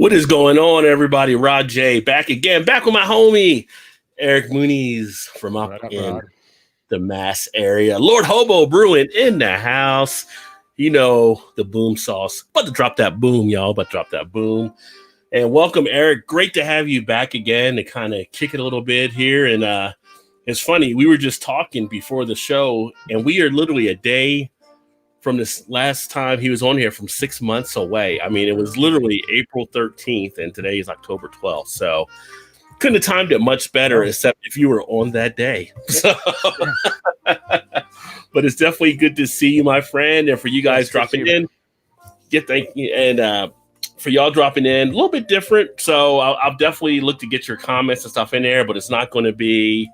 What is going on, everybody? Rod J back again, back with my homie Eric Muniz from up in the Mass area. Lord Hobo Brewing in the house. You know, the boom sauce. About to drop that boom, y'all. About to drop that boom. And welcome, Eric. Great to have you back again to kind of kick it a little bit here. And it's funny, we were just talking before the show, and we are literally a day from this last time he was on here from 6 months away. I mean, it was literally April 13th, and today is October 12th. So couldn't have timed it much better, except if you were on that day. So, but it's definitely good to see you, my friend, and for you guys dropping in. Thank you, and for y'all dropping in, a little bit different. So I'll definitely look to get your comments and stuff in there, but it's not going to be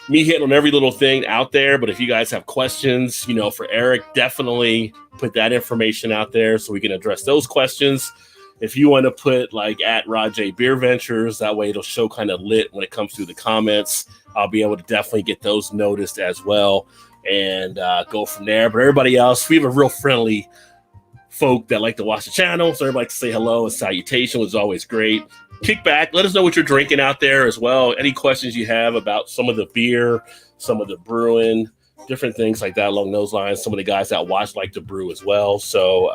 me hitting on every little thing out there. But if you guys have questions, you know, for Eric, definitely put that information out there so we can address those questions. If you want to put like at Raj BeerVentures, that way it'll show kind of lit when it comes through the comments. I'll be able to definitely get those noticed as well and go from there. But everybody else, we have a real friendly folk that like to watch the channel. So everybody like to say hello and salutation was always great. Kick back. Let us know what you're drinking out there as well. Any questions you have about some of the beer, some of the brewing, different things like that along those lines. Some of the guys that watch like to brew as well. So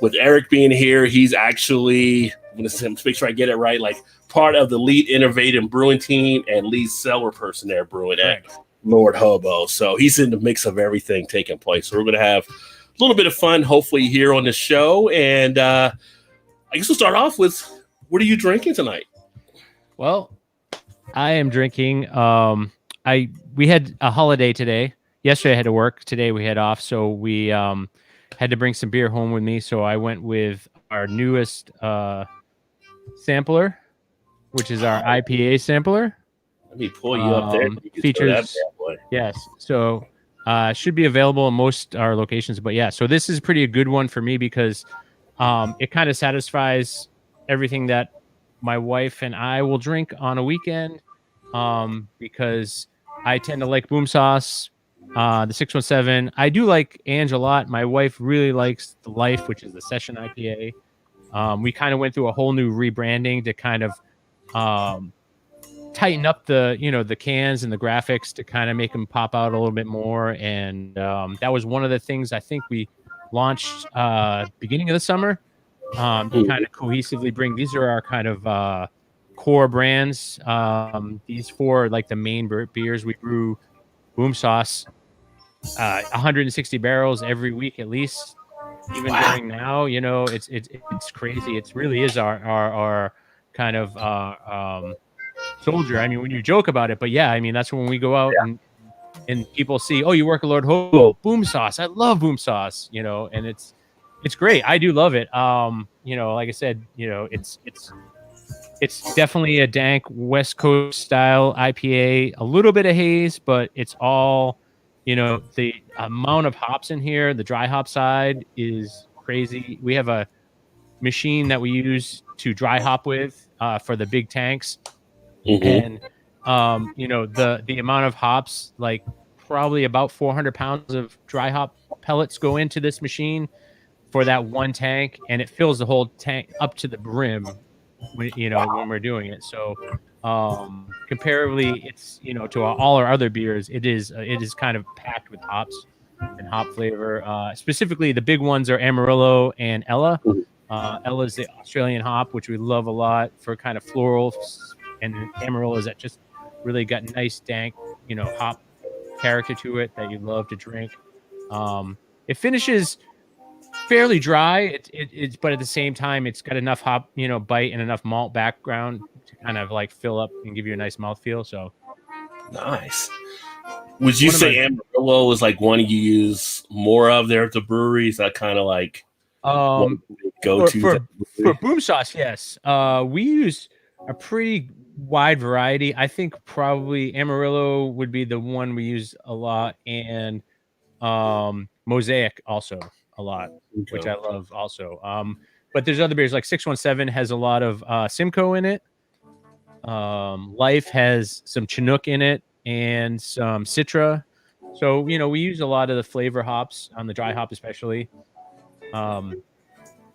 with Eric being here, he's actually, I'm going to make sure I get it right, like part of the lead innovative brewing team and lead seller person there brewing at Lord Hobo. So he's in the mix of everything taking place. So we're going to have a little bit of fun, hopefully, here on the show. And I guess we'll start off with, what are you drinking tonight? Well, I am drinking. We had a holiday today. Yesterday I had to work. Today we had off, so we had to bring some beer home with me. So I went with our newest sampler, which is our IPA sampler. Let me pull you up there. Features, yes. So should be available in most our locations. But yeah, so this is pretty a good one for me because it kind of satisfies everything that my wife and I will drink on a weekend because I tend to like boom sauce, the 617. I do like Ange a lot. My wife really likes the Life, which is the session IPA. We kind of went through a whole new rebranding to kind of tighten up the cans and the graphics to kind of make them pop out a little bit more. And that was one of the things I think we launched beginning of the summer. To kind of cohesively bring, these are our kind of core brands. These four are like the main beers. We brew boom sauce 160 barrels every week at least. Even during now, you know, it's crazy. It really is our kind of soldier. I mean, when you joke about it, but yeah, I mean, that's when we go out and people see, oh, you work at Lord Hobo, boom sauce. I love boom sauce, you know, and it's great. I do love it. You know, like I said, you know, it's definitely a dank West Coast style IPA, a little bit of haze, but it's all, you know, the amount of hops in here, the dry hop side is crazy. We have a machine that we use to dry hop with for the big tanks. And, you know, the amount of hops, like probably about 400 pounds of dry hop pellets go into this machine for that one tank, and it fills the whole tank up to the brim when we're doing it. So comparably, it's, you know, to all our other beers, it is kind of packed with hops and hop flavor. Specifically, the big ones are Amarillo and Ella. Ella is the Australian hop, which we love a lot for kind of florals, and Amarillo is that just really got nice dank, you know, hop character to it that you love to drink. It finishes fairly dry, it's but at the same time it's got enough hop, you know, bite and enough malt background to kind of like fill up and give you a nice mouthfeel. So nice. Would you say Amarillo is like one you use more of there at the brewery? Is that kind of like go to for boom sauce? Yes, we use a pretty wide variety. I think probably Amarillo would be the one we use a lot, and Mosaic also a lot, which I love also. But there's other beers like 617 has a lot of Simcoe in it. Life has some Chinook in it and some Citra. So, you know, we use a lot of the flavor hops on the dry hop, especially.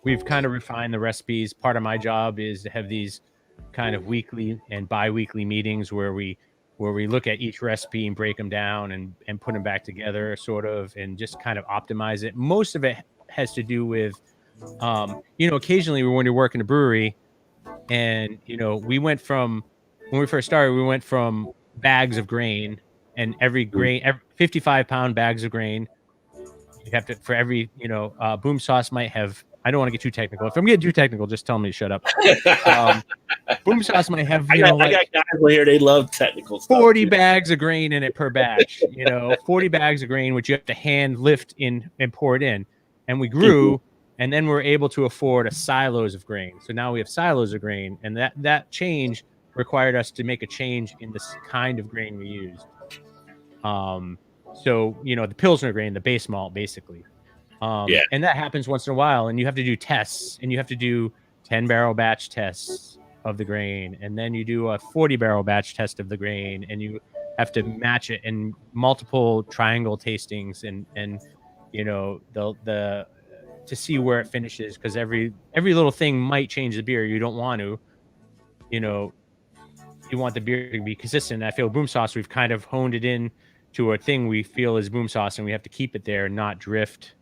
we've kind of refined the recipes. Part of my job is to have these kind of weekly and bi-weekly meetings where we look at each recipe and break them down and put them back together, sort of, and just kind of optimize it. Most of it has to do with, occasionally when you work in a brewery, and we went from, when we first started, we went from bags of grain, and every 55-pound bags of grain. You have to, for every, boom sauce might have, I don't want to get too technical. If I'm getting too technical, just tell me to shut up. Boom sauce might have, I got guys over here, they love technical stuff. 40 bags of grain in it per batch, 40 bags of grain, which you have to hand lift in and pour it in. And we grew, and then we're able to afford silos of grain. So now we have silos of grain, and that change required us to make a change in this kind of grain we used. So, the Pilsner grain, the base malt, basically. And that happens once in a while, and you have to do tests, and you have to do 10-barrel batch tests of the grain, and then you do a 40-barrel batch test of the grain, and you have to match it in multiple triangle tastings, and the to see where it finishes, because every little thing might change the beer. You don't want to, you want the beer to be consistent. I feel boom sauce, we've kind of honed it in to a thing we feel is boom sauce, and we have to keep it there and not drift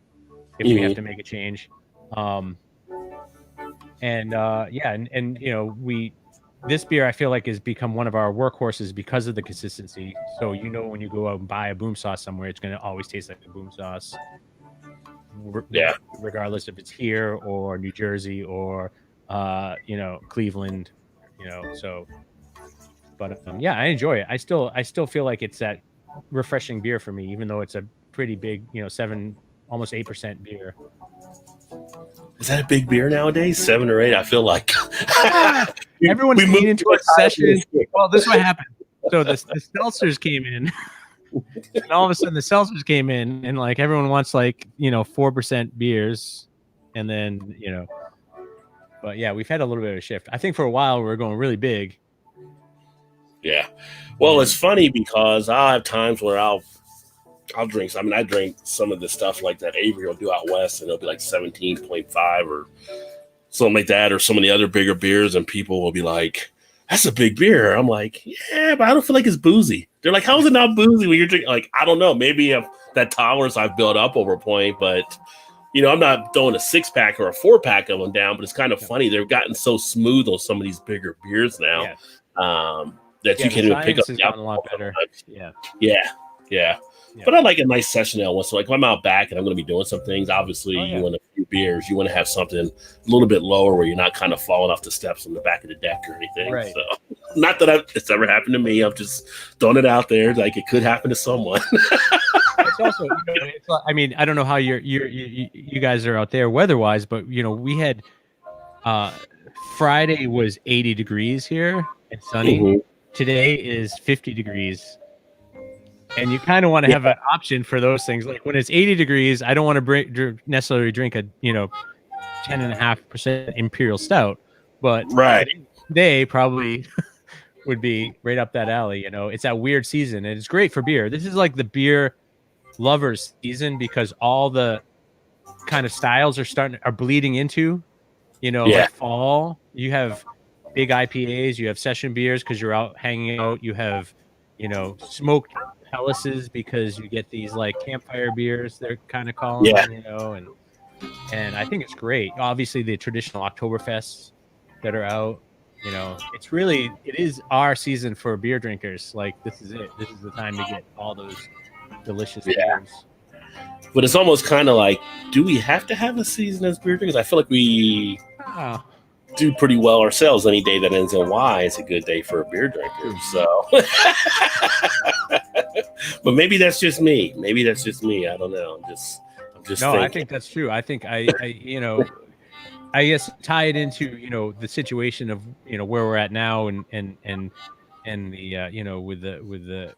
if we have to make a change. This beer I feel like has become one of our workhorses because of the consistency. So when you go out and buy a boom sauce somewhere, it's going to always taste like a boom sauce. Regardless if it's here or New Jersey or Cleveland, so. But I enjoy it. I still feel like it's that refreshing beer for me, even though it's a pretty big, 7, almost 8% beer. Is that a big beer nowadays? 7 or 8? I feel like everyone's leaning into a session. Well, this is what happened. So the seltzers came in, and all of a sudden the seltzers came in, and like everyone wants 4% beers, and then but yeah, we've had a little bit of a shift. I think for a while we were going really big. Yeah. Well, it's funny because I'll have times where I'll drink. I mean, I drink some of the stuff like that Avery will do out west, and it'll be like 17.5 or something like that, or some of the other bigger beers, and people will be like, "That's a big beer." I'm like, "Yeah, but I don't feel like it's boozy." They're like, "How is it not boozy when you're drinking?" Like, I don't know. Maybe that tolerance I've built up over a point, but I'm not throwing a 6-pack or a 4-pack of them down. But it's kind of funny. They've gotten so smooth on some of these bigger beers now. Yeah. That you can even pick up. Has gotten a lot better. Yeah. But I like a nice session ale once. So like if I'm out back and I'm going to be doing some things, obviously you want a few beers. You want to have something a little bit lower where you're not kind of falling off the steps on the back of the deck or anything. Right. So not that it's ever happened to me. I'm just throwing it out there like it could happen to someone. It's also, I mean, I don't know how you guys are out there weather-wise, but we had Friday was 80 degrees here and sunny. Mm-hmm. Today is 50 degrees. And you kind of want to have an option for those things. Like when it's 80 degrees, I don't want to necessarily drink a 10.5% imperial stout, but they probably would be right up that alley. It's that weird season, and it's great for beer. This is like the beer lovers season because all the kind of styles are bleeding into, like fall. You have big IPAs, you have session beers because you're out hanging out. You have, smoked Hellas's because you get these like campfire beers, they're kind of calling them, and I think it's great. Obviously the traditional Oktoberfests that are out, it is our season for beer drinkers. Like this is it. This is the time to get all those delicious beers. But it's almost kind of like, do we have to have a season as beer drinkers? I feel like we do pretty well ourselves. Any day that ends in Y is a good day for a beer drinker. So, but maybe that's just me. I don't know. I'm just. No, thinking. I think that's true. I think I guess tie it into the situation of where we're at now and the with the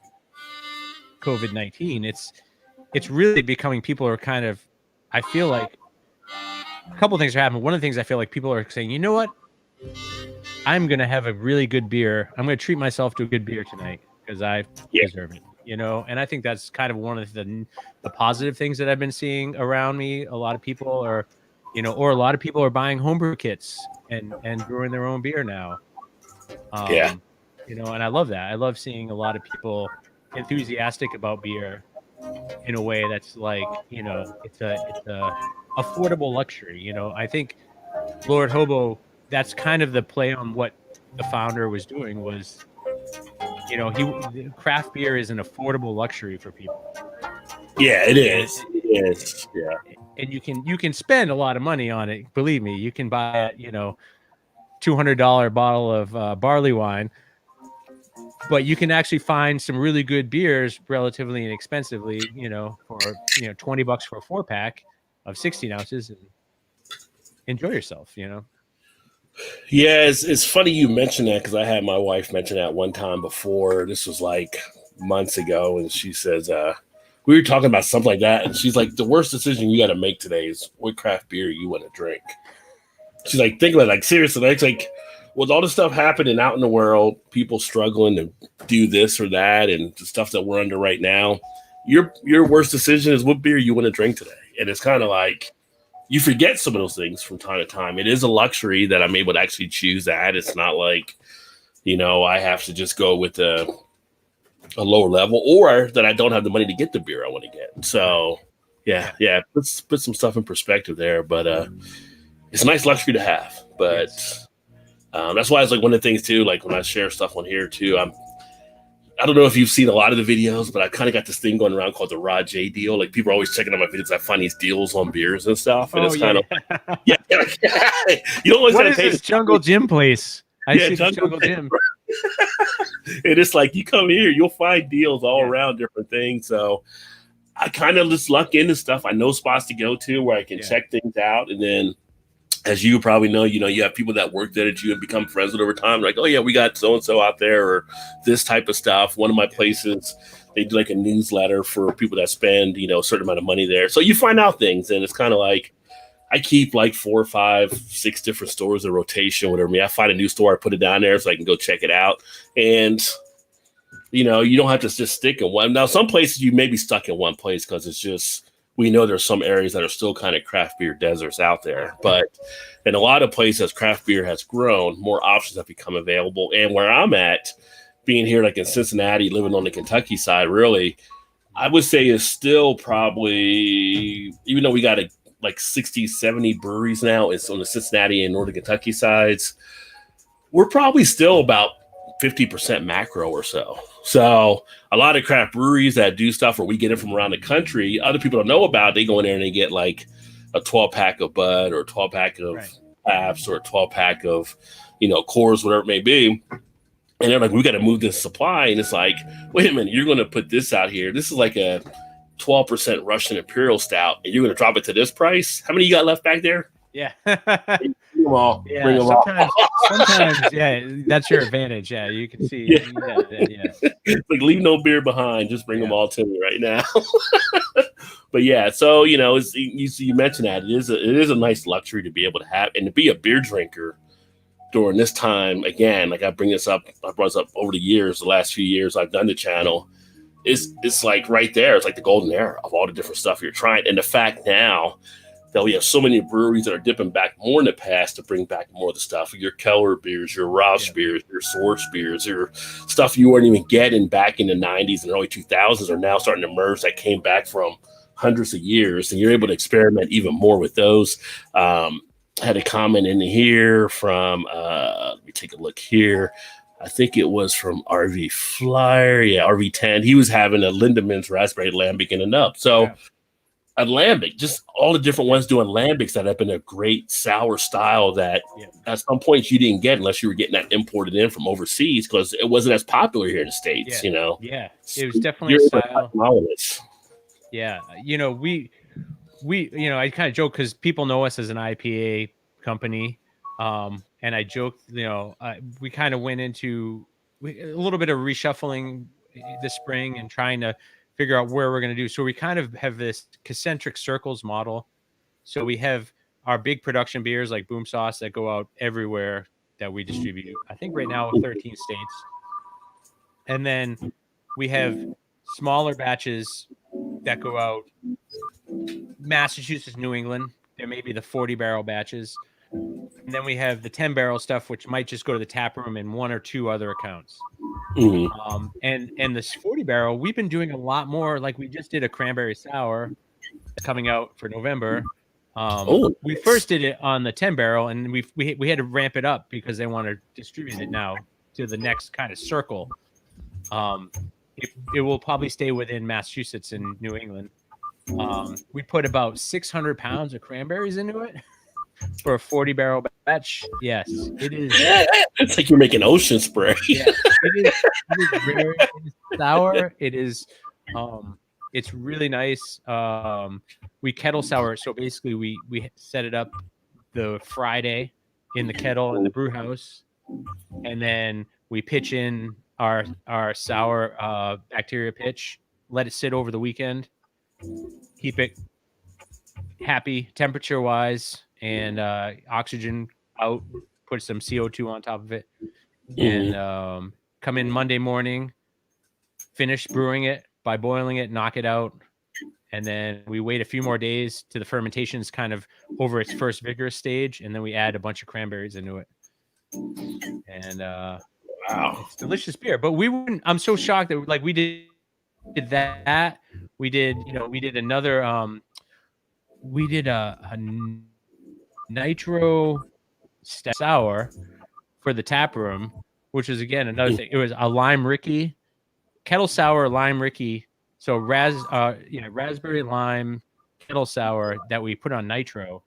COVID-19. It's really becoming, people are kind of, I feel like a couple of things are happening. One of the things I feel like people are saying, you know what? I'm going to have a really good beer. I'm going to treat myself to a good beer tonight because I deserve it, And I think that's kind of one of the positive things that I've been seeing around me. A lot of people are, or a lot of people are buying homebrew kits and brewing their own beer now. And I love that. I love seeing a lot of people enthusiastic about beer in a way that's like, it's a affordable luxury. I think Lord Hobo, that's kind of the play on what the founder was doing was, craft beer is an affordable luxury for people. Yeah, it is. It is. Yeah. And you can spend a lot of money on it. Believe me, you can buy a, $200 bottle of barley wine, but you can actually find some really good beers relatively inexpensively, for, $20 for a 4-pack of 16 ounces and enjoy yourself, Yeah, it's funny you mentioned that because I had my wife mention that one time before. This was like months ago, and she says, we were talking about something like that, and she's like, the worst decision you got to make today is what craft beer you want to drink. She's like, think about it, like seriously, like with all the stuff happening out in the world, people struggling to do this or that, and the stuff that we're under right now, your worst decision is what beer you want to drink today. And it's kind of like you forget some of those things from time to time. It is a luxury that I'm able to actually choose that. It's not like, I have to just go with a lower level or that I don't have the money to get the beer I want to get. So yeah. Put some stuff in perspective there, but it's a nice luxury to have. But that's why it's like one of the things too, like when I share stuff on here too, I don't know if you've seen a lot of the videos, but I kind of got this thing going around called the Raw J deal. Like people are always checking out my videos. I find these deals on beers and stuff, and it's kind of you always what is this Jungle Gym place? I see Jungle Gym. And it's like you come here, you'll find deals all around different things. So I kind of just luck into stuff. I know spots to go to where I can check things out, and then. As you probably know, you have people that work there that you have become friends with over time. Like, oh yeah, we got so-and-so out there or this type of stuff. One of my places, they do like a newsletter for people that spend, a certain amount of money there. So you find out things, and it's kind of like, I keep like 4, 5, 6 different stores in rotation, whatever. I find a new store, I put it down there so I can go check it out. And, you don't have to just stick in one. Now, some places you may be stuck in one place because it's just, we know there's some areas that are still kind of craft beer deserts out there, but in a lot of places, craft beer has grown, more options have become available. And where I'm at, being here like in Cincinnati, living on the Kentucky side, really, I would say is still probably, even though we got like 60, 70 breweries now, it's on the Cincinnati and Northern Kentucky sides, we're probably still about 50% macro or so. So a lot of craft breweries that do stuff where we get it from around the country, other people don't know about, they go in there and they get like a 12-pack of Bud or a 12-pack of Pabst or a 12-pack of, Coors, whatever it may be. And they're like, we got to move this supply. And it's like, wait a minute, you're going to put this out here. This is like a 12% Russian Imperial Stout, and you're going to drop it to this price? How many you got left back there? Yeah. Bring them all. Yeah, Bring them sometimes, that's your advantage. Yeah, you can see. Yeah. Like, leave no beer behind. Just bring them all to me right now. But yeah, so you mentioned that it is a nice luxury to be able to have and to be a beer drinker during this time. Again, like I brought this up over the years, the last few years I've done the channel. It's like right there. It's like the golden era of all the different stuff you're trying, and the fact now that we have so many breweries that are dipping back more in the past to bring back more of the stuff. Your Keller beers, your Roush beers, your Source beers, your stuff you weren't even getting back in the 90s and early 2000s are now starting to emerge that came back from hundreds of years. And you're able to experiment even more with those. I had a comment in here from, let me take a look here. I think it was from RV Flyer. Yeah, RV10. He was having a Lindemann's Raspberry Lambic in a nub. So, a lambic, just all the different ones doing lambics that have been a great sour style that at some points you didn't get unless you were getting that imported in from overseas because it wasn't as popular here in the States, Yeah, it was definitely a style. Yeah, we I kind of joke because people know us as an IPA company, and I joked, we kind of went into a little bit of reshuffling this spring and trying to figure out where we're going to do. So we kind of have this concentric circles model. So we have our big production beers like Boom Sauce that go out everywhere that we distribute. I think right now 13 states. And then we have smaller batches that go out Massachusetts, New England. and maybe the 40 barrel batches. And then we have the 10 barrel stuff, which might just go to the tap room and 1 or 2 other accounts. And this 40 barrel, we've been doing a lot more. Like we just did a cranberry sour coming out for November. We first did it on the 10 barrel, and we had to ramp it up because they want to distribute it now to the next kind of circle. It will probably stay within Massachusetts and New England. We put about 600 pounds of cranberries into it for a 40 barrel batch. Yes, it is. It's like you're making ocean spray. Yeah, it is rare. It is sour. It is. It's really nice. We kettle sour. So basically, we set it up the Friday in the kettle in the brew house, and then we pitch in our sour bacteria pitch. Let it sit over the weekend. Keep it happy temperature wise and oxygen out. Put some CO2 on top of it, and come in Monday morning. Finish brewing it by boiling it, knock it out, and then we wait a few more days to the fermentation's kind of over its first vigorous stage, and then we add a bunch of cranberries into it. And wow, it's delicious beer. But we wouldn't. I'm so shocked that like we did that. We did another. We did a Nitro Sour for the tap room, which is again another thing. It was a lime Ricky. Kettle sour lime Ricky, so raspberry lime kettle sour that we put on nitro,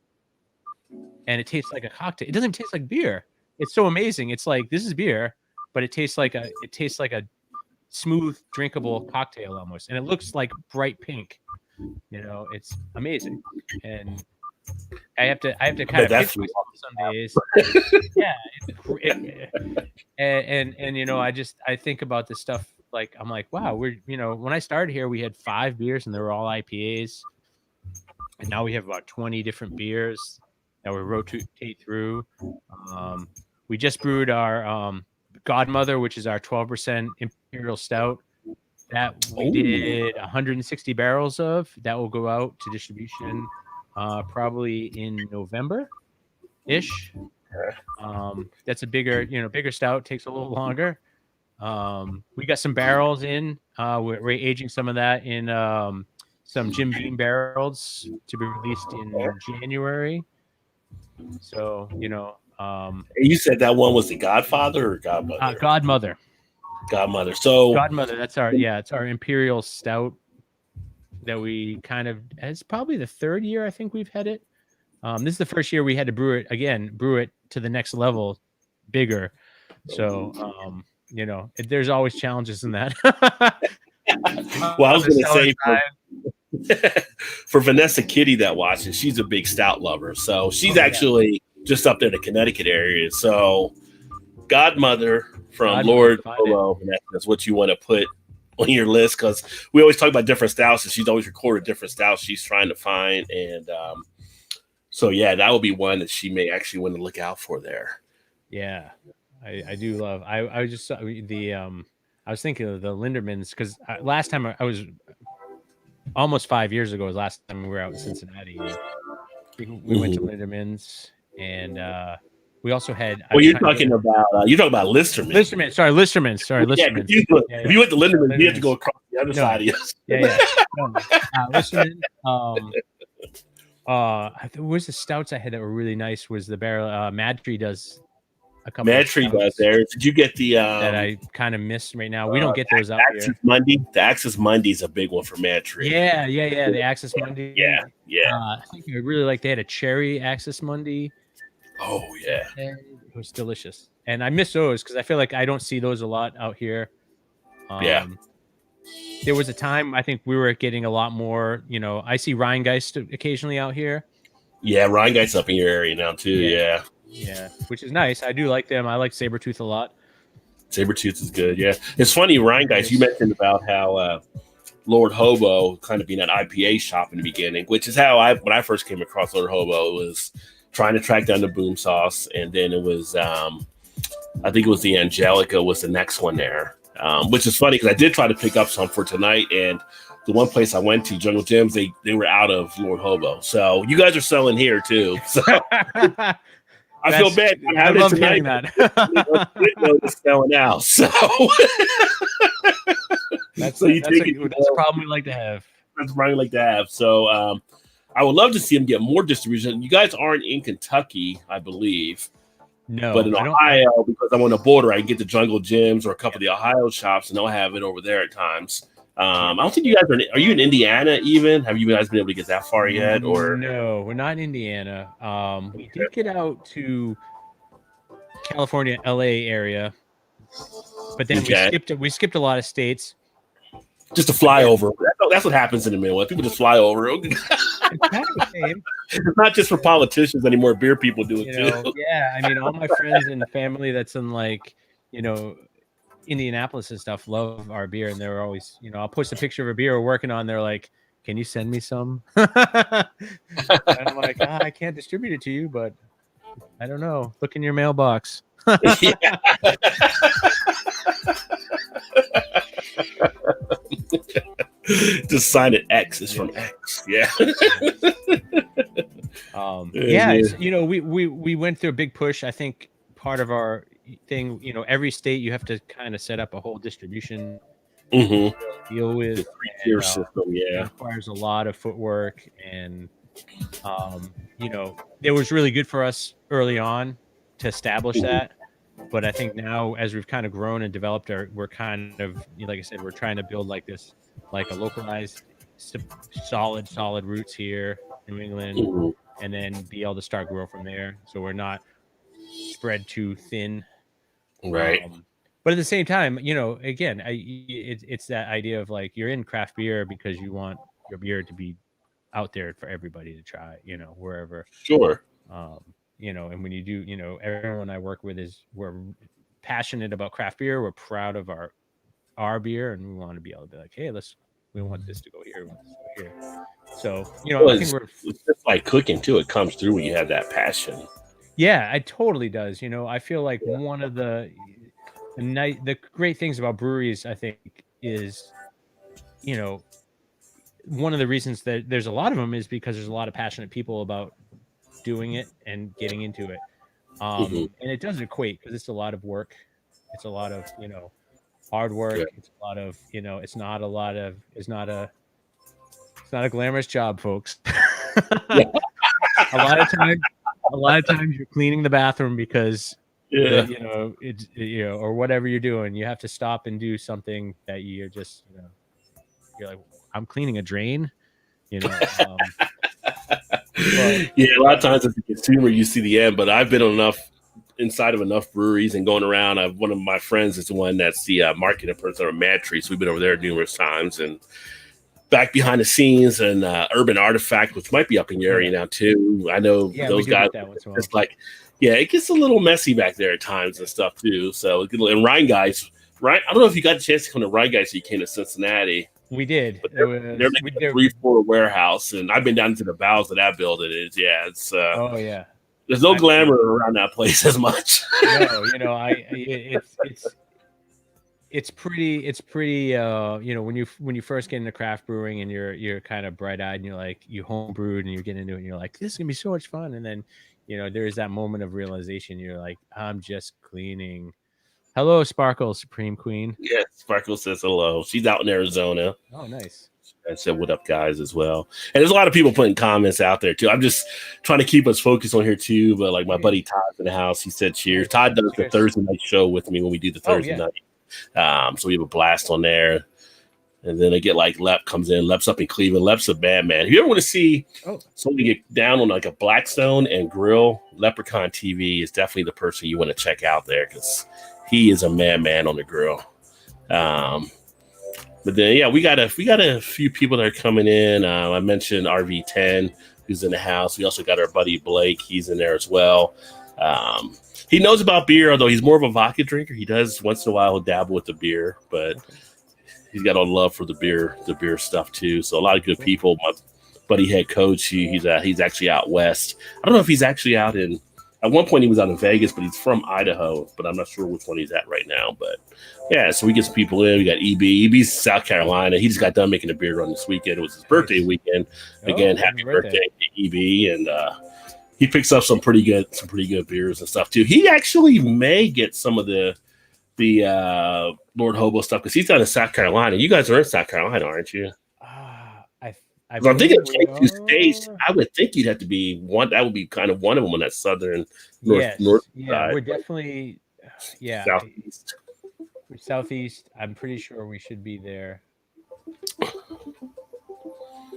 and it tastes like a cocktail. It doesn't taste like beer. It's so amazing. It's like this is beer, but it tastes like a smooth, drinkable cocktail almost, and it looks like bright pink. You know, it's amazing. And I have to kind of pinch myself some days. Yeah, and you know, I think about this stuff. Like I'm like, wow, when I started here, we had 5 beers and they were all IPAs, and now we have about 20 different beers that we rotate through. We just brewed our Godmother, which is our 12% Imperial Stout that we did 160 barrels of. That will go out to distribution probably in November-ish. That's a bigger stout, takes a little longer. We got some barrels in. We're aging some of that in some Jim Beam barrels to be released in January. So, you said that one was the Godfather or Godmother? Godmother. Godmother. So Godmother. It's our Imperial Stout that we kind of. It's probably the 3rd year I think we've had it. This is the first year we had to brew it to the next level, bigger. So. There's always challenges in that. Well, I was going to say for Vanessa Kitty that watches, she's a big stout lover. So she's actually just up there in the Connecticut area. So Godmother from Lord Hobo, that's what you want to put on your list, because we always talk about different stouts, and she's always recorded different stouts she's trying to find. And so, yeah, that would be one that she may actually want to look out for there. Yeah. I do love. I was just I was thinking of the Lindermans because last time I was almost 5 years ago was last time we were out in Cincinnati. We went to Lindermans, and we also had. Well, you're talking about Listerman. Listerman. Sorry, Listerman. Yeah, if you went to Linderman, you have to go across the other side of us. Yeah. Listerman. Where's the stouts I had that were really nice? Was the barrel Mad Tree does. Mad Tree does there. Did you get the that I kind of missed right now? We don't get those out Axis here. Monday. The Axis Monday is a big one for Mad Tree. Yeah. The Axis Monday. Yeah. I think I really like. They had a cherry Axis Monday. Oh yeah, and it was delicious. And I miss those because I feel like I don't see those a lot out here. There was a time I think we were getting a lot more. I see Rheingeist occasionally out here. Yeah, Rheingeist up in your area now too. Yeah, which is nice. I do like them. I like Sabretooth a lot. Sabretooth is good, yeah. It's funny, Rheingeist, you mentioned about how Lord Hobo kind of being an IPA shop in the beginning, which is how when I first came across Lord Hobo, it was trying to track down the Boom Sauce, and then it was, I think it was the Angelica was the next one there, which is funny because I did try to pick up some for tonight, and the one place I went to, Jungle Gyms, they were out of Lord Hobo. So you guys are selling here too. So I feel bad. I love hearing that. It's selling out. So that's a problem we like to have. That's probably like to have. So I would love to see them get more distribution. You guys aren't in Kentucky, I believe. No, but in Ohio, because I'm on the border, I can get the Jungle Gyms or a couple of the Ohio shops, and they'll have it over there at times. I don't think you guys are you in Indiana even? Have you guys been able to get that far yet? Or no, we're not in Indiana. We did get out to California, LA area, but then we skipped a lot of states. Just to fly over. That's what happens in the Midwest. People just fly over. It's kind of the same. It's not just for politicians anymore. Beer people do it too. Yeah, I mean, all my friends and family that's in Indianapolis and stuff love our beer, and they're always, I'll post a picture of a beer we're working on. They're like, "Can you send me some?" And I'm like, I can't distribute it to you, but I don't know. Look in your mailbox. Just sign it X. It's from X. Yeah. We went through a big push. I think part of our thing, every state you have to kind of set up a whole distribution deal with. Your system, it requires a lot of footwork, and it was really good for us early on to establish that. But I think now, as we've kind of grown and developed, we're kind of, like I said, we're trying to build like a localized, solid roots here in New England, and then be able to start grow from there. So we're not spread too thin, right? But at the same time, again, it's that idea of like, you're in craft beer because you want your beer to be out there for everybody to try, wherever. Sure. And when you do, everyone I work with we're passionate about craft beer. We're proud of our beer, and we want to be able to be like, hey, we want this to go here. We want this to go here. So, I think it's just like cooking too. It comes through when you have that passion. Yeah, it totally does. I feel like one of the great things about breweries, I think, is, one of the reasons that there's a lot of them is because there's a lot of passionate people about doing it and getting into it. And it doesn't equate, because it's a lot of work. It's a lot of, hard work. Yeah. It's a lot of, it's not a glamorous job, folks. A lot of times you're cleaning the bathroom because, or whatever you're doing, you have to stop and do something that you're just, you're like, I'm cleaning a drain, But, a lot of times as a consumer, you see the end, but I've been inside of enough breweries and going around. One of my friends is the one that's the marketing person at Mad Tree, so we've been over there numerous times, and back behind the scenes, and Urban Artifact, which might be up in your area now too. I know those guys. It's like, it gets a little messy back there at times and stuff too. So, and Rye Guys, right? I don't know if you got a chance to come to Rye Guys. So you came to Cincinnati. We did. But they're like a 3-floor warehouse, and I've been down to the bowels of that building. It's there's no glamour around that place as much. No, it's pretty. When you first get into craft brewing and you're kind of bright eyed and you're like, you home brewed and you're getting into it and you're like, this is gonna be so much fun, and then there's that moment of realization. You're like, I'm just cleaning. Hello, Sparkle, Supreme Queen. Yeah, Sparkle says hello. She's out in Arizona. Oh, nice. I said, what up, guys, as well. And there's a lot of people putting comments out there, too. I'm just trying to keep us focused on here, too. But, like, my buddy Todd's in the house. He said cheers. Todd does the Thursday night show with me when we do the Thursday night. So we have a blast on there. And then I get, like, Lep comes in. Lep's up in Cleveland. Lep's a bad man. If you ever want to see somebody get down on, like, a Blackstone and grill, Leprechaun TV is definitely the person you want to check out there, because he is a madman on the grill. But then, we got a few people that are coming in. I mentioned RV10, who's in the house. We also got our buddy Blake. He's in there as well. He knows about beer, although he's more of a vodka drinker. He does once in a while dabble with the beer, but he's got a love for the beer stuff too. So a lot of good people. My buddy head coach, he's actually out west. I don't know if he's actually out in At one point, he was out in Vegas, but he's from Idaho. But I'm not sure which one he's at right now. But yeah, so we get some people in. We got EB. EB's South Carolina. He just got done making a beer run this weekend. It was his birthday weekend. Again, happy birthday to EB. And he picks up some pretty good beers and stuff too. He actually may get some of the Lord Hobo stuff because he's down in South Carolina. You guys are in South Carolina, aren't you? I'm thinking of 22 states. I would think you'd have to be one. That would be kind of one of them on that southern north side. We're definitely southeast. We're southeast. I'm pretty sure we should be there. Of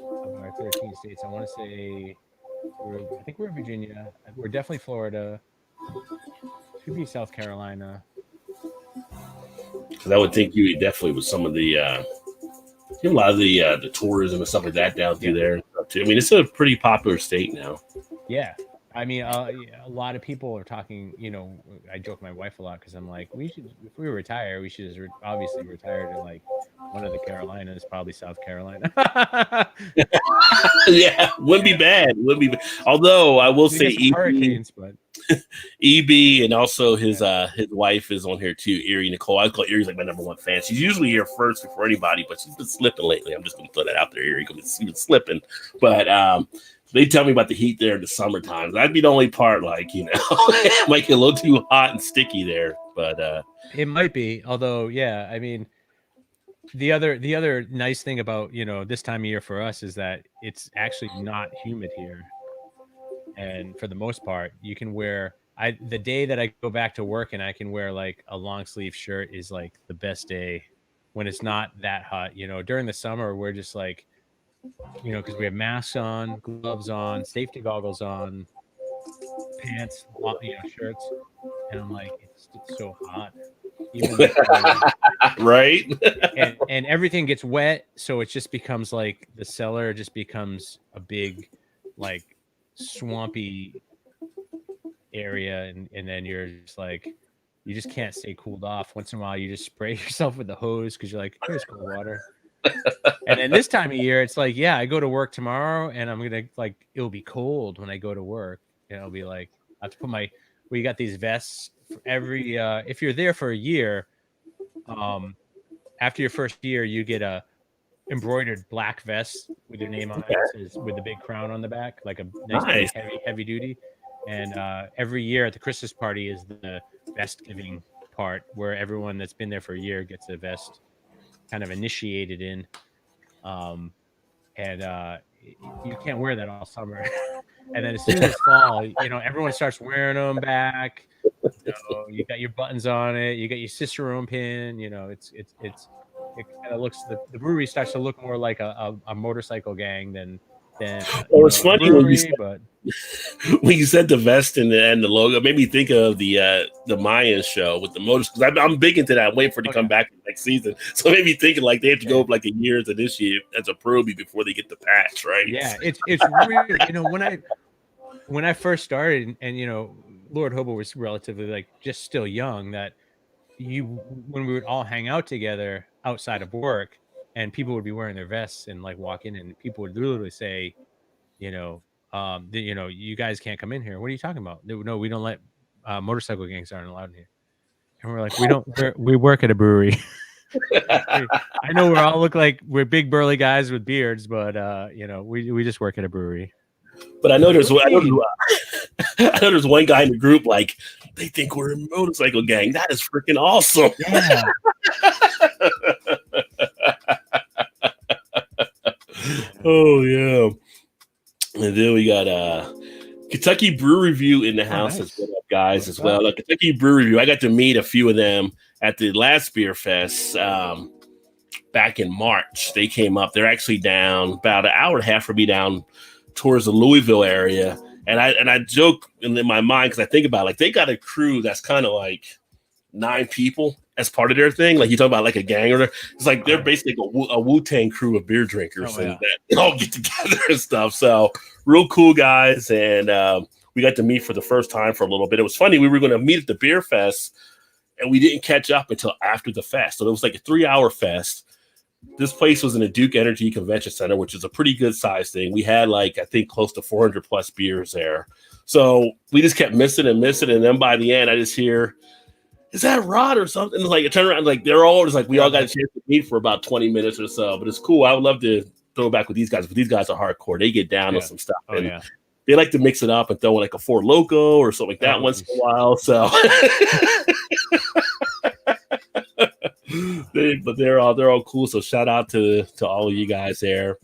our 13 states, I want to say I think we're in Virginia. We're definitely Florida. Should be South Carolina. Because I would think you definitely with some of the a lot of the tourism and stuff like that down through there. Too. I mean, it's a pretty popular state now. Yeah. I mean, a lot of people are talking, I joke with my wife a lot because I'm like, if we retire, we should obviously retire to like one of the Carolinas, probably South Carolina. Yeah, wouldn't be bad. Although I will say hurricanes, but EB and also his wife is on here too, Erie Nicole. I call Erie's like my number one fan. She's usually here first before anybody, but she's been slipping lately. I'm just gonna throw that out there, Erie, because she's been slipping. But they tell me about the heat there in the summertime. That'd be the only part, it might get a little too hot and sticky there. But it might be. Although, yeah, I mean, the other nice thing about this time of year for us is that it's actually not humid here, and for the most part, you can wear. The day that I go back to work and I can wear like a long sleeve shirt is like the best day when it's not that hot. During the summer, we're just like. Because we have masks on, gloves on, safety goggles on, pants, shirts, and I'm like, it's so hot, right? and everything gets wet, so it just becomes like the cellar just becomes a big, like, swampy area, and then you're just like, you just can't stay cooled off. Once in a while, you just spray yourself with the hose because you're like, here's cold water. And then this time of year, it's like, yeah, I go to work tomorrow and I'm gonna it'll be cold when I go to work, and it'll be like I have to put we got these vests for every if you're there for a year, after your first year you get a embroidered black vest with your name on it, with the big crown on the back, like a nice. heavy duty. And every year at the Christmas party is the vest giving part where everyone that's been there for a year gets a vest kind of initiated in, and you can't wear that all summer. And then as soon as fall, everyone starts wearing them back. You got your buttons on it, you got your Cicerone pin. It kind of looks, the brewery starts to look more like a motorcycle gang than it's funny brewery, when you said the vest and the logo, it made me think of the Mayan show with the motors, because I'm big into that. I'm waiting for it to come back next season, so it made me thinking like they have to go up like a year to this year as a probie before they get the patch, right? Yeah, it's weird. When I first started, and Lord Hobo was relatively like just still young, that when we would all hang out together outside of work, and people would be wearing their vests and like walk in, and people would literally say, you guys can't come in here. What are you talking about? No, we don't let motorcycle gangs aren't allowed in here. And we're like, we work at a brewery. I know we all look like we're big burly guys with beards, but we just work at a brewery. But I know there's one guy in the group, like, they think we're a motorcycle gang. That is freaking awesome. Yeah. Oh yeah. And then we got Kentucky Brew Review in the house as well, guys, as well. Kentucky Brew Review. I got to meet a few of them at the last Beer Fest back in March. They came up. They're actually down about an hour and a half from me down towards the Louisville area. And I joke in my mind because I think about like they got a crew that's kind of like 9 people as part of their thing. Like you talk about like a gang, or it's like they're basically a Wu-Tang crew of beer drinkers that all get together and stuff. So real cool guys. And we got to meet for the first time for a little bit. It was funny. We were going to meet at the Beer Fest and we didn't catch up until after the fest. So it was like a 3-hour fest. this place was in the Duke Energy Convention Center, which is a pretty good size thing. We had like, I think close to 400 plus beers there. So we just kept missing. And then by the end, I just hear, is that Rod or something? And like, I turn around, like they're all just like, we all got a chance to meet for about 20 minutes or so, but it's cool. I would love to throw it back with these guys, but these guys are hardcore. They get down on some stuff. And they like to mix it up and throw in like a Four Loko or something like that once in a while. So but they're all cool. So shout out to all of you guys there.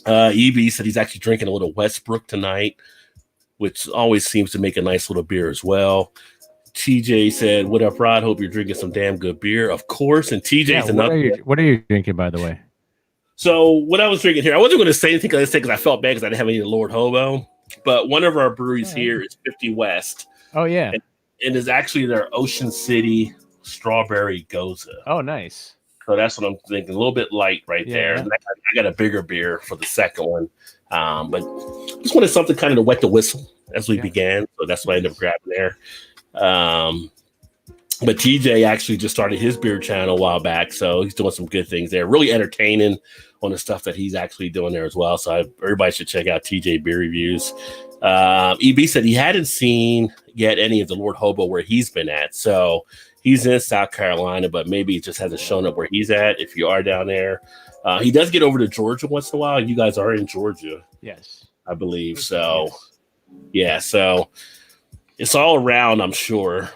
EB said he's actually drinking a little Westbrook tonight, which always seems to make a nice little beer as well. TJ said, "What up, Rod? Hope you're drinking some damn good beer." Of course. And TJ's another. What are you drinking, by the way? So what I was drinking here, I wasn't going to say anything because I felt bad because I didn't have any Lord Hobo. But one of our breweries here is 50 West. Oh yeah, and is actually their Ocean City Strawberry Goza. Oh, nice. So that's what I'm thinking. A little bit light there. And I got a bigger beer for the second one. But just wanted something kind of to wet the whistle as we began. So that's what I ended up grabbing there. But TJ actually just started his beer channel a while back. So he's doing some good things there. Really entertaining on the stuff that he's actually doing there as well. So everybody should check out TJ Beer Reviews. EB said he hadn't seen yet any of the Lord Hobo where he's been at. So he's in South Carolina, but maybe it just hasn't shown up where he's at. If you are down there, he does get over to Georgia once in a while. You guys are in Georgia. Yes, I believe so. Yeah. So it's all around, I'm sure.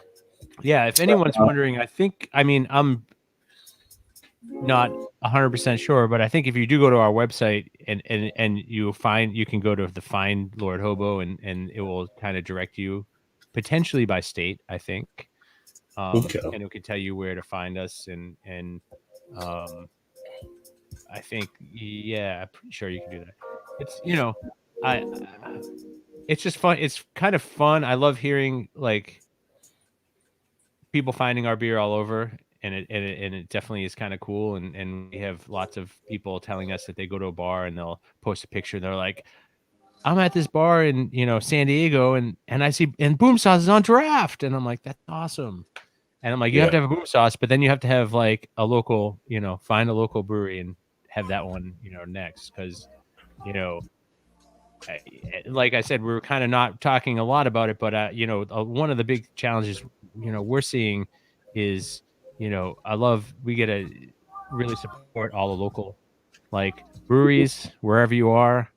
Yeah. If anyone's wondering, I'm not 100% sure, but I think if you do go to our website and you can go to the Find Lord Hobo and it will kind of direct you potentially by state, I think. And it can tell you where to find us. And I think, I'm pretty sure you can do that. It's, it's just fun. It's kind of fun. I love hearing like people finding our beer all over. And it definitely is kind of cool. And we have lots of people telling us that they go to a bar and they'll post a picture. They're like, I'm at this bar in, San Diego and I see, and Boom Sauce is on draft. And I'm like, that's awesome. And I'm like, you have to have a Boom Sauce, but then you have to have like a local, find a local brewery and have that one, next. Cause, like I said, we were kind of not talking a lot about it, but, one of the big challenges, we're seeing is, we get to really support all the local, like breweries, wherever you are,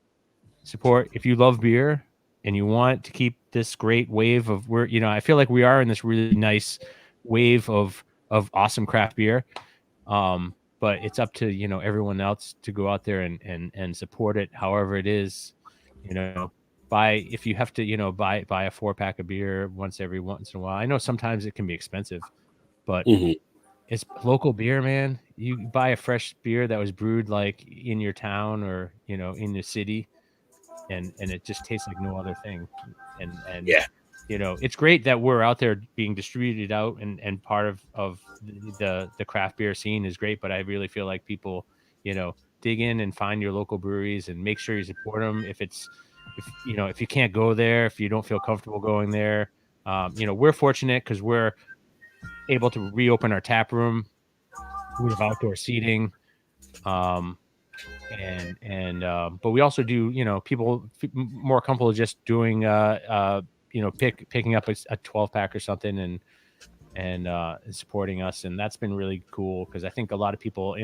support. If you love beer and you want to keep this great wave of I feel like we are in this really nice wave of awesome craft beer. But it's up to, everyone else to go out there and support it. However it is, if you have to, buy a 4-pack of beer once in a while. I know sometimes it can be expensive, but it's local beer, man. You buy a fresh beer that was brewed like in your town or, in the city and it just tastes like no other thing. And it's great that we're out there being distributed out and part of the craft beer scene is great. But I really feel like people, dig in and find your local breweries and make sure you support them. If you can't go there, if you don't feel comfortable going there, we're fortunate because we're able to reopen our tap room. We have outdoor seating. But we also do, people more comfortable just doing, picking up a 12-pack or something and supporting us. And that's been really cool because I think a lot of people,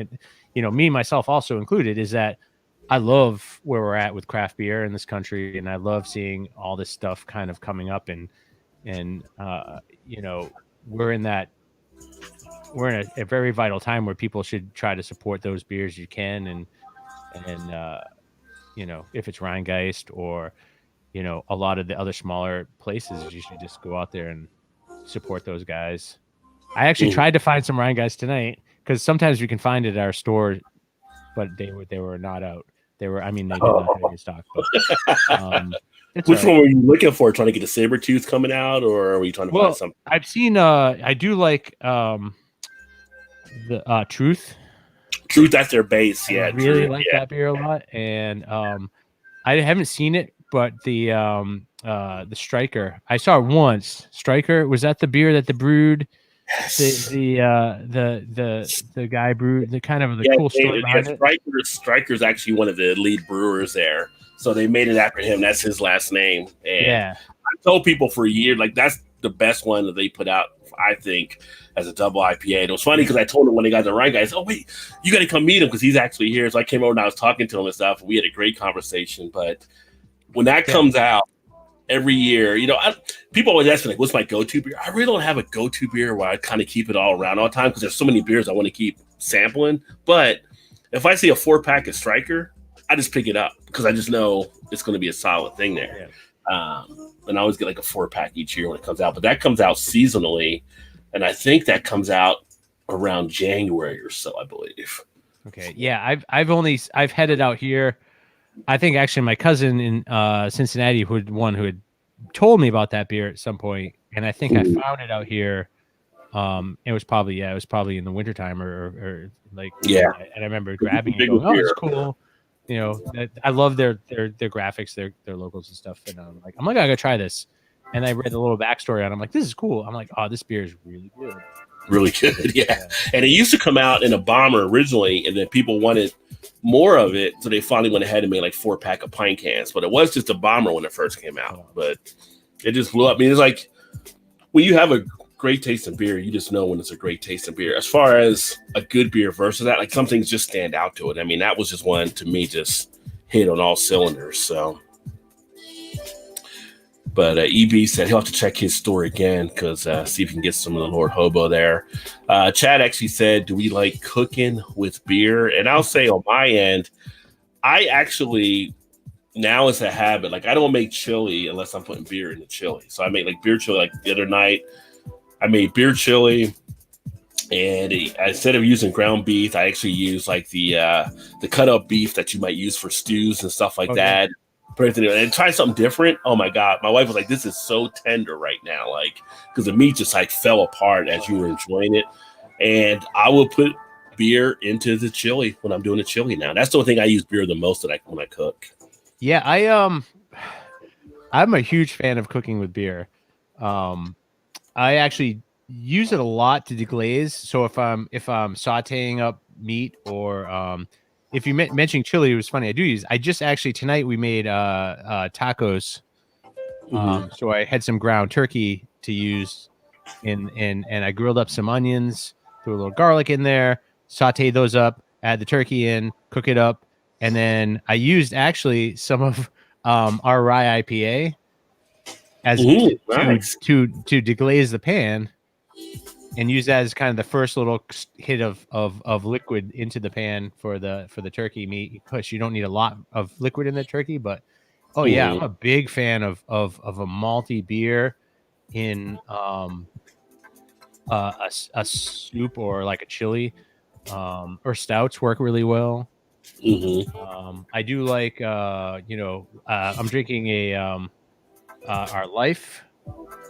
me, myself also included, is that I love where we're at with craft beer in this country. And I love seeing all this stuff kind of coming up and we're in a very vital time where people should try to support those beers you can. And if it's Rheingeist or, a lot of the other smaller places, you should just go out there and support those guys. I actually tried to find some Rheingeist tonight because sometimes we can find it at our store, but they were not out. They did not have any stock. But, which one were you looking for? Trying to get a Sabertooth coming out, or were you trying to find something? I've seen. I do like the Truth. Truth, that's their base. Yeah, I really like that beer a lot, and I haven't seen it, but the Striker I saw it once. Striker, was that the beer that the brewed? the guy brewed the kind of the cool story behind it. Striker's actually one of the lead brewers there, so they made it after him. That's his last name. And I told people for a year, like that's the best one that they put out, I think, as a double IPA. And it was funny because I told him when they got the right guys, oh wait, you got to come meet him because he's actually here. So I came over and I was talking to him and stuff, and we had a great conversation. But when that comes out every year, people always ask me like, what's my go-to beer? I really don't have a go-to beer where I kind of keep it all around all the time because there's so many beers I want to keep sampling. But if I see a 4-pack of Striker, I just pick it up because I just know it's going to be a solid thing there. And I always get like a 4-pack each year when it comes out, but that comes out seasonally, and I think that comes out around January or so, I believe. Okay, yeah, I've had it out here. I think actually my cousin in Cincinnati who had told me about that beer at some point, and I think I found it out here. It was probably in the wintertime or like and I remember grabbing it and going, oh, it's cool. I love their graphics, their logos and stuff, and I'm like, I gotta try this. And I read the little backstory on it. I'm like, this is cool. I'm like, oh, this beer is really good. Really good, yeah. And it used to come out in a bomber originally, and then people wanted more of it, so they finally went ahead and made like 4-pack of pint cans. But it was just a bomber when it first came out. But it just blew up. I mean, it's like when you have a great tasting beer, you just know when it's a great tasting beer. As far as a good beer versus that, like some things just stand out to it. I mean, that was just one to me, just hit on all cylinders. So, but EB said he'll have to check his store again because see if he can get some of the Lord Hobo there. Chad actually said, do we like cooking with beer? And I'll say on my end, I actually now it's a habit. Like I don't make chili unless I'm putting beer in the chili. So I make like beer chili. Like the other night, I made beer chili, and instead of using ground beef, I actually use like the cut up beef that you might use for stews and stuff like that. And try something different. Oh my God. My wife was like, this is so tender right now. Like, because the meat just like fell apart as you were enjoying it. And I will put beer into the chili when I'm doing the chili now. That's the only thing I use beer the most when I cook. Yeah, I'm a huge fan of cooking with beer. I actually use it a lot to deglaze. So if I'm sauteing up meat or if you mentioned chili, it was funny. I just actually tonight we made tacos. So I had some ground turkey to use, and I grilled up some onions, threw a little garlic in there, sauteed those up, add the turkey in, cook it up, and then I used actually some of our Rye Ipa as to deglaze the pan, and use that as kind of the first little hit of liquid into the pan for the turkey meat. Of course, you don't need a lot of liquid in the turkey, but yeah, I'm a big fan of a malty beer in a soup or like a chili, or stouts work really well. I do like I'm drinking a our Life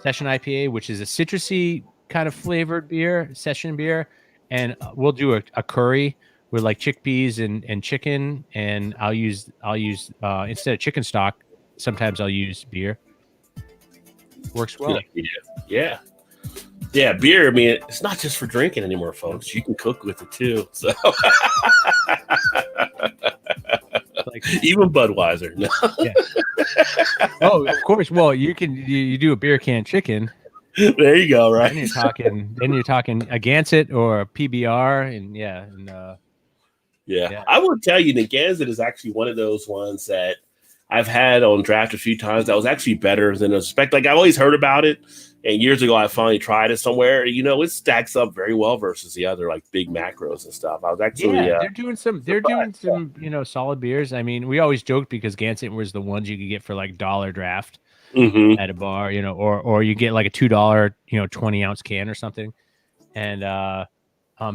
Session IPA, which is a citrusy kind of flavored beer, session beer, and we'll do a curry with like chickpeas and chicken, and I'll use instead of chicken stock, sometimes I'll use beer. Works well. Yeah, beer. I mean, it's not just for drinking anymore, folks. You can cook with it too. So like, even Budweiser. No. Yeah. Oh, of course. Well, you do a beer can chicken. There you go. Right. Then you're talking a Gansett or a PBR, and I will tell you, the Gansett is actually one of those ones that I've had on draft a few times. That was actually better than I expected. Like I've always heard about it, and years ago I finally tried it somewhere. It stacks up very well versus the other like big macros and stuff. I was actually they're doing some solid beers. I mean, we always joked because Gansett was the ones you could get for like $1 draft. At a bar, or you get like a $2, 20-ounce can or something. And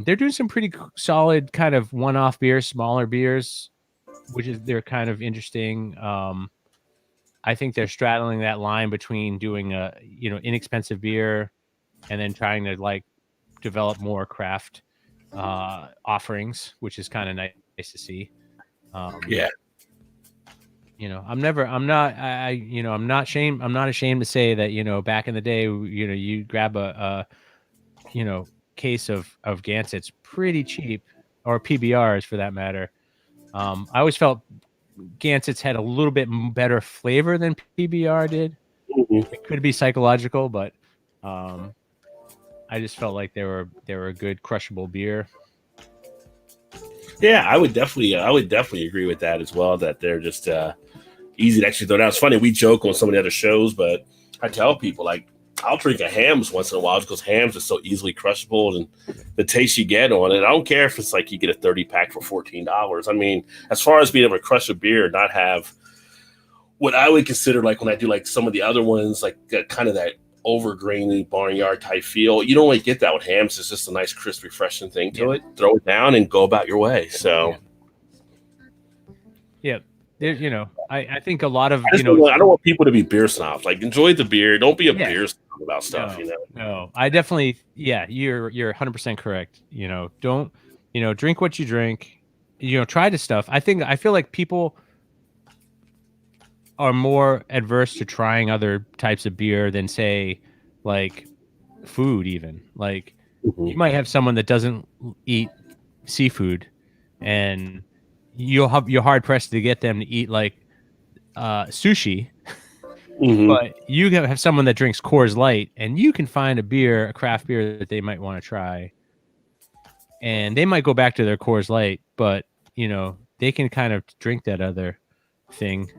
they're doing some pretty solid kind of one-off beers, smaller beers, they're kind of interesting. I think they're straddling that line between doing a inexpensive beer and then trying to like develop more craft offerings, which is kind of nice to see. I'm not ashamed to say that, back in the day, you grab a case of Gansets pretty cheap, or PBRs for that matter. I always felt Gansets had a little bit better flavor than PBR did. Mm-hmm. It could be psychological, but I just felt like they were a good crushable beer. Yeah, I would definitely agree with that as well. That they're just easy to actually throw down. It's funny, we joke on some of the other shows, but I tell people, like, I'll drink a Hams once in a while because Hams are so easily crushable, and the taste you get on it. I don't care if it's like you get a 30-pack for $14. I mean, as far as being able to crush a beer and not have what I would consider, like when I do like some of the other ones, like kind of that overgrainy barnyard type feel, you don't really get that with Hams. It's just a nice, crisp, refreshing thing to it. Throw it down and go about your way. So, yeah. There, I think a lot of I don't want people to be beer snobs. Like, enjoy the beer. Don't be a beer snob about stuff. No, I definitely. Yeah, you're 100% correct. Don't drink what you drink. Try the stuff. I feel like people are more adverse to trying other types of beer than, say, like food. Even like you might have someone that doesn't eat seafood, and you're hard pressed to get them to eat like sushi. But you have someone that drinks Coors Light, and you can find a craft beer that they might want to try, and they might go back to their Coors Light, but they can kind of drink that other thing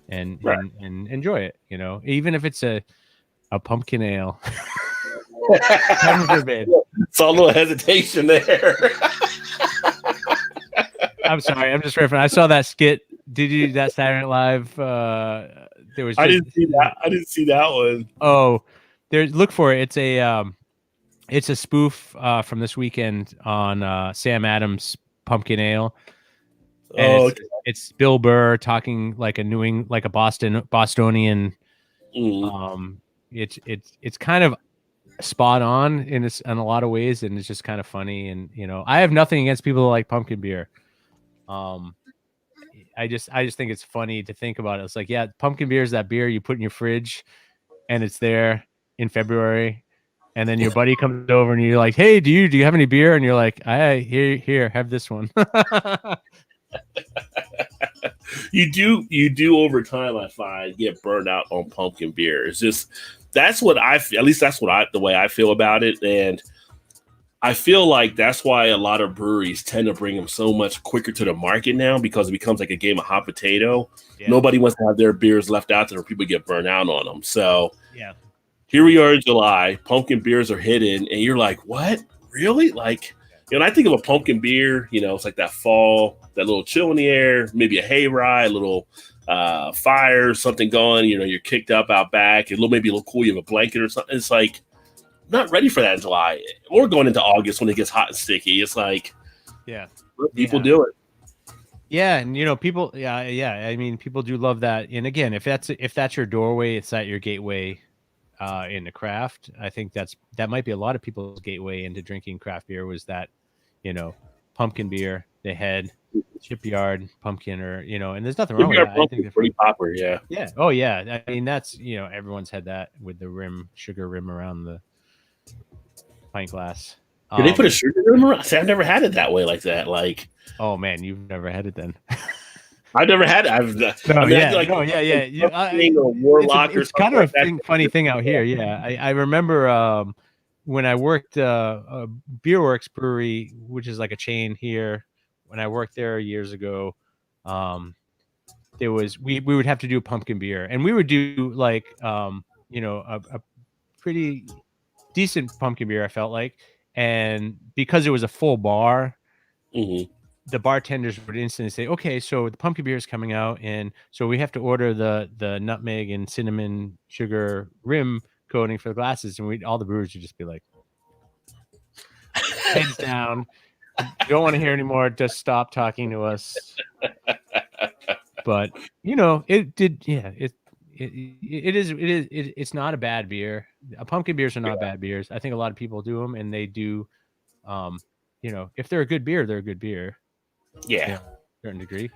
and enjoy it. Even if it's a pumpkin ale. Heaven forbid. Saw a little hesitation there. I'm sorry. I'm just riffing. I saw that skit. Did you do that Saturday Night Live? There was. I didn't see that. I didn't see that one. Oh, look for it. It's a spoof from this weekend on Sam Adams Pumpkin Ale. And it's Bill Burr talking like a Bostonian. It's kind of spot on in a lot of ways, and it's just kind of funny. And I have nothing against people who like pumpkin beer. I just think it's funny to think about it. It's like, yeah, pumpkin beer is that beer you put in your fridge, and it's there in February, and then your buddy comes over and you're like, hey, do you have any beer? And you're like, here, have this one. You do over time, I find, get burned out on pumpkin beer. It's just that's what I feel. At least that's the way I feel about it, and I feel like that's why a lot of breweries tend to bring them so much quicker to the market now, because it becomes like a game of hot potato. Yeah. Nobody wants to have their beers left out there or people get burned out on them. So here we are in July, pumpkin beers are hidden, and you're like, what? Really? Like, when I think of a pumpkin beer, it's like that fall, that little chill in the air, maybe a hayride, a little fire, something going, you're kicked up out back, maybe a little cool, you have a blanket or something. It's like, not ready for that in July or going into August when it gets hot and sticky. It's like, people do it. Yeah. And people, I mean, people do love that. And again, if that's your doorway, it's at your gateway into craft. I think that might be a lot of people's gateway into drinking craft beer, was that, pumpkin beer they had, Shipyard pumpkin, or and there's nothing wrong with that. I think they're pretty popular. Yeah. Oh yeah. I mean, that's everyone's had that with the sugar rim around the pint glass. Did they put a sugar rim around? See, I've never had it that way, like that. Like, oh man, you've never had it then. I've never had it. It's kind of a funny thing out here. Yeah, I remember when I worked Beerworks Brewery, which is like a chain here. When I worked there years ago, there was we would have to do pumpkin beer, and we would do like a pretty decent pumpkin beer, I felt like, and because it was a full bar, the bartenders would instantly say, okay, so the pumpkin beer is coming out, and so we have to order the nutmeg and cinnamon sugar rim coating for the glasses, and all the brewers would just be like, heads down, don't want to hear anymore, just stop talking to us. But it did, it's not a bad beer. Pumpkin beers are not bad beers. I think a lot of people do them, and they do. If they're a good beer, they're a good beer. Yeah, to a certain degree.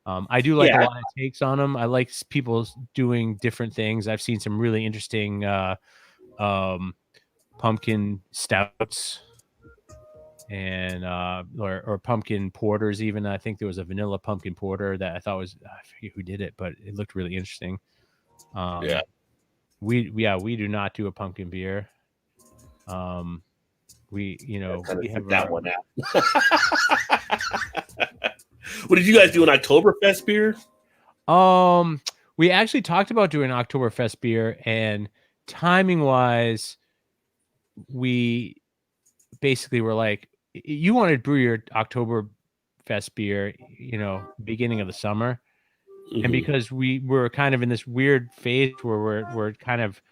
I do like a lot of takes on them. I like people doing different things. I've seen some really interesting pumpkin stouts and or pumpkin porters. Even I think there was a vanilla pumpkin porter that I thought was, I forget who did it, but it looked really interesting. We do not do a pumpkin beer. We have that one out. What did you guys do an Oktoberfest beer? We actually talked about doing Oktoberfest beer, and timing wise, we basically were like, you wanted to brew your Oktoberfest beer, beginning of the summer. Mm-hmm. And because we were kind of in this weird phase where we're kind of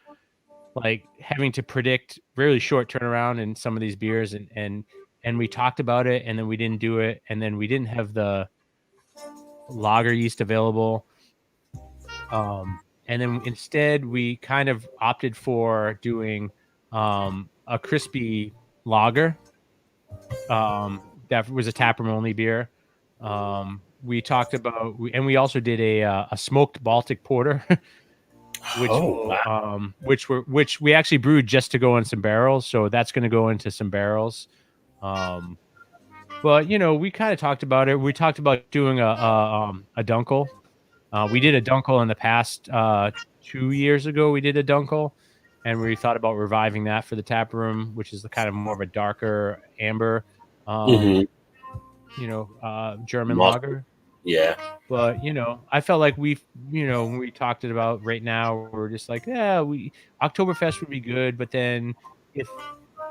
like having to predict really short turnaround in some of these beers, and we talked about it, and then we didn't do it, and then we didn't have the lager yeast available. And then instead we kind of opted for doing a crispy lager. That was a taproom only beer. We talked about, and we also did a smoked Baltic porter, which we actually brewed just to go in some barrels. So that's going to go into some barrels. But we kind of talked about it. We talked about doing a dunkel. We did a dunkel in the past 2 years ago. We did a dunkel, and we thought about reviving that for the tap room, which is the kind of more of a darker amber, German lager. Yeah. But I felt like when we talked about right now, we're just like, Oktoberfest would be good, but then if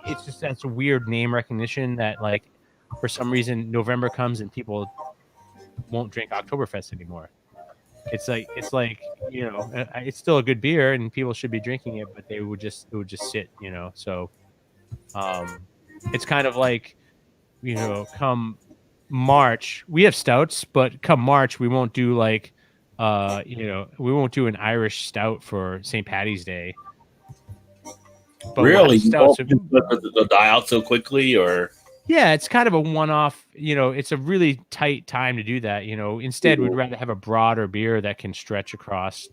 it's just that's a weird name recognition that like for some reason November comes and people won't drink Oktoberfest anymore. It's like it's still a good beer and people should be drinking it, but it would just sit, So it's kind of like come March we have stouts, but come March we won't do like we won't do an Irish stout for St. Patty's Day. But really, stouts they'll die out so quickly, or yeah, it's kind of a one-off. It's a really tight time to do that. Instead, we'd rather have a broader beer that can stretch across.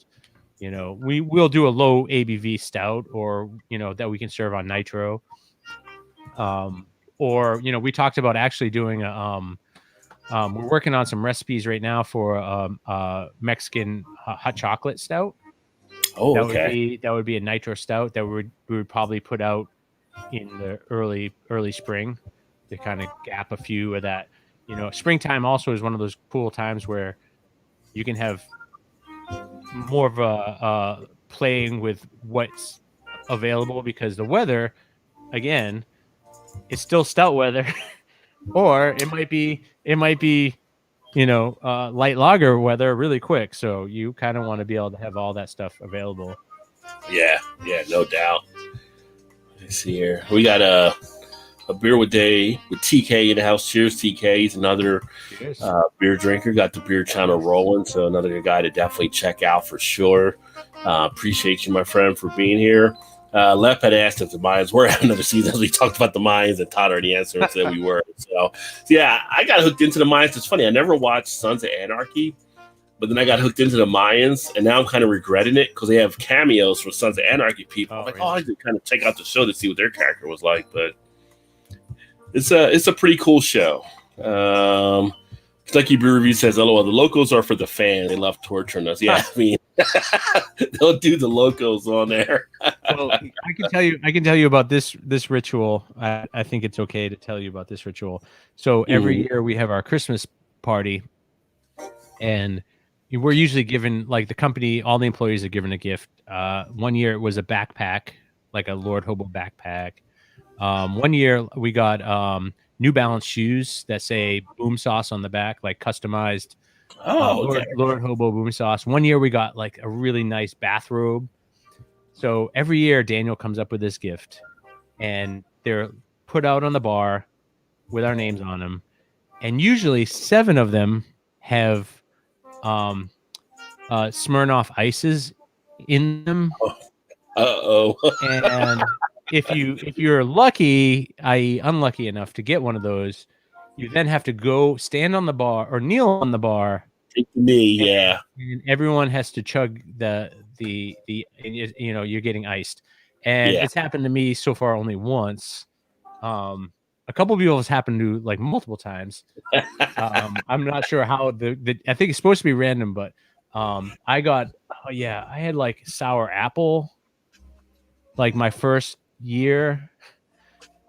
We will do a low ABV stout, or that we can serve on nitro. Or we talked about actually doing a. We're working on some recipes right now for Mexican hot chocolate stout. Oh, okay. That would be a nitro stout that we would probably put out in the early spring to kind of gap a few of that. Springtime also is one of those cool times where you can have more of a playing with what's available, because the weather, again, it's still stout weather, or it might be light lager weather really quick. So you kind of want to be able to have all that stuff available. Yeah, no doubt. Let's see here. We got a beer with TK in the house. Cheers, TK. He's another beer drinker. Got the beer channel rolling, so another guy to definitely check out for sure. Appreciate you, my friend, for being here. Lep had asked if the Mayans were having another season. We talked about the Mayans, and Todd already answered and said we were. So, yeah, I got hooked into the Mayans. It's funny. I never watched Sons of Anarchy, but then I got hooked into the Mayans, and now I'm kind of regretting it because they have cameos from Sons of Anarchy people. I'm like, I had to kind of check out the show to see what their character was like, but it's a pretty cool show. Kentucky Brew Review says, "LOL, the locals are for the fans. They love torturing us." Yeah, I mean, they'll do the locals on there. Well, I can tell you about this ritual. I think it's okay to tell you about this ritual. So every year we have our Christmas party, and we're usually given, like, the company, all the employees are given a gift. One year it was a backpack, like a Lord Hobo backpack. One year we got New Balance shoes that say Boom Sauce on the back, like customized. Lord Hobo Boom Sauce. One year we got like a really nice bathrobe. So every year Daniel comes up with this gift, and they're put out on the bar with our names on them. And usually 7 of them have Smirnoff Ices in them. And if you're lucky, i.e. unlucky enough to get one of those, you then have to go stand on the bar or kneel on the bar. Take the knee, yeah. And everyone has to chug the you're getting iced. And it's happened to me so far only once. A couple of people has happened to like multiple times. I'm not sure how I think it's supposed to be random, but I had like sour apple, like my first year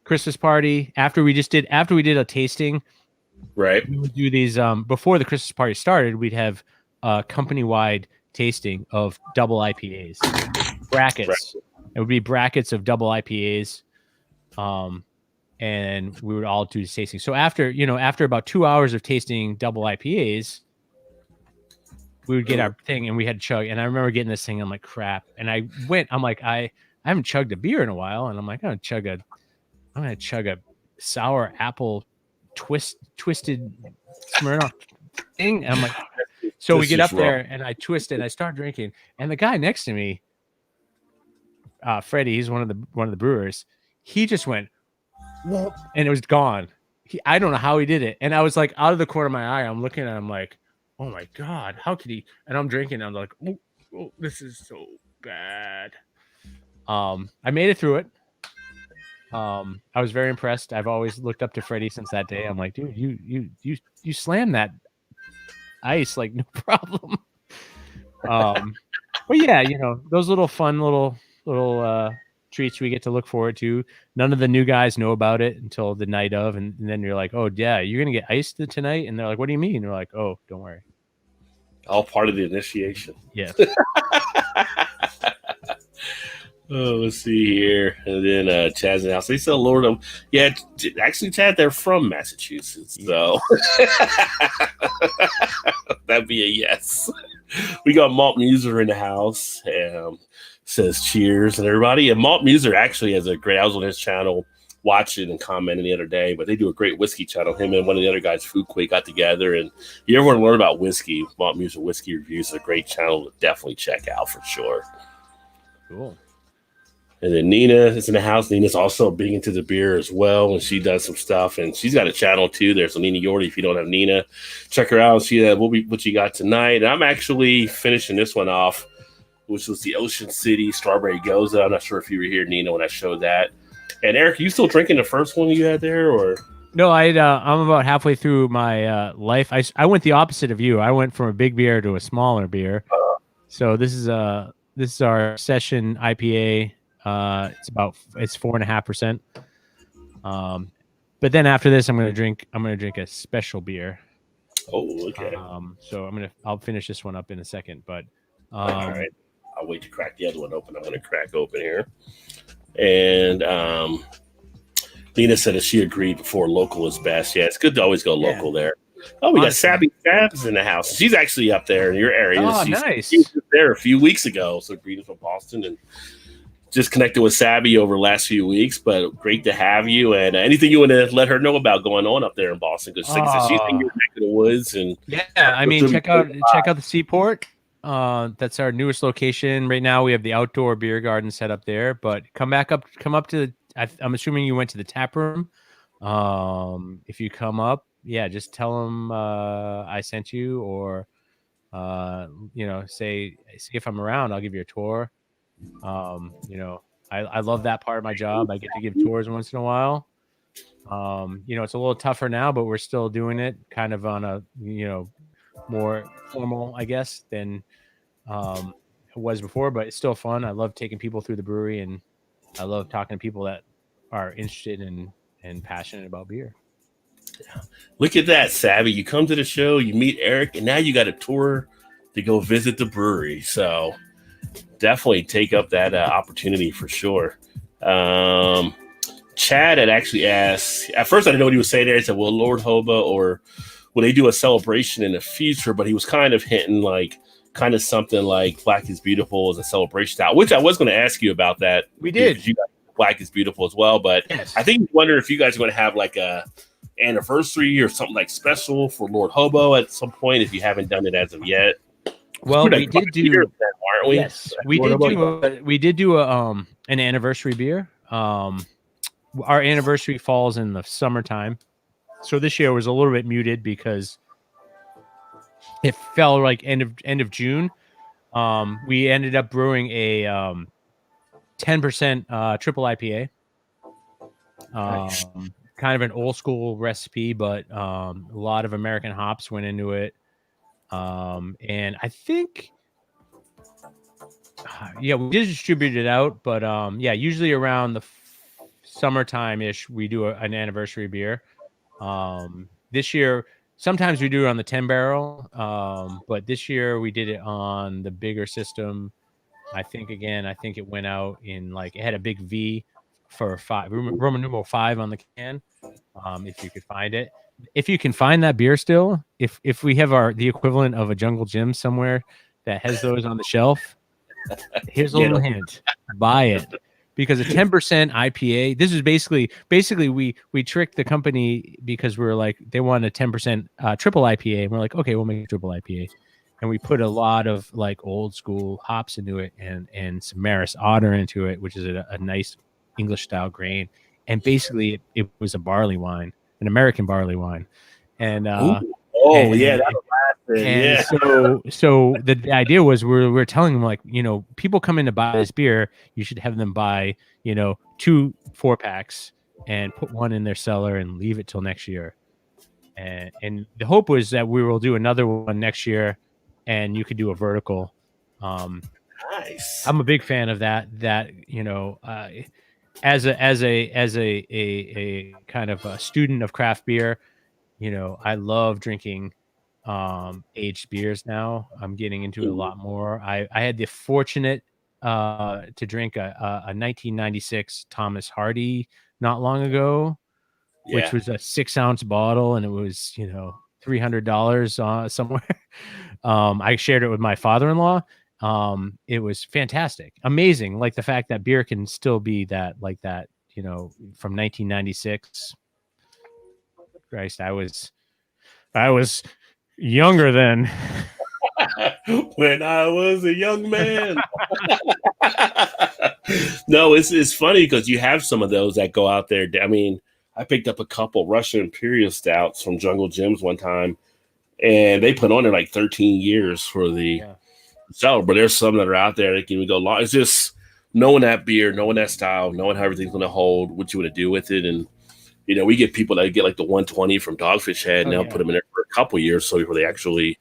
Christmas party after we did a tasting. Right. We would do these before the Christmas party started. We'd have a company-wide tasting of double IPAs, brackets. Right. It would be brackets of double IPAs, and we would all do the tasting. So after about 2 hours of tasting double IPAs, we would get our thing and we had to chug. And I remember getting this thing. I'm like, crap. And I'm like, I haven't chugged a beer in a while, and I'm like, I'm gonna chug a sour apple twisted Smirnoff thing. And I'm like, so we get up there and I twist it and I start drinking. And the guy next to me, Freddie, he's one of the brewers. He just went, whoa, and it was gone. I don't know how he did it. And I was like, out of the corner of my eye, I'm looking at him like, oh my God, how could he? And I'm drinking. And I'm like, oh, this is so bad. I made it through it. I was very impressed. I've always looked up to Freddie since that day. I'm like, dude, you slammed that ice like no problem. But yeah, those little fun little treats we get to look forward to. None of the new guys know about it until the night of, and then you're like, oh yeah, you're gonna get iced tonight, and they're like, what do you mean? And they're like, oh, don't worry. All part of the initiation. Yeah. Oh, let's see here. And then Chad's in the house. They still Lord them. Yeah, actually, Chad, they're from Massachusetts. So that'd be a yes. We got Malt Muser in the house. Says cheers and everybody. And Malt Muser actually has a great, I was on his channel watching and commenting the other day, but they do a great whiskey channel. Him and one of the other guys, Fuquay, got together. And if you ever want to learn about whiskey, Malt Muser Whiskey Reviews is a great channel to definitely check out for sure. Cool. And then Nina is in the house. Nina's also big into the beer as well, and she does some stuff. And she's got a channel too there. So Nina Yorty, if you don't have Nina, check her out and see what you got tonight. And I'm actually finishing this one off, which was the Ocean City Strawberry Goza. I'm not sure if you were here, Nina, when I showed that. And Eric, you still drinking the first one you had there, or? No, I'm about halfway through my life. I went the opposite of you. I went from a big beer to a smaller beer. So this is our session IPA. It's 4.5%. But then after this, I'm gonna drink a special beer. Oh, okay. So I'll finish this one up in a second. But all right, I'll wait to crack the other one open. I'm gonna crack open here. And Lena said that she agreed before local is best. Yeah, it's good to always go local there. Oh, we got Sabby Sabs in the house. She's actually up there in your area. Oh, nice. She was there a few weeks ago. So greetings from Boston, and just connected with Sabby over the last few weeks, but great to have you. And anything you want to let her know about going on up there in Boston? Because she's in your neck of the woods. And yeah, I mean, check out the Seaport. That's our newest location right now. We have the outdoor beer garden set up there. But come up to. I'm assuming you went to the tap room. If you come up, yeah, just tell them I sent you, or say if I'm around, I'll give you a tour. I love that part of my job. I get to give tours once in a while. It's a little tougher now, but we're still doing it kind of on a, more formal, I guess, than it was before, but it's still fun. I love taking people through the brewery, and I love talking to people that are interested and passionate about beer. Yeah. Look at that, Savvy. You come to the show, you meet Eric, and now you got a tour to go visit the brewery. So definitely take up that opportunity for sure. Chad had actually asked, at first I didn't know what he was saying there. He said, well, Lord Hobo, or will they do a celebration in the future? But he was kind of hinting something like Black is Beautiful as a celebration out, which I was going to ask you about that. We did. You got Black is Beautiful as well. But yes. I think he's wondering if you guys are going to have like a anniversary or something like special for Lord Hobo at some point, if you haven't done it as of yet. Well, we did do, aren't we? Yes, we did do an anniversary beer. Our anniversary falls in the summertime, so this year was a little bit muted because it fell like end of June. We ended up brewing a 10% triple IPA. Nice. Kind of an old school recipe, but a lot of American hops went into it. And I think, yeah, we did distribute it out, but yeah, usually around the summertime ish, we do an anniversary beer. This year, sometimes we do it on the 10 barrel, but this year we did it on the bigger system. I think it went out in like, it had a big V for Roman numeral 5 on the can. If you could find it, if you can find that beer still, if we have the equivalent of a Jungle Gym somewhere that has those on the shelf, here's a little hint: buy it, because a 10% IPA. This is basically we tricked the company because we were like, they wanted a 10% triple IPA, and we're like, okay, we'll make a triple IPA, and we put a lot of like old school hops into it and some Maris Otter into it, which is a nice English style grain. And basically, it was a barley wine, an American barley wine, and yeah, and so the idea was we're telling them, like, people come in to buy this beer, you should have them buy 2 4-packs and put one in their cellar and leave it till next year. And the hope was that we will do another one next year, and you could do a vertical. Nice. I'm a big fan of that. As a kind of a student of craft beer, I love drinking aged beers now. I'm getting into it a lot more. I had the fortunate to drink a 1996 Thomas Hardy not long ago, which was a 6-ounce bottle, and it was $300 somewhere. I shared it with my father-in-law. It was fantastic, amazing. Like the fact that beer can still be that, like that, from 1996. Christ, I was younger then. When I was a young man. No, it's funny because you have some of those that go out there. I mean, I picked up a couple Russian Imperial Stouts from Jungle Gyms one time, and they put on there like 13 years for the cellar. But there's some that are out there that can even go long. It's just knowing that beer, knowing that style, knowing how everything's going to hold, what you want to do with it. And, we get people that get like the 120 from Dogfish Head, and they'll put them in there for a couple years so before they actually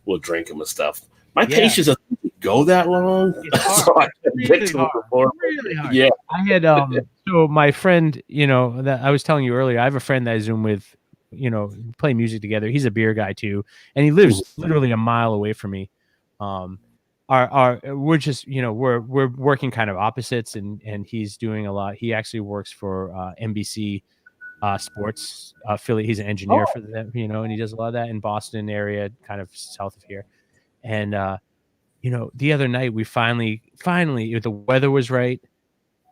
will drink them and stuff. My patience doesn't go that long. So I really hard. Yeah. I had so my friend, that I was telling you earlier, I have a friend that I Zoom with, play music together. He's a beer guy too, and he lives literally a mile away from me. We're just, we're working kind of opposites, and he's doing a lot. He actually works for NBC sports affiliate. He's an engineer for them, and he does a lot of that in Boston area, kind of south of here. And the other night we finally the weather was right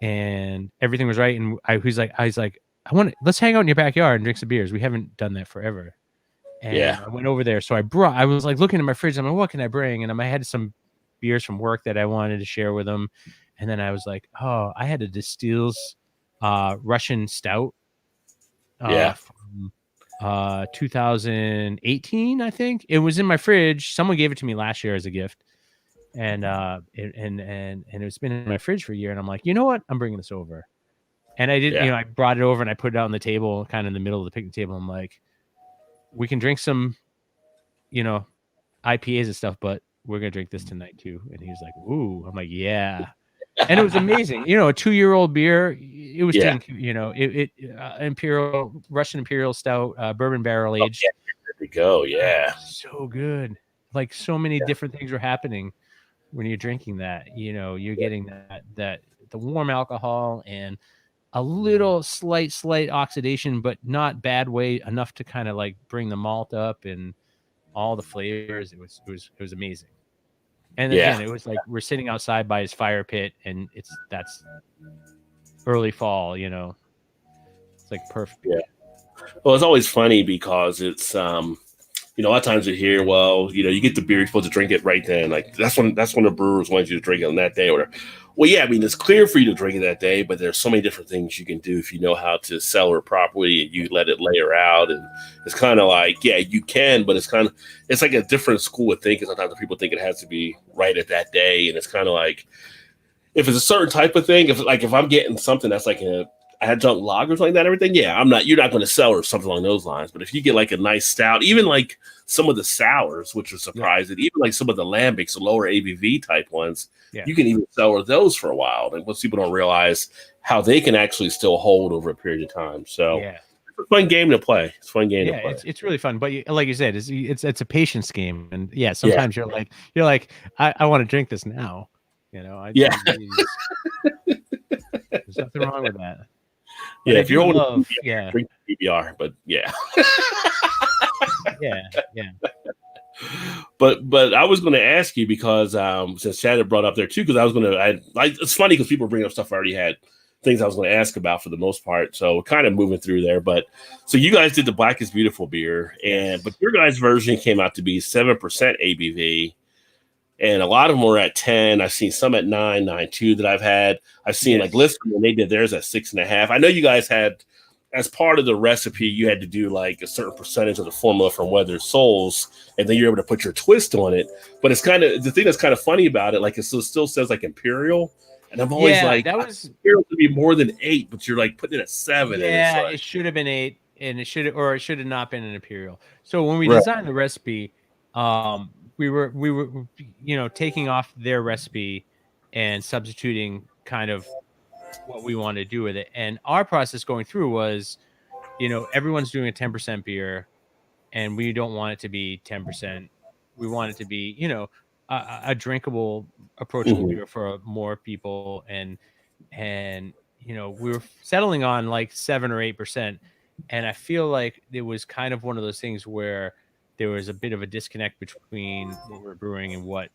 and everything was right, and I was like, let's hang out in your backyard and drink some beers. We haven't done that forever. And I went over there, so I was like looking at my fridge. I'm like, what can I bring? And I had some beers from work that I wanted to share with them. And then I was like, I had a Distille's Russian Stout from 2018, I think. It was in my fridge. Someone gave it to me last year as a gift, and it's been in my fridge for a year. And I'm like, you know what? I'm bringing this over. And I did. I brought it over and I put it out on the table, kind of in the middle of the picnic table. I'm like, we can drink some, IPAs and stuff, but we're gonna drink this tonight too. And he was like, ooh. I'm like, yeah. And it was amazing. A 2-year-old beer. It was, Russian Imperial Stout, bourbon barrel aged. There we go. Yeah. So good. Like so many different things are happening when you're drinking that. You're getting that the warm alcohol and a little slight oxidation, but not bad way, enough to kind of like bring the malt up and all the flavors. It was amazing. And again, it was like we're sitting outside by his fire pit, and that's early fall, It's like perfect. Yeah. Well, it's always funny because it's a lot of times you hear, well, you get the beer, you're supposed to drink it right then. Like that's when the brewers want you to drink it on that day or whatever. Well, yeah, I mean, it's clear for you to drink it that day, but there's so many different things you can do if you know how to cellar it properly and you let it layer out. And it's kind of like, you can, but it's like a different school of thinking. Sometimes people think it has to be right at that day. And it's kind of like, if it's a certain type of thing, if I'm getting something that's like a adjunct lager or something like that, everything, yeah, you're not going to sell or something along those lines. But if you get like a nice stout, even like some of the sours, which are surprising, even like some of the lambics, the lower ABV type ones, you can even sell those for a while. And most people don't realize how they can actually still hold over a period of time. So it's a fun game to play. It's a fun game to play. It's really fun. But like you said, it's a patience game. And sometimes you're like, I want to drink this now. There's nothing wrong with that. But if you're old, PBR, drink PBR, but yeah. But I was going to ask you because since Chad had brought up there too, because I was going to, it's funny because people bring up stuff I already had things I was going to ask about for the most part. So kind of moving through there. But so you guys did the Black is Beautiful beer, but your guys' version came out to be 7% ABV. And a lot of them were at 10. I've seen some at 9, 9.2 that I've had. I've seen like Lister when they did theirs at 6.5. I know you guys had, as part of the recipe, you had to do like a certain percentage of the formula from Weathered Souls, and then you're able to put your twist on it. But it's kind of the thing that's kind of funny about it, like it still says like Imperial. And I'm always like, that was Imperial to be more than 8, but you're like putting it at 7. Yeah, and it's it should have been 8, and it should have not been an Imperial. So when we designed the recipe, we were taking off their recipe and substituting kind of what we wanted to do with it. And our process going through was, everyone's doing a 10% beer, and we don't want it to be 10%. We want it to be, a drinkable, approachable beer for more people. And we were settling on like 7 or 8%. And I feel like it was kind of one of those things where there was a bit of a disconnect between what we're brewing and what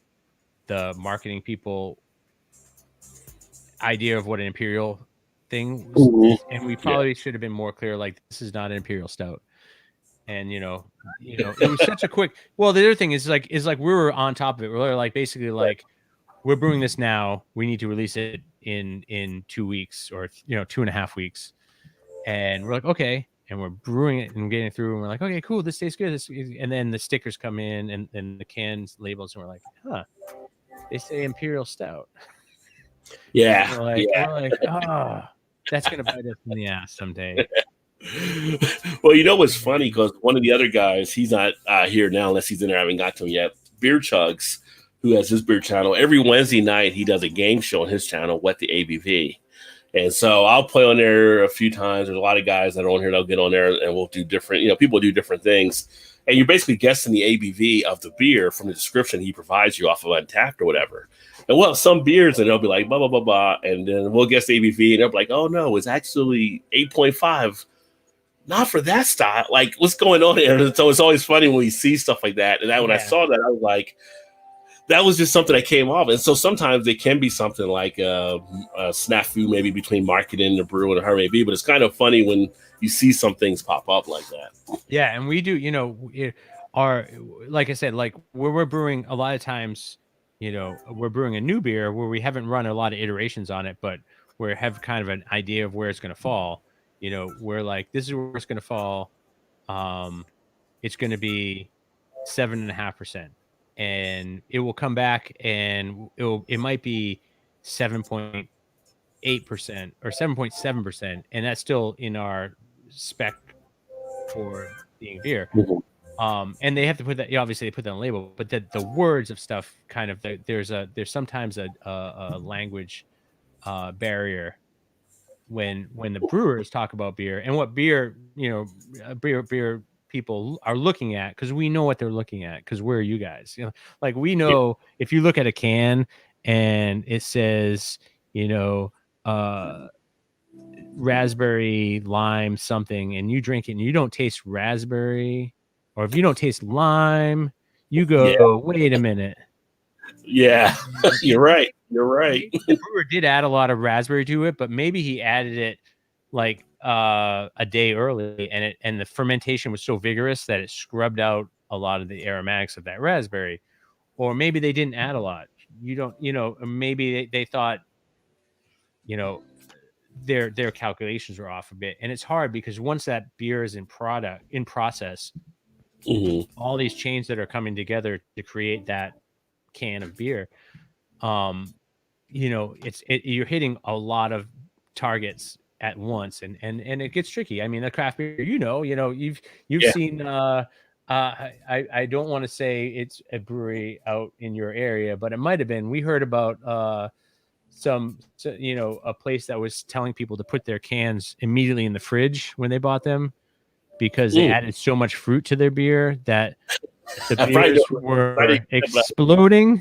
the marketing people idea of what an Imperial thing was. And we probably should have been more clear, like, this is not an Imperial stout. And it was such a quick. Well, the other thing is like we were on top of it. We're like basically like, we're brewing this now. We need to release it in 2 weeks or 2.5 weeks. And we're like, okay. And we're brewing it and getting it through. And we're like, okay, cool. This tastes good. And then the stickers come in and the cans labels. And we're like, they say Imperial Stout. Yeah. We're like, that's going to bite us in the ass someday. Well, what's funny, because one of the other guys, he's not here now unless he's in there. I haven't got to him yet. Beer Chugs, who has his beer channel, every Wednesday night he does a game show on his channel, What the ABV. And so I'll play on there a few times. There's a lot of guys that are on here. They'll get on there and we'll do different, people do different things. And you're basically guessing the ABV of the beer from the description he provides you off of Untapped or whatever. And some beers, and they'll be like, blah, blah, blah, blah. And then we'll guess the ABV, and they'll be like, oh, no, it's actually 8.5. Not for that style. Like, what's going on here? And so it's always funny when we see stuff like that. And when I saw that, I was like, that was just something that came off. And so sometimes it can be something like a snafu maybe between marketing and the brew and how it may be. But it's kind of funny when you see some things pop up like that. Yeah, and we do, like I said, like where we're brewing a lot of times, we're brewing a new beer where we haven't run a lot of iterations on it, but we have kind of an idea of where it's going to fall. We're like, this is where it's going to fall. It's going to be 7.5%. And it will come back and it might be 7.8% or 7.7%. And that's still in our spec for being beer. And they have to put that, obviously they put that on the label, but the words of stuff kind of, there's sometimes a language barrier when the brewers talk about beer and what beer, beer people are looking at, because we know what they're looking at, because we're you guys, like we know if you look at a can and it says raspberry lime something, and you drink it and you don't taste raspberry, or if you don't taste lime, you go, wait a minute. Yeah, you're right. The brewer did add a lot of raspberry to it, but maybe he added it like a day early, and the fermentation was so vigorous that it scrubbed out a lot of the aromatics of that raspberry. Or maybe they didn't add a lot. Maybe they thought, their calculations were off a bit. And it's hard because once that beer is in process, all these chains that are coming together to create that can of beer, you're hitting a lot of targets at once, and it gets tricky. I mean, the craft beer, you've Yeah. seen. I don't want to say it's a brewery out in your area, but it might have been. We heard about a place that was telling people to put their cans immediately in the fridge when they bought them because they added so much fruit to their beer that the beers were exploding.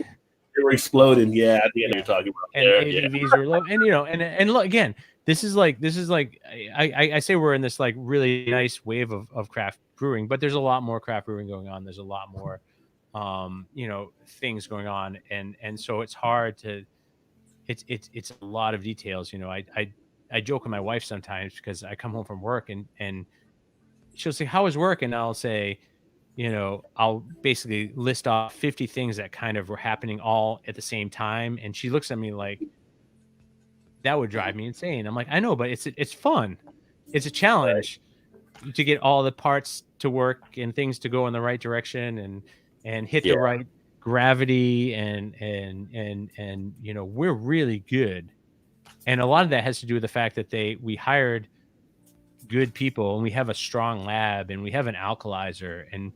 They were exploding. Yeah, at the end you're talking about and there. ABVs were low, and look again. This is like I say we're in this like really nice wave of craft brewing, but there's a lot more craft brewing going on. There's a lot more things going on, and so it's hard to it's a lot of details. I joke with my wife sometimes because I come home from work and she'll say, "How was work?" And I'll say, I'll basically list off 50 things that kind of were happening all at the same time. And she looks at me like, that would drive me insane. I'm like, I know, but it's fun. It's a challenge to get all the parts to work and things to go in the right direction and hit the right gravity and we're really good. And a lot of that has to do with the fact that we hired good people and we have a strong lab and we have an alkalizer and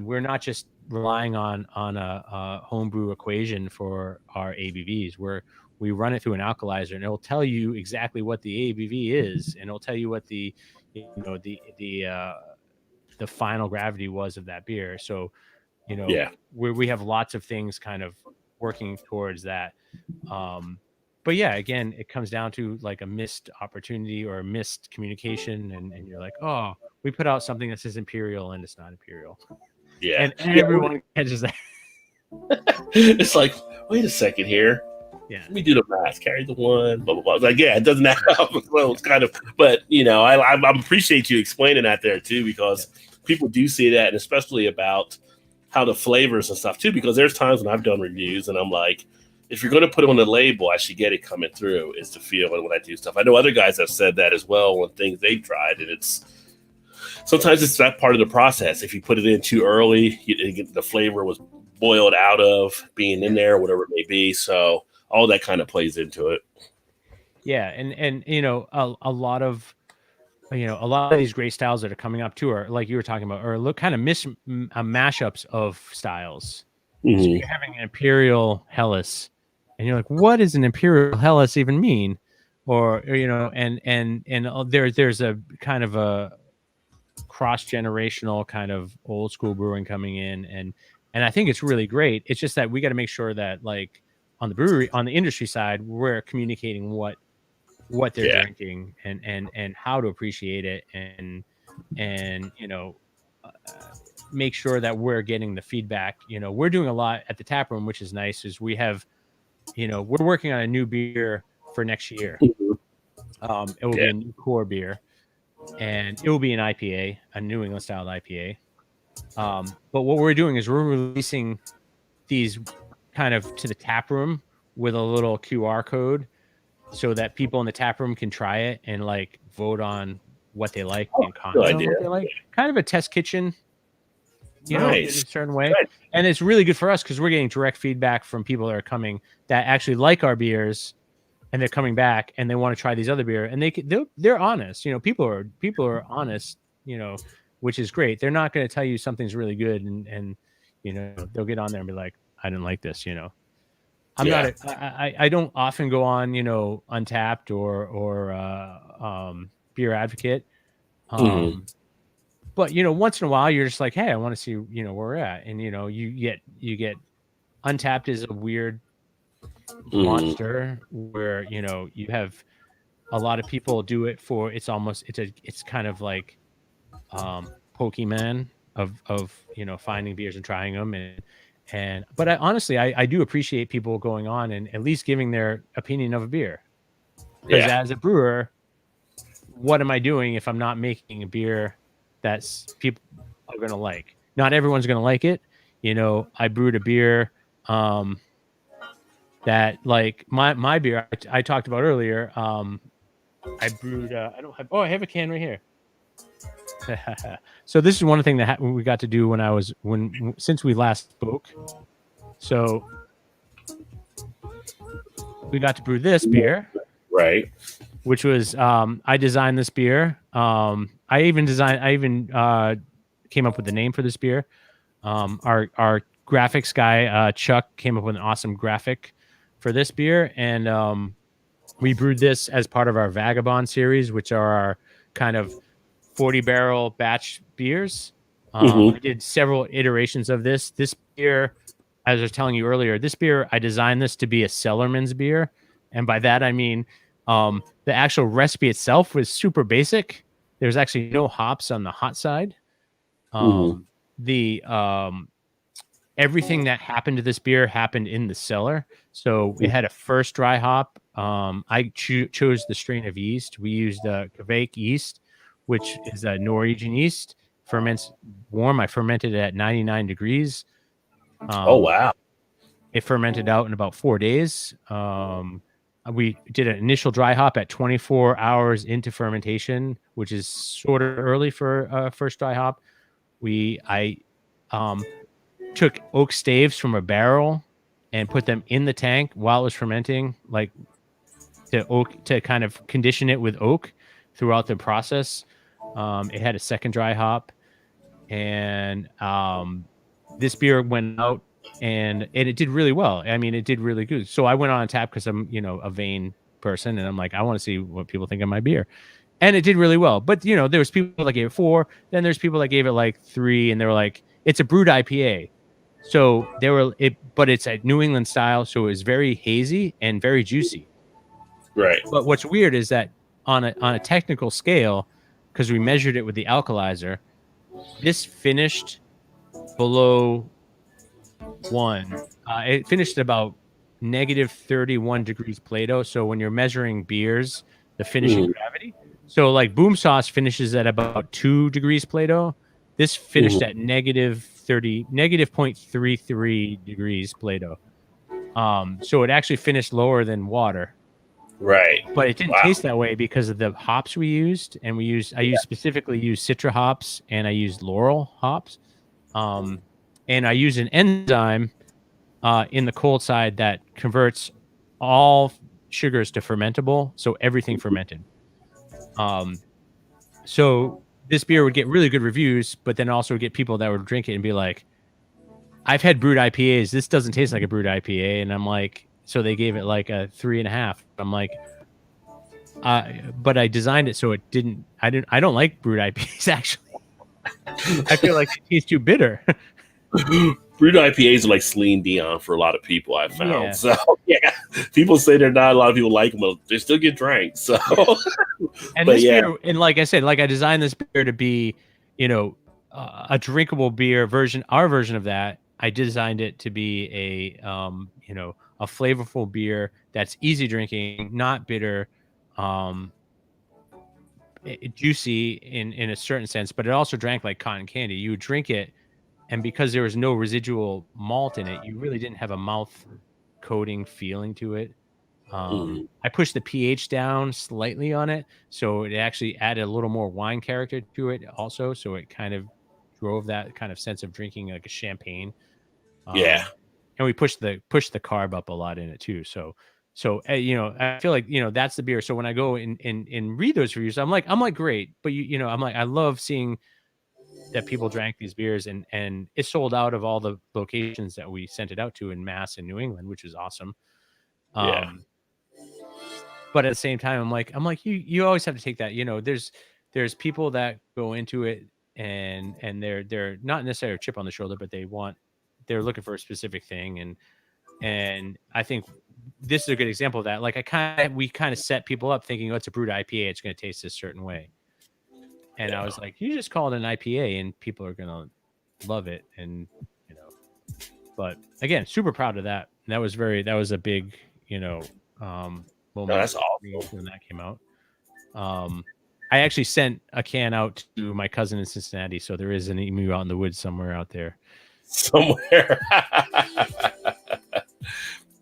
we're not just relying on a homebrew equation for our ABVs. We run it through an alkalizer and it'll tell you exactly what the ABV is, and it'll tell you what the final gravity was of that beer. So, we have lots of things kind of working towards that. But yeah, again, it comes down to like a missed opportunity or a missed communication, and you're like, oh, we put out something that says Imperial and it's not Imperial. Yeah, and everyone catches that. It's like, wait a second here. Yeah, let me do the math. Carry the one, blah blah blah. Like, yeah, it doesn't add up. So it's kind of, but I appreciate you explaining that there too, because people do see that, and especially about how the flavors and stuff too. Because there's times when I've done reviews and I'm like, if you're going to put it on the label, I should get it coming through. Is the feel when I do stuff. I know other guys have said that as well on things they've tried, and sometimes it's that part of the process. If you put it in too early, the flavor was boiled out of being in there, whatever it may be. So all that kind of plays into it. Yeah, and a lot of these great styles that are coming up too are, like you were talking about, or look kind of mashups of styles. Mm-hmm. So you're having an Imperial Helles, and you're like, what does an Imperial Helles even mean? Or and there's a kind of a cross-generational kind of old school brewing coming in, and I think it's really great. It's just that we got to make sure that, like, on the industry side, we're communicating what they're drinking and how to appreciate it, and make sure that we're getting the feedback. We're doing a lot at the tap room, which is nice. Is we have, we're working on a new beer for next year. It will be a new core beer, and it will be an IPA, a New England style IPA. But what we're doing is we're releasing these kind of to the tap room with a little QR code, so that people in the tap room can try it and like vote on what they like and comment on what they like. Kind of a test kitchen, in a certain way. Good. And it's really good for us because we're getting direct feedback from people that are coming that actually like our beers, and they're coming back and they want to try these other beer, and they're honest. People are honest, which is great. They're not going to tell you something's really good and they'll get on there and be like, I didn't like this, I'm not. I don't often go on, Untapped or Beer Advocate, but once in a while you're just like, hey, I want to see where we're at, and you get Untapped is a weird monster where you have a lot of people do it for it's kind of like Pokemon of finding beers and trying them but I do appreciate people going on and at least giving their opinion of a beer, because as a brewer, what am I doing if I'm not making a beer that's people are going to like? Not everyone's going to like it. I brewed a beer that, like, my beer I talked about earlier. I brewed I have a can right here. So this is one thing that we got to do since we last spoke. So we got to brew this beer, right? Which was I designed this beer. I even came up with the name for this beer. Our graphics guy Chuck came up with an awesome graphic for this beer, and we brewed this as part of our Vagabond series, which are our kind of 40 barrel batch beers. We did several iterations of this. This beer, as I was telling you earlier, this beer, I designed this to be a cellarman's beer. And by that, I mean, the actual recipe itself was super basic. There's actually no hops on the hot side. Everything that happened to this beer happened in the cellar. So it had a first dry hop. I chose the strain of yeast. We used Kvik yeast, which is a Norwegian yeast. Ferments warm. I fermented it at 99 degrees. Oh, wow. It fermented out in about 4 days. We did an initial dry hop at 24 hours into fermentation, which is sort of early for first dry hop. I took oak staves from a barrel and put them in the tank while it was fermenting, like to kind of condition it with oak throughout the process. It had a second dry hop, and this beer went out and it did really well. I mean, it did really good. So I went on tap because I'm, a vain person, and I'm like, I want to see what people think of my beer. And it did really well. But, there was people that gave it 4. Then there's people that gave it like 3, and they were like, it's a brewed IPA. So but it's a New England style. So it was very hazy and very juicy. Right. But what's weird is that on a technical scale, because we measured it with the alkalizer, this finished below 1. It finished at about negative 31 degrees Plato. So when you're measuring beers, the finishing gravity. So like Boom Sauce finishes at about 2 degrees Plato. This finished at negative 0.33 degrees Plato. So it actually finished lower than water. Right. But it didn't taste that way because of the hops we used. And I specifically used Citra hops, and I used Laurel hops. And I used an enzyme in the cold side that converts all sugars to fermentable. So everything fermented. So this beer would get really good reviews, but then also get people that would drink it and be like, I've had brewed IPAs. This doesn't taste like a brewed IPA. And I'm like, so they gave it like a 3.5. I'm like, but I designed it so it didn't. I don't like brewed IPAs actually. I feel like it tastes too bitter. Brewed IPAs are like Celine Dion for a lot of people, I found. Yeah. So yeah, people say they're not. A lot of people like them, but they still get drank. So, and this beer, and like I said, I designed this beer to be, a drinkable beer version. Our version of that, I designed it to be a flavorful beer that's easy drinking, not bitter, juicy in a certain sense, but it also drank like cotton candy. You would drink it, and because there was no residual malt in it, you really didn't have a mouth coating feeling to it. I pushed the pH down slightly on it, so it actually added a little more wine character to it also, so it kind of drove that kind of sense of drinking like a champagne. And we pushed the carb up a lot in it too. So I feel like that's the beer. So when I go and read those reviews, I'm like great, but I'm like, I love seeing that people drank these beers, and it sold out of all the locations that we sent it out to in Mass and New England, which is awesome. But at the same time, I'm like you always have to take that. There's people that go into it and they're not necessarily a chip on the shoulder, but they're looking for a specific thing, and I think this is a good example of that. Like we kind of set people up thinking, oh, it's a brewed IPA, it's going to taste a certain way. And I was like, you just call it an IPA and people are going to love it. And, but again, super proud of that. That was a big, moment that's awesome when that came out. I actually sent a can out to my cousin in Cincinnati. So there is an emu out in the woods somewhere out there. Somewhere.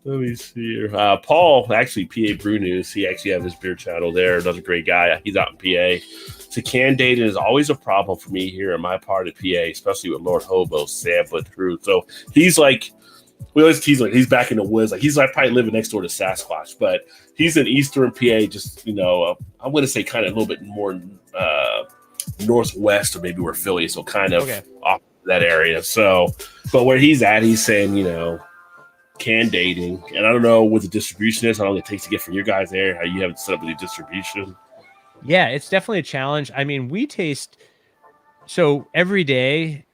Let me see here. Paul, actually, PA Brew News. He actually has his beer channel there. Another great guy. He's out in PA. So can dating is always a problem for me here in my part of PA, especially with Lord Hobo sampling through. So he's like We always tease like he's back in the woods. Like he's like probably living next door to Sasquatch, but he's in Eastern PA. Just I'm going to say kind of a little bit more northwest of maybe where Philly is, so kind of off that area. So, but where he's at, he's saying can dating, and I don't know what the distribution is. How long it takes to get from your guys there. How you have it set up with the distribution? Yeah, it's definitely a challenge. I mean, we taste so every day.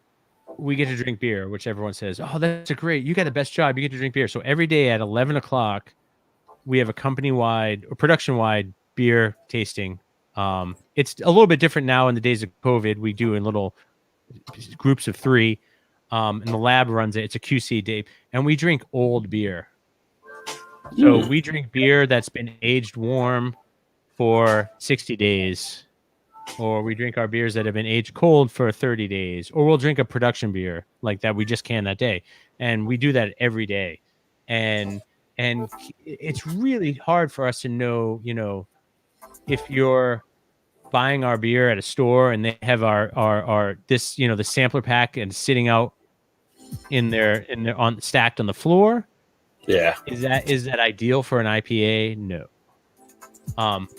We get to drink beer, which everyone says, oh, that's great. You got the best job. You get to drink beer. So every day at 11 o'clock, we have a company-wide or production-wide beer tasting. It's a little bit different now in the days of COVID. We do in little groups of 3, and the lab runs it. It's a QC day, and we drink old beer. So we drink beer that's been aged warm for 60 days. Or we drink our beers that have been aged cold for 30 days. Or we'll drink a production beer like that we just canned that day. And we do that every day. And it's really hard for us to know, if you're buying our beer at a store and they have our this, the sampler pack and sitting out in their on stacked on the floor. Yeah. Is that ideal for an IPA? No.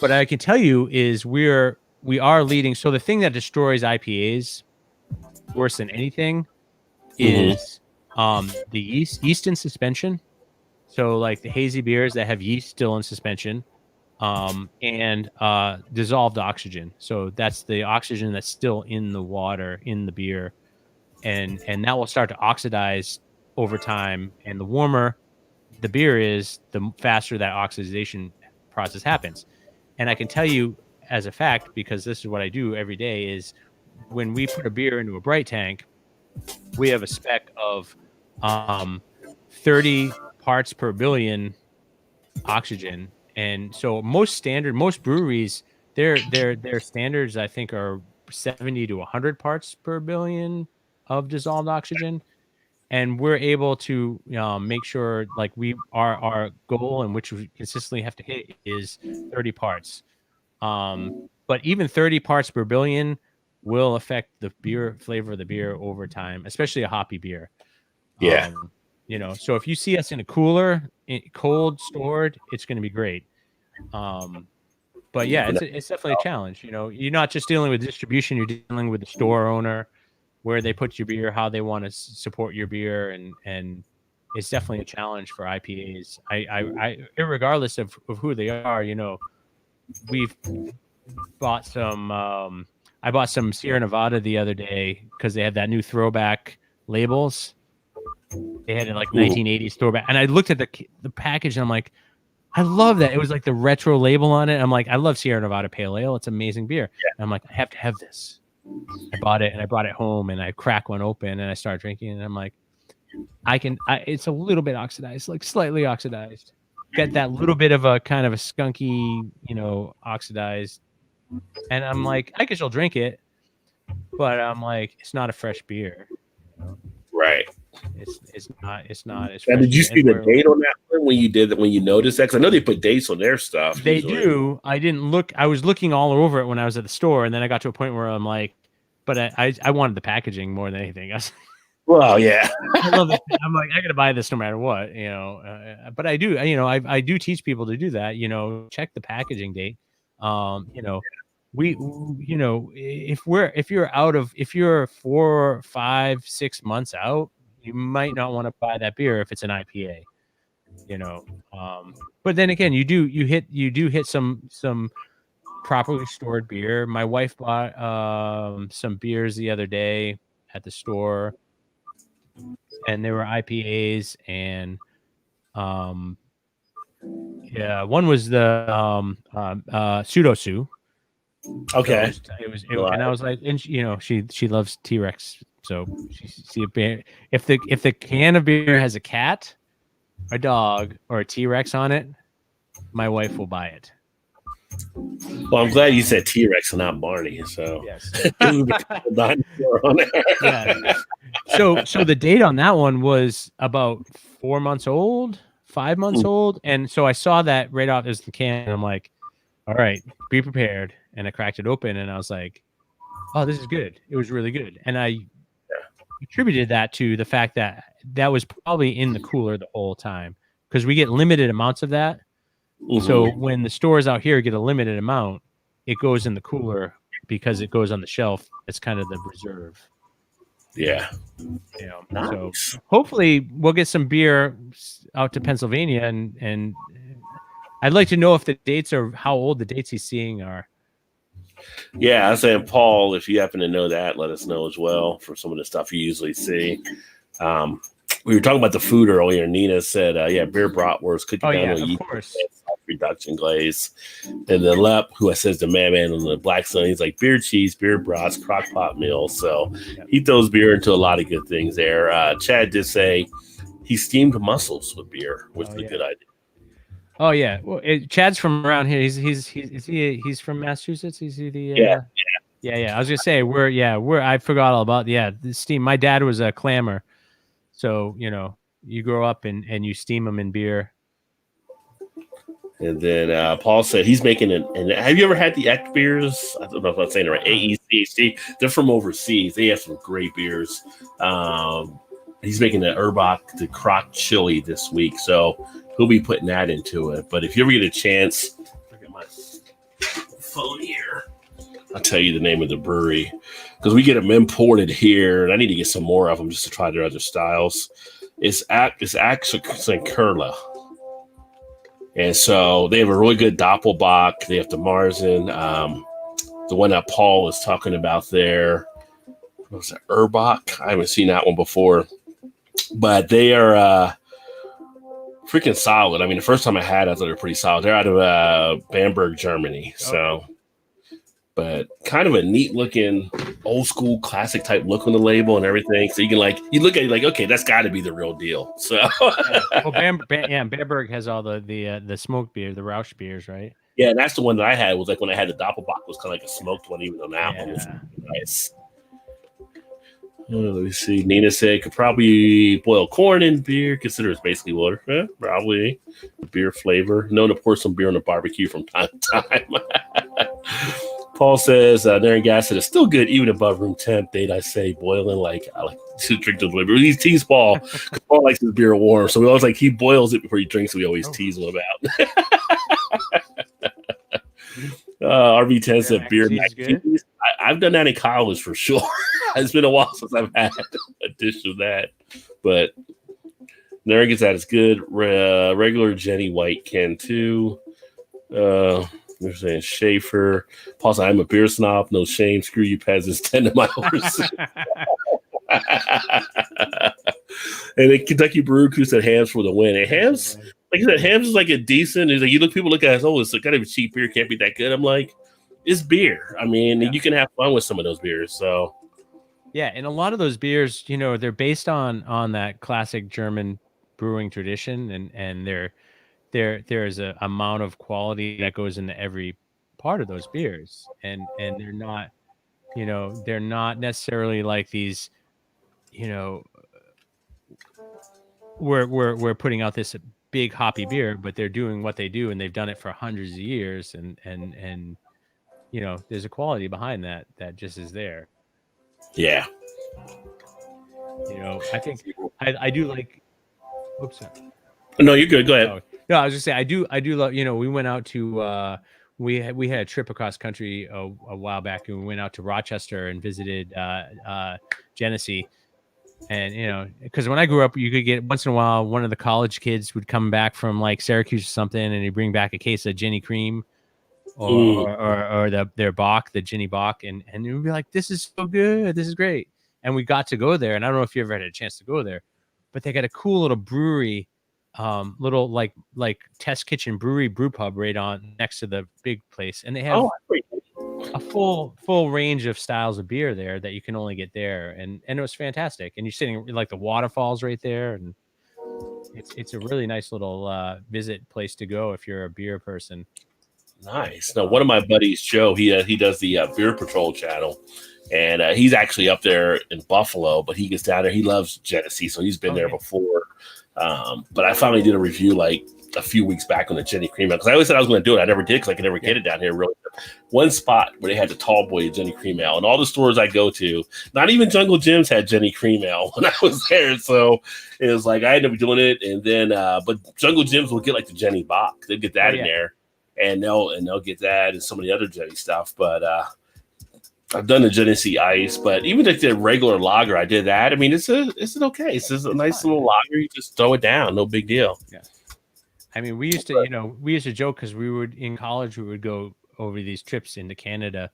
But I can tell you is we are leading. So the thing that destroys IPAs worse than anything is the yeast in suspension. So like the hazy beers that have yeast still in suspension, and dissolved oxygen. So that's the oxygen that's still in the water in the beer, and that will start to oxidize over time. And the warmer the beer is, the faster that oxidation process happens. And I can tell you, as a fact, because this is what I do every day, is when we put a beer into a bright tank, we have a spec of 30 parts per billion oxygen. And so most breweries, their standards, I think, are 70 to 100 parts per billion of dissolved oxygen. And we're able to make sure, like, our goal, and which we consistently have to hit, is 30 parts. But even 30 parts per billion will affect the beer flavor of the beer over time, especially a hoppy beer. Yeah. So if you see us in a cooler, cold stored, it's going to be great. But yeah, it's definitely a challenge. You're not just dealing with distribution, you're dealing with the store owner, where they put your beer, how they want to support your beer. And it's definitely a challenge for IPAs. I regardless of who they are, we've bought some. I bought some Sierra Nevada the other day because they had that new throwback labels. They had it like 1980s throwback, and I looked at the package and I'm like, I love that. It was like the retro label on it. I'm like, I love Sierra Nevada Pale Ale. It's amazing beer. Yeah. And I'm like, I have to have this. I bought it and I brought it home and I cracked one open and I started drinking, and I'm like, it's a little bit oxidized, like slightly oxidized. Get that little bit of a kind of a skunky, oxidized. And I'm like, I guess I'll drink it, but I'm like, it's not a fresh beer. Right. It's not. Now, did you see the date on that one when you noticed that? Because I know they put dates on their stuff. They do. I didn't look. I was looking all over it when I was at the store, and then I got to a point where I'm like, but I wanted the packaging more than anything. Well, yeah. I love it. I'm like, I got to buy this no matter what, but I do, I do teach people to do that, check the packaging date. If you're 4, 5, 6 months out, you might not want to buy that beer if it's an IPA, but then again, you do hit some properly stored beer. My wife bought some beers the other day at the store, and they were IPAs, and one was the Pseudo Sue. Okay. So and I was like, and she loves T-Rex, so she see a beer. If the can of beer has a cat, a dog, or a T-Rex on it, my wife will buy it. Well, I'm glad you said T-Rex and not Barney. So yes. Yeah. So the date on that one was about 4 months old, 5 months old, and so I saw that right off as the can, and I'm like, all right, be prepared. And I cracked it open, and I was like, oh, this is good. It was really good. And attributed that to the fact that that was probably in the cooler the whole time, because we get limited amounts of that. Mm-hmm. So when the stores out here get a limited amount, it goes in the cooler because it goes on the shelf. It's kind of the reserve. Yeah. Nice. So hopefully we'll get some beer out to Pennsylvania, and I'd like to know if the dates are how old the dates he's seeing are. Yeah, I was saying, Paul, if you happen to know that, let us know as well for some of the stuff you usually see. We were talking about the food earlier. Nina said, beer bratwurst, cookie dough, of course, reduction glaze. And then Lep, who says the madman on the Black Sun, he's like beer cheese, beer brats, crock pot meals. So he throws beer into a lot of good things there. Chad did say he steamed mussels with beer, which is a good idea. Oh yeah, well, Chad's from around here. He's from Massachusetts. He's the yeah. I was gonna say I forgot all about the steam. My dad was a clammer, so you grow up and you steam them in beer. And then Paul said he's making and have you ever had the Ek beers? I don't know if I'm saying it right. AECHD. They're from overseas. They have some great beers. He's making the Erbach, the crock chili this week, so he'll be putting that into it. But if you ever get a chance, look at my phone here. I'll tell you the name of the brewery because we get them imported here, and I need to get some more of them just to try their other styles. It's actually St. Curla. And so they have a really good Doppelbock. They have the Marzen, the one that Paul is talking about there. What was it, Erbach? I haven't seen that one before. But they are freaking solid. I mean, the first time I had it, I thought they were pretty solid. They're out of Bamberg, Germany. So, but kind of a neat looking, old school, classic type look on the label and everything. So you can you look at it like, okay, that's got to be the real deal. So, Bamberg has all the smoked beer, the Rausch beers, right? Yeah, and that's the one that I had. Was like when I had the Doppelbock, was kind of like a smoked one, even on that one. It was nice. Let me see. Nina said could probably boil corn in beer. Consider it's basically water. Probably beer flavor. Known to pour some beer on a barbecue from time to time. Paul says, Darren Gas said it's still good even above room temp. Date I say boiling I like to drink those beer. We tease Paul because Paul likes his beer warm, so we always he boils it before he drinks. So we always tease him about. RV10 said beer mac and cheese. I've done that in college for sure. It's been a while since I've had a dish of that, but Darren gets that. It's good. Regular Jenny White can too. They're saying Schaefer. Paul said, I'm a beer snob. No shame. Screw you peasants. 10 to my horse. And then Kentucky Brew Crew said Hams for the win. And Hams, like I said, Hams is a decent. It's people look at it as, it's got to be cheap beer. Can't be that good. I'm like, it's beer. I mean, you can have fun with some of those beers. So, yeah, and a lot of those beers, they're based on that classic German brewing tradition, and there's a amount of quality that goes into every part of those beers, and they're not necessarily like these, we're putting out this big hoppy beer, but they're doing what they do, and they've done it for hundreds of years, and there's a quality behind that just is there. Yeah. I think I do like. Oops. Sorry. No, you're good. Go ahead. Oh, no, I was just saying I do love. We went out to we had a trip across country a while back, and we went out to Rochester and visited Genesee. And because when I grew up, you could get once in a while one of the college kids would come back from Syracuse or something, and he'd bring back a case of Jenny Cream or their Bock, the Jenny Bock, and we'd be like, "This is so good, this is great." And we got to go there, and I don't know if you ever had a chance to go there, but they got a cool little brewery, little like test kitchen brew pub right on next to the big place, and they have a full range of styles of beer there that you can only get there, and it was fantastic. And you're sitting the waterfalls right there, and it's a really nice little visit place to go if you're a beer person. Nice. Now, one of my buddies, Joe, he does the Beer Patrol channel, and he's actually up there in Buffalo, but he gets down there. He loves Genesee, so he's been there before. But I finally did a review like a few weeks back on the Jenny Cream Ale, because I always said I was going to do it. I never did because I could never get it down here. Really, one spot where they had the tall boy Jenny Cream Ale, and all the stores I go to, not even Jungle Gyms had Jenny Cream Ale when I was there. So it was like I ended up doing it, and then but Jungle Gyms will get like the Jenny box. They get that in there. And they'll get that and some of the other Jenny stuff. But I've done the Genesee Ice, but even like the regular lager, I did that. I mean, it's okay. It's just a nice little lager. You just throw it down, no big deal. Yeah. I mean, we used to joke because we would in college. We would go over these trips into Canada.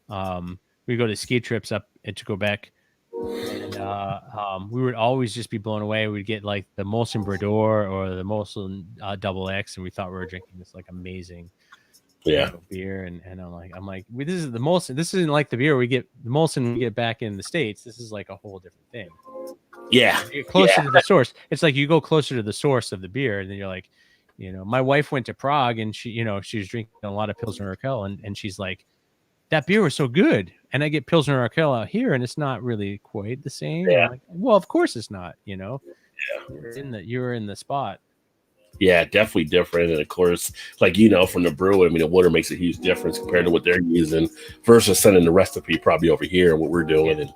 We go to ski trips up to Quebec, and we would always just be blown away. We'd get like the Molson Brador or the Molson Double X, and we thought we were drinking this like amazing beer. And I'm like, this is the Molson. This isn't like the beer we get. The Molson we get back in the States. This is like a whole different thing. Yeah, you get closer to the source. It's like you go closer to the source of the beer, and then you're like, my wife went to Prague, and she was drinking a lot of Pilsner Urquell, and she's like, that beer was so good. And I get Pilsner Urquell out here, and it's not really quite the same. Yeah. Like, well, of course it's not, Yeah. You're in the spot. Yeah, definitely different. And of course, like, from the brew, I mean, the water makes a huge difference compared to what they're using versus sending the recipe probably over here and what we're doing. And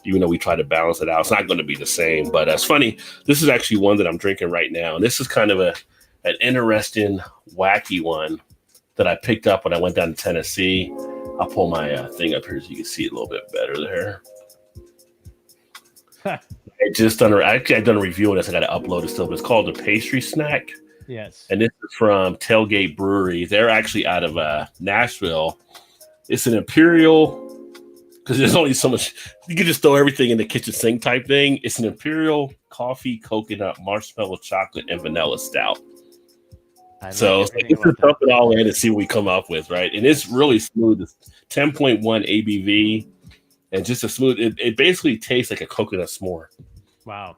even though we try to balance it out, it's not going to be the same. But it's funny. This is actually one that I'm drinking right now. And this is kind of an interesting, wacky one that I picked up when I went down to Tennessee. I'll pull my thing up here so you can see it a little bit better there. I've done a review on this. I got to upload it still, but it's called the Pastry Snack. Yes. And this is from Tailgate Brewery. They're actually out of Nashville. It's an Imperial, because there's only so much. You can just throw everything in the kitchen sink type thing. It's an Imperial coffee, coconut, marshmallow, chocolate, and vanilla stout. So let's just dump it all in and see what we come up with, right? And it's really smooth. It's 10.1 ABV, and just a smooth. It basically tastes like a coconut s'more. Wow.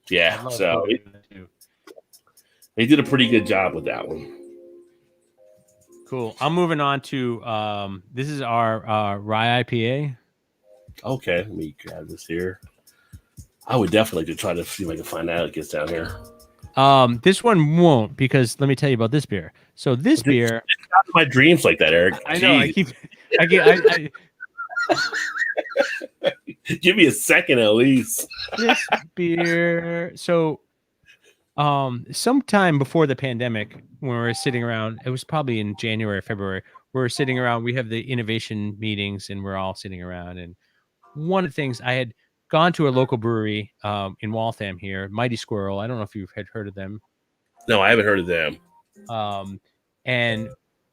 Yeah. So they did a pretty good job with that one. Cool. I'm moving on to this is our Rye IPA. Okay, let me grab this here. I would definitely like to try to see if I can find out how it gets down here. This one won't, because let me tell you about this beer. So this beer, it's not my dreams like that, Eric. I know. I give me a second at least. This beer. So, sometime before the pandemic, when we were sitting around, it was probably in January or February. We were sitting around. We have the innovation meetings, and we're all sitting around. And one of the things, I had gone to a local brewery in Waltham here, Mighty Squirrel. I don't know if you've heard of them. No, I haven't heard of them. And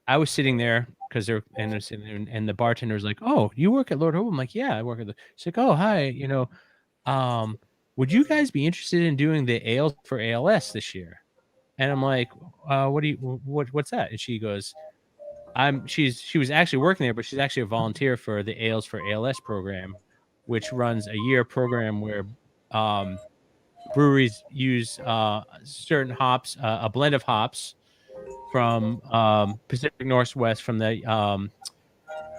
I was sitting there because and the bartender was like, "Oh, you work at Lord Hobo?" I'm like, "Yeah, I work at the." She's like, "Oh, hi. Would you guys be interested in doing the ales for ALS this year?" And I'm like, what's that?" And she goes, she was actually working there, but she's actually a volunteer for the Ales for ALS program, which runs a year program where breweries use certain hops, a blend of hops from Pacific Northwest, from the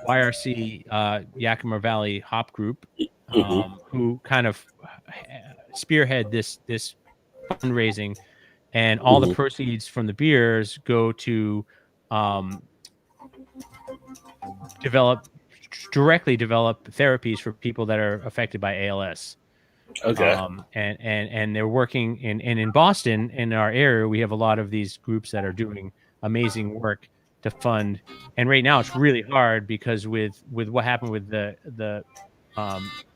YRC Yakima Valley Hop Group, who kind of spearhead this fundraising, and all the proceeds from the beers go to directly develop therapies for people that are affected by ALS. Okay. And they're working in Boston, in our area. We have a lot of these groups that are doing amazing work to fund. And right now it's really hard because with what happened with the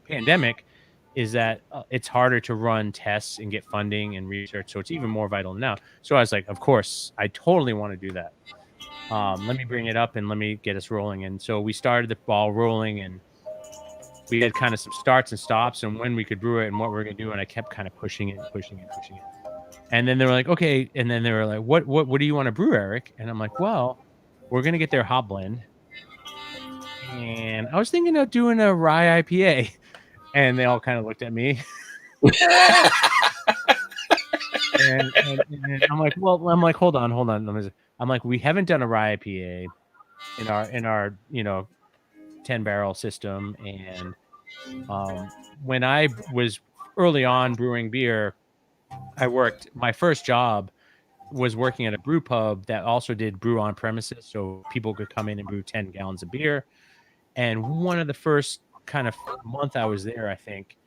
pandemic, is that it's harder to run tests and get funding and research. So it's even more vital now. So I was like, of course, I totally want to do that. Let me bring it up and let me get us rolling. And so we started the ball rolling, and we had kind of some starts and stops and when we could brew it and what we're going to do. And I kept kind of pushing it. And then they were like, okay. And then they were like, what do you want to brew, Eric? And I'm like, well, we're going to get their hop blend. And I was thinking of doing a Rye IPA. And they all kind of looked at me. and I'm like, hold on. I'm like, we haven't done a rye IPA in our 10-barrel system. And when I was early on brewing beer, my first job was working at a brew pub that also did brew on premises, so people could come in and brew 10 gallons of beer. And one of the first kind of month I was there, I think,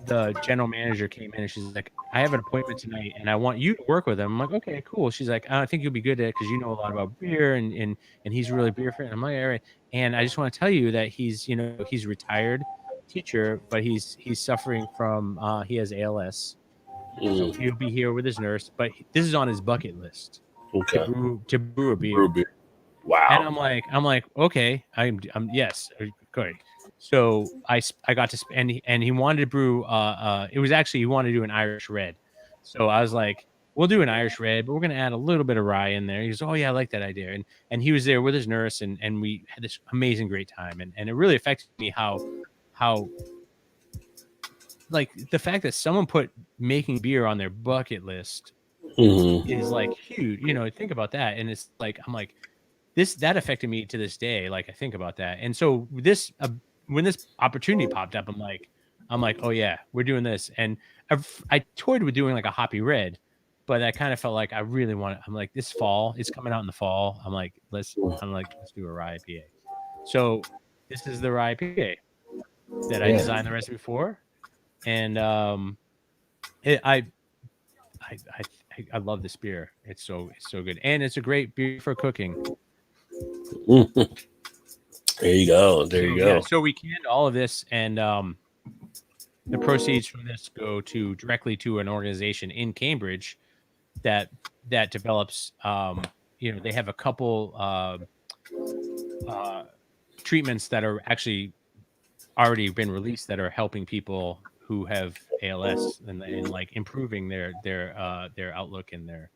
the general manager came in and she's like, I have an appointment tonight and I want you to work with him. I'm like, okay, cool. She's like, I think you'll be good at it because you know a lot about beer, and he's really beer fan. I'm like, all right. And I just want to tell you that he's a retired teacher, but he's suffering from he has ALS. So he'll be here with his nurse, but this is on his bucket list to brew a beer. Wow. And I'm like, okay, I'm yes, good. So I got to and he wanted to brew. It was actually he wanted to do an Irish red. So I was like, we'll do an Irish red, but we're gonna add a little bit of rye in there. He goes, oh yeah, I like that idea. And he was there with his nurse, and we had this amazing great time. And it really affected me how like the fact that someone put making beer on their bucket list is like huge. Think about that. And it's like, I'm like, that affected me to this day. Like, I think about that. And so when this opportunity popped up, I'm like, oh yeah, we're doing this. And I toyed with doing like a hoppy red, but I kind of felt like I really want it. I'm like, this fall, it's coming out in the fall. I'm like, let's do a rye IPA. So this is the rye IPA that I designed the recipe for. And I love this beer. It's so good, and it's a great beer for cooking. There you go. Yeah, so we canned all of this, and the proceeds from this go directly to an organization in Cambridge that develops. They have a couple treatments that are actually already been released that are helping people who have ALS and like improving their outlook and their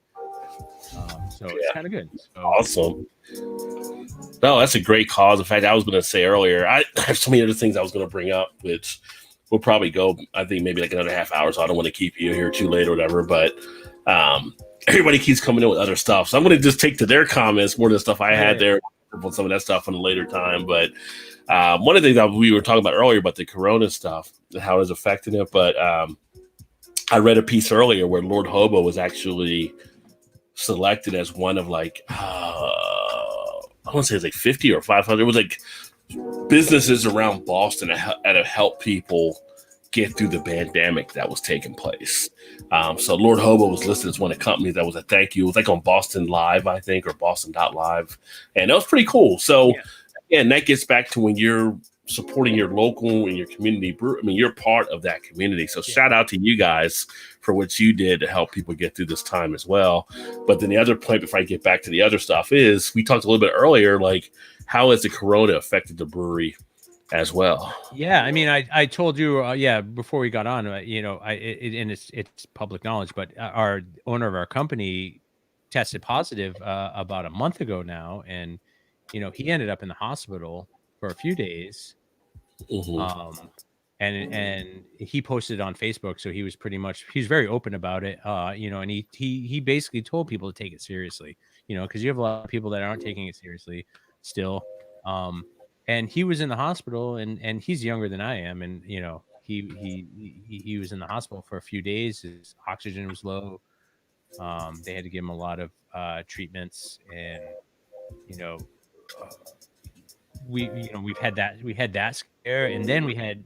it's kind of good. So. Awesome. No, that's a great cause. In fact, I was going to say earlier, I have so many other things I was going to bring up, which we'll probably go, I think maybe like another half hour. So I don't want to keep you here too late or whatever, but everybody keeps coming in with other stuff. So I'm going to just take to their comments more than the stuff I had there, some of that stuff in a later time. But one of the things that we were talking about earlier about the Corona stuff and how it's affecting it. But I read a piece earlier where Lord Hobo was actually selected as one of like, I want to say it's like 50 or 500. It was like businesses around Boston that have helped people get through the pandemic that was taking place. So Lord Hobo was listed as one of the companies that was a thank you. It was like on Boston Live, I think, or Boston.live. And that was pretty cool. So, and that gets back to when you're supporting your local and your community brew. I mean, you're part of that community. So shout out to you guys for what you did to help people get through this time as well. But then the other point, before I get back to the other stuff, is we talked a little bit earlier, like how has the Corona affected the brewery as well? Yeah, I mean, I told you, before we got on, and it's public knowledge, but our owner of our company tested positive about a month ago now, and he ended up in the hospital for a few days. And he posted it on Facebook, so he was very open about it. And he basically told people to take it seriously, because you have a lot of people that aren't taking it seriously still. And he was in the hospital, and he's younger than I am, and he was in the hospital for a few days. His oxygen was low. They had to give him a lot of treatments, and we had that scare, and then we had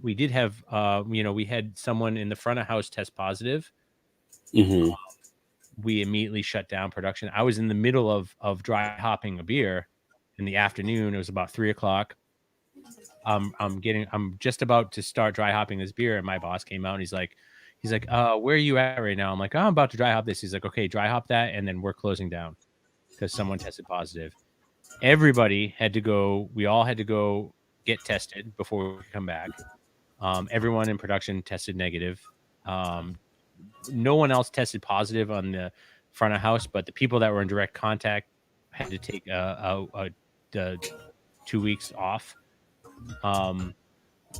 someone in the front of house test positive. We immediately shut down production. I was in the middle of dry hopping a beer in the afternoon. It was about 3:00. I'm just about to start dry hopping this beer, and my boss came out and he's like, where are you at right now? I'm like, I'm about to dry hop this. He's like, okay, dry hop that, and then we're closing down because someone tested positive. Everybody had to go. We all had to go get tested before we could come back. Everyone in production tested negative. No one else tested positive on the front of house, but the people that were in direct contact had to take 2 weeks off.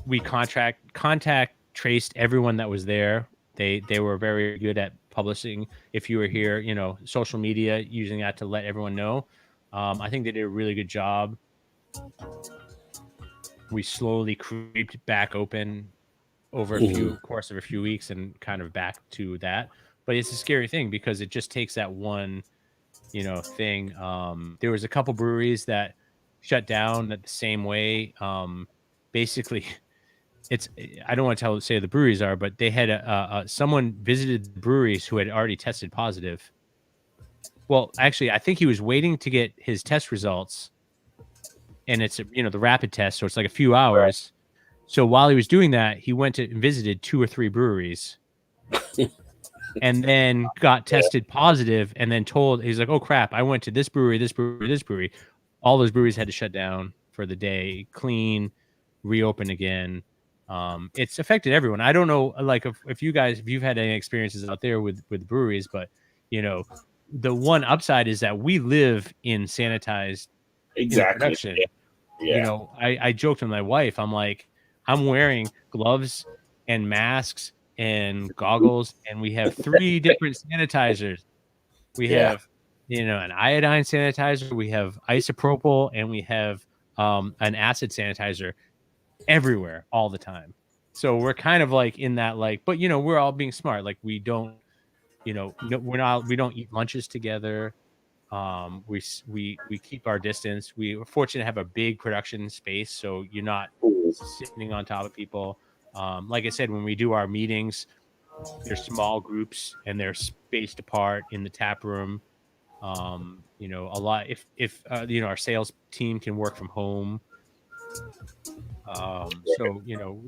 We contact traced everyone that was there They were very good at publishing. If you were here, you know, social media, using that to let everyone know. I think they did a really good job. We slowly creeped back open over course of a few weeks and kind of back to that. But it's a scary thing because it just takes that one, you know, thing. There was a couple breweries that shut down the same way. Basically, I don't want to say the breweries are, but they had someone visited the breweries who had already tested positive. Well, actually, I think he was waiting to get his test results, and it's, you know, the rapid test, so it's like a few hours. So while he was doing that, he went to and visited 2 or 3 breweries, and then got tested positive, and then told, he's like, "Oh crap! I went to this brewery, this brewery, this brewery." All those breweries had to shut down for the day, clean, reopen again. It's affected everyone. I don't know, like if you've had any experiences out there with breweries, but you know, the one upside is that we live in sanitized production. Yeah. You know, I joked with my wife. I'm like, I'm wearing gloves and masks and goggles, and we have 3 different sanitizers. We have, you know, an iodine sanitizer, we have isopropyl, and we have an acid sanitizer everywhere all the time. So we're kind of like in that, like, but you know, we're all being smart. Like we don't, you know, we don't eat lunches together. We keep our distance. We were fortunate to have a big production space, so you're not sitting on top of people. Like I said, when we do our meetings, they're small groups and they're spaced apart in the tap room. You know, a lot, if you know, our sales team can work from home. So you know,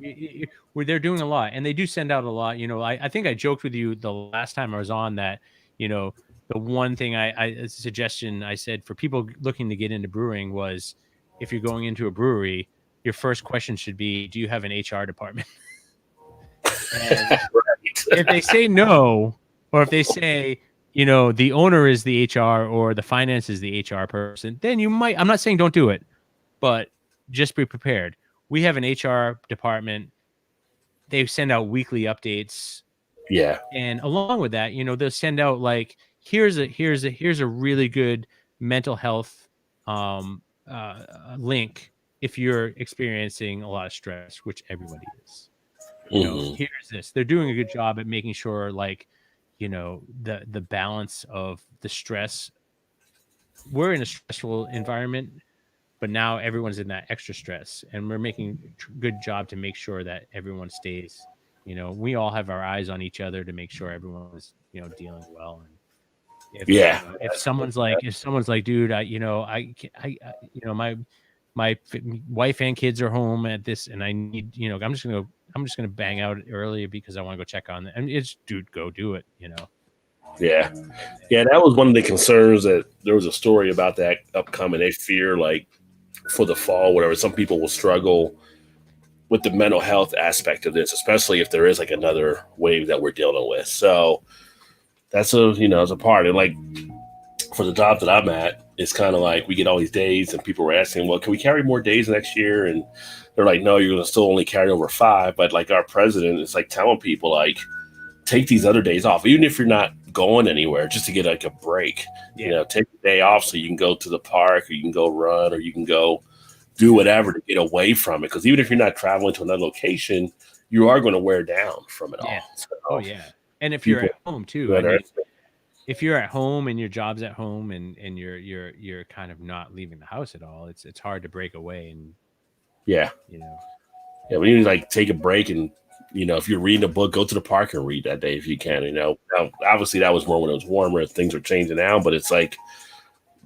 they're doing a lot, and they do send out a lot. You know, I think I joked with you the last time I was on that, you know, the one thing a suggestion I said for people looking to get into brewing was, if you're going into a brewery, your first question should be, do you have an HR department? And if they say no, or if they say, you know, the owner is the HR or the finance is the HR person, then you might, I'm not saying don't do it, but just be prepared. We have an HR department. They send out weekly updates. Yeah. And along with that, you know, they'll send out like, here's a really good mental health link if you're experiencing a lot of stress, which everybody is. You know, here's this. They're doing a good job at making sure, like, you know, the balance of the stress. We're in a stressful environment, but now everyone's in that extra stress, and we're making a good job to make sure that everyone stays, you know, we all have our eyes on each other to make sure everyone's, you know, dealing well. And if someone's like, dude, you know, my wife and kids are home at this, and I need, you know, I'm just gonna bang out early because I want to go check on them. And it's, dude, go do it, you know. Yeah. That was one of the concerns, that there was a story about that upcoming. They fear, like, for the fall, whatever, some people will struggle with the mental health aspect of this, especially if there is like another wave that we're dealing with. So that's as a part. And like for the job that I'm at, it's kind of like we get all these days, and people were asking, well, can we carry more days next year? And they're like, no, you're going to still only carry over 5. But like our president is like telling people, like, take these other days off, even if you're not going anywhere, just to get like a break. You know, take a day off so you can go to the park, or you can go run, or you can go do whatever to get away from it. Because even if you're not traveling to another location, you are going to wear down from it all. So, and if you're at home too, I mean, if you're at home and your job's at home, and you're kind of not leaving the house at all, it's hard to break away. And you know, we need to like take a break, and you know, if you're reading a book, go to the park and read that day if you can. You know, now, obviously that was more when it was warmer. Things are changing now, but it's like,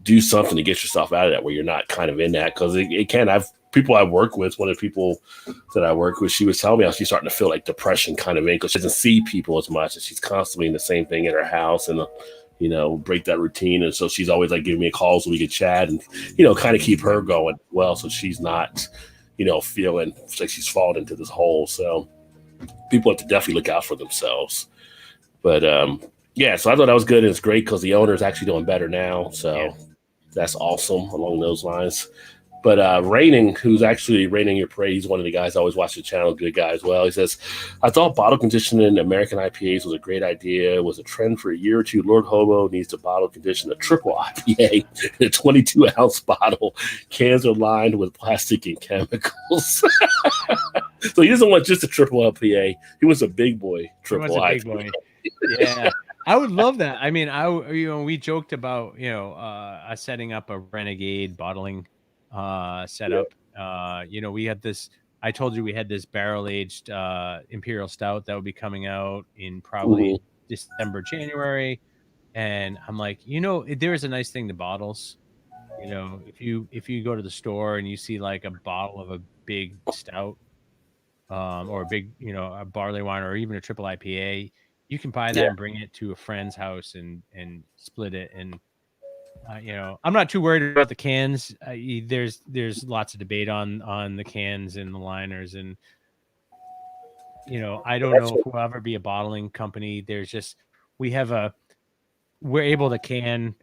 do something to get yourself out of that, where you're not kind of in that, because it can. I've people I work with. One of the people that I work with, she was telling me how she's starting to feel like depression kind of in, because she doesn't see people as much, and she's constantly in the same thing in her house, and you know, break that routine. And so she's always like giving me a call so we can chat and, you know, kind of keep her going well, so she's not, you know, feeling like she's fallen into this hole. So people have to definitely look out for themselves. But so I thought that was good, and it's great because the owner is actually doing better now. So that's awesome along those lines. But Raining, who's actually Raining Your Parade, he's one of the guys I always watch the channel, good guy as well. He says, I thought bottle conditioning in American IPAs was a great idea. It was a trend for a year or two. Lord Hobo needs to bottle condition a triple IPA in a 22-ounce bottle. Cans are lined with plastic and chemicals. So he doesn't want just a triple IPA. He wants a big boy triple IPA. Big boy. Yeah. I would love that. I mean, we joked about, us setting up a Renegade bottling setup. We had this, I told you we had this barrel-aged Imperial Stout that would be coming out in probably December, January. And I'm like, there is a nice thing to bottles. If you go to the store and you see like a bottle of a big stout, or a big, a barley wine or even a triple IPA, you can buy that and bring it to a friend's house and split it. And I'm not too worried about the cans. There's lots of debate on the cans and the liners, and I don't know if we'll ever be a bottling company. We're able to can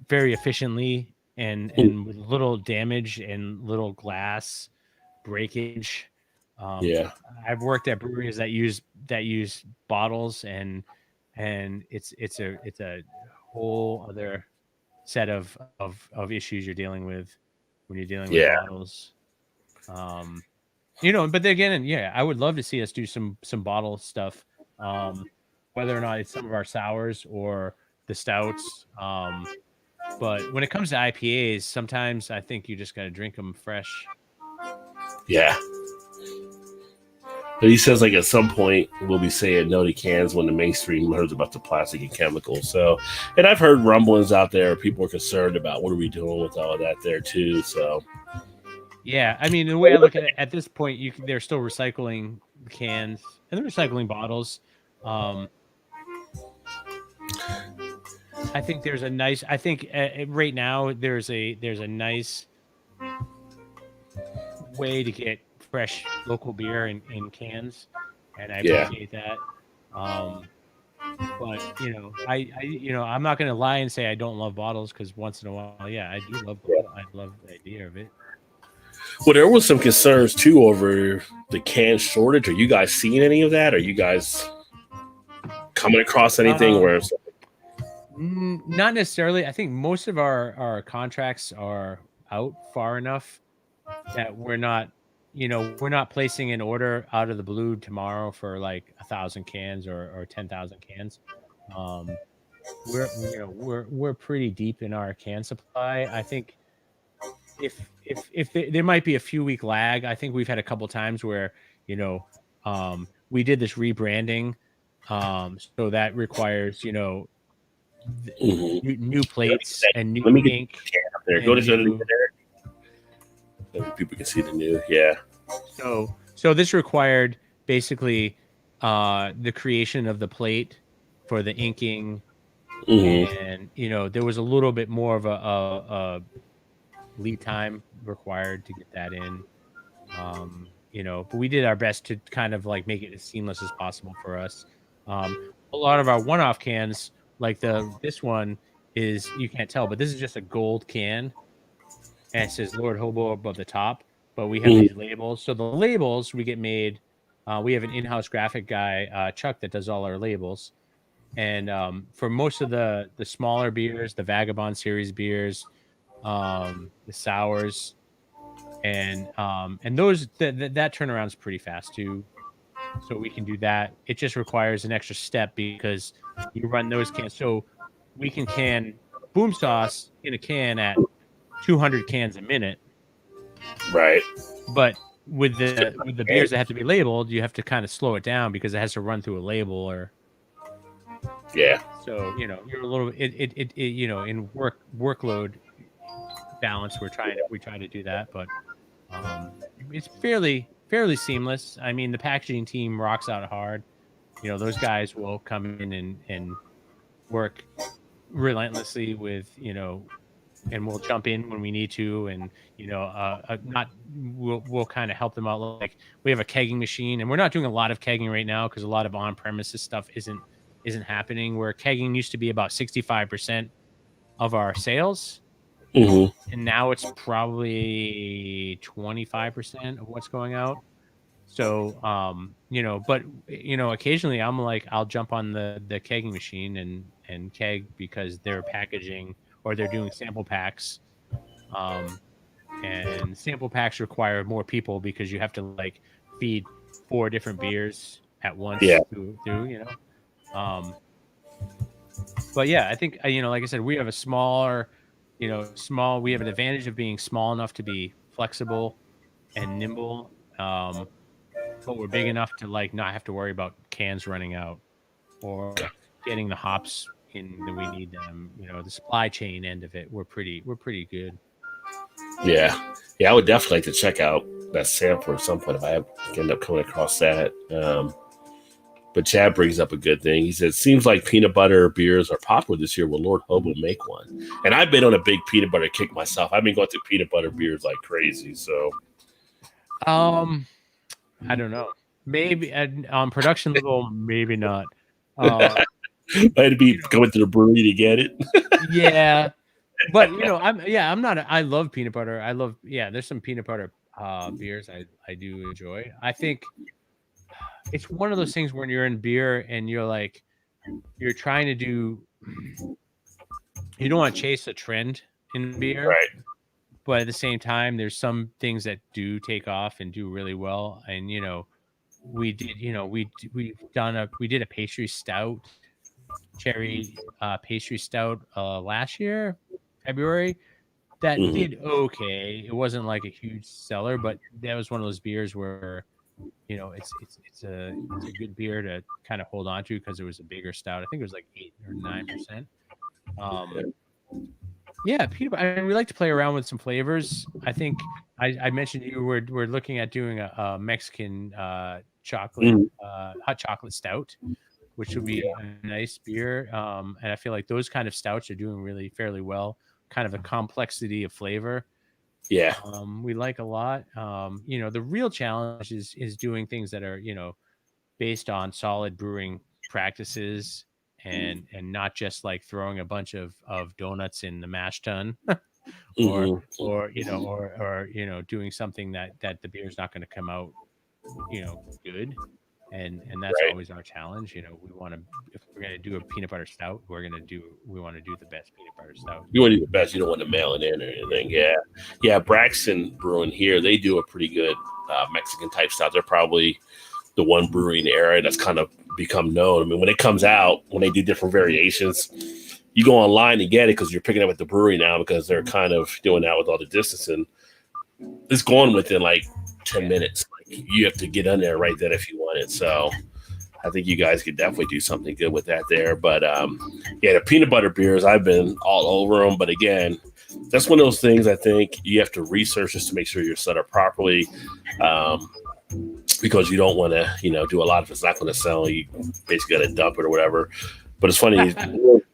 very efficiently and with little damage and little glass breakage. I've worked at breweries that use bottles, and it's a whole other set of issues you're dealing with when you're dealing with bottles. But then again, I would love to see us do some bottle stuff, whether or not it's some of our sours or the stouts. But when it comes to IPAs, sometimes I think you just got to drink them fresh. Yeah. But he says, like, at some point we'll be saying no to cans when the mainstream learns about the plastic and chemicals. So, and I've heard rumblings out there. People are concerned about what are we doing with all of that there too. So, yeah, I mean, the way I look at this point, they're still recycling cans and they're recycling bottles. I think there's a nice. I think right now there's a nice way to get fresh local beer in cans, and I appreciate that. But I'm not going to lie and say I don't love bottles, because once in a while, I do love bottles. I love the idea of it. Well, there was some concerns too over the can shortage. Are you guys seeing any of that? Are you guys coming across anything where it's not necessarily? I think most of our contracts are out far enough that we're not placing an order out of the blue tomorrow for like 1,000 cans or 10,000 cans. We're pretty deep in our can supply. I think if there might be a few week lag. I think we've had a couple times where we did this rebranding, so that requires new plates and new ink. Up there. Go to there. So people can see the new. So this required basically the creation of the plate for the inking, and there was a little bit more of a lead time required to get that in. But we did our best to kind of like make it as seamless as possible for us. A lot of our one-off cans, like this one is, you can't tell, but this is just a gold can, and it says Lord Hobo above the top. But we have these labels. So the labels we get made. We have an in-house graphic guy, Chuck, that does all our labels. And for most of the smaller beers, the Vagabond series beers, the sours, and those that turnaround's pretty fast too. So we can do that. It just requires an extra step because you run those cans. So we can can boom sauce in a can at 200 cans a minute. Right. But with the beers that have to be labeled, you have to kind of slow it down because it has to run through a label or. Yeah. So you're a little in workload balance. We try to do that, but it's fairly seamless. I mean, the packaging team rocks out hard. Those guys will come in and work relentlessly with and we'll jump in when we need to, and we'll kind of help them out. Like, we have a kegging machine, and we're not doing a lot of kegging right now because a lot of on-premises stuff isn't happening. Where kegging used to be about 65% of our sales, and now it's probably 25% of what's going out. So, but occasionally I'm like, I'll jump on the kegging machine and keg because they're packaging or they're doing sample packs. And sample packs require more people because you have to like feed 4 different beers at once through. But yeah, I think, like I said, we have a smaller, we have an advantage of being small enough to be flexible and nimble. But we're big enough to like not have to worry about cans running out or getting the hops in that we need them. The supply chain end of it, we're pretty good. Yeah, I would definitely like to check out that sampler at some point if I end up coming across that. But Chad brings up a good thing. He said, "Seems like peanut butter beers are popular this year. Will Lord Hobo make one?" And I've been on a big peanut butter kick myself. I've been going through peanut butter beers like crazy. So, I don't know. Maybe on production level, maybe not. I'd be going to the brewery to get it. Yeah, but I'm not. I love peanut butter. There's some peanut butter beers I do enjoy. I think it's one of those things when you're in beer and you're trying to do. You don't want to chase a trend in beer, right? But at the same time, there's some things that do take off and do really well. And we did a pastry stout, cherry pastry stout last year, February. That did okay. It wasn't like a huge seller, but that was one of those beers where it's a good beer to kind of hold on to because it was a bigger stout. I think it was like 8 or 9%. Yeah, peanut butter. I mean, we like to play around with some flavors. I think I mentioned to you we're looking at doing a Mexican chocolate hot chocolate stout, which would be a nice beer. And I feel like those kind of stouts are doing really fairly well. Kind of a complexity of flavor. Yeah. We like a lot. The real challenge is doing things that are based on solid brewing practices. And not just like throwing a bunch of donuts in the mash tun, or doing something that the beer is not going to come out, good, and that's always our challenge. We want to, if we're going to do a peanut butter stout, we want to do the best peanut butter stout. You want to do the best. You don't want to mail it in or anything. Yeah. Braxton Brewing here, they do a pretty good Mexican type stout. They're probably the one brewery in the area that's kind of become known. I mean, when it comes out, when they do different variations, you go online to get it because you're picking up at the brewery now because they're kind of doing that with all the distancing. It's going within like 10 minutes. Like, you have to get in there right then if you want it. So I think you guys could definitely do something good with that there. But the peanut butter beers, I've been all over them. But again, that's one of those things I think you have to research just to make sure you're set up properly. Because you don't want to, do a lot of it's not going to sell. You basically got to dump it or whatever. But it's funny,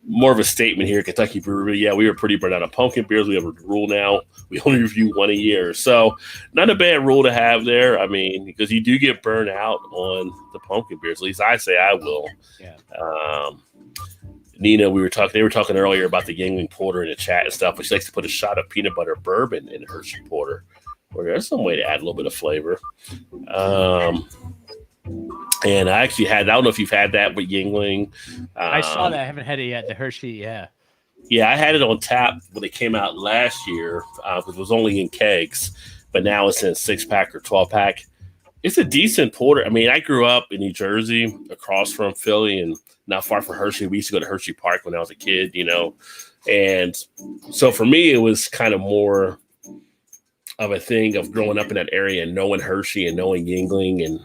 more of a statement here, Kentucky Brewery. Yeah, we were pretty burnt out on pumpkin beers. We have a rule now. We only review one a year. So not a bad rule to have there. I mean, because you do get burned out on the pumpkin beers. At least I say I will. Yeah. Nina, they were talking earlier about the Yingling Porter in the chat and stuff, but she likes to put a shot of peanut butter bourbon in Hershey Porter. Or there's some way to add a little bit of flavor. And I actually I don't know if you've had that with Yingling. I saw that. I haven't had it yet. The Hershey, yeah. Yeah, I had it on tap when it came out last year because it was only in kegs, but now it's in a 6-pack or 12-pack. It's a decent porter. I mean, I grew up in New Jersey across from Philly and not far from Hershey. We used to go to Hershey Park when I was a kid, And so for me, it was kind of more of a thing of growing up in that area and knowing Hershey and knowing Yingling and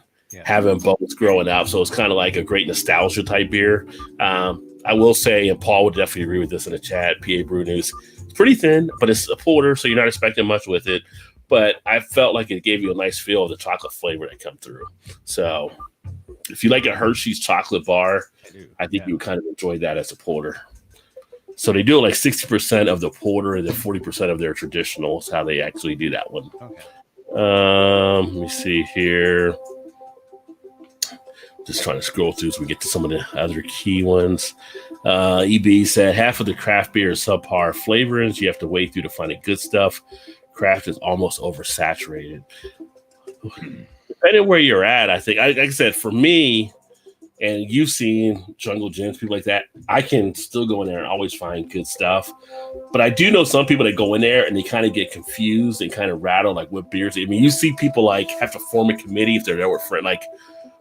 having both growing up. So it's kind of like a great nostalgia type beer. I will say, and Paul would definitely agree with this in the chat, PA Brew News, it's pretty thin, but it's a porter, so you're not expecting much with it. But I felt like it gave you a nice feel of the chocolate flavor that come through. So if you like a Hershey's chocolate bar, I think you would kind of enjoy that as a porter. So they do like 60% of the porter and then 40% of their traditional is how they actually do that one. Okay. Let me see here. Just trying to scroll through so we get to some of the other key ones. EB said half of the craft beer is subpar flavorings. You have to wade through to find the good stuff. Craft is almost oversaturated. Depending where you're at, I think, like I said, for me, and you've seen Jungle Gyms, people like that, I can still go in there and always find good stuff. But I do know some people that go in there and they kind of get confused and kind of rattle like what beers. I mean, you see people like have to form a committee if they're there with friends, like,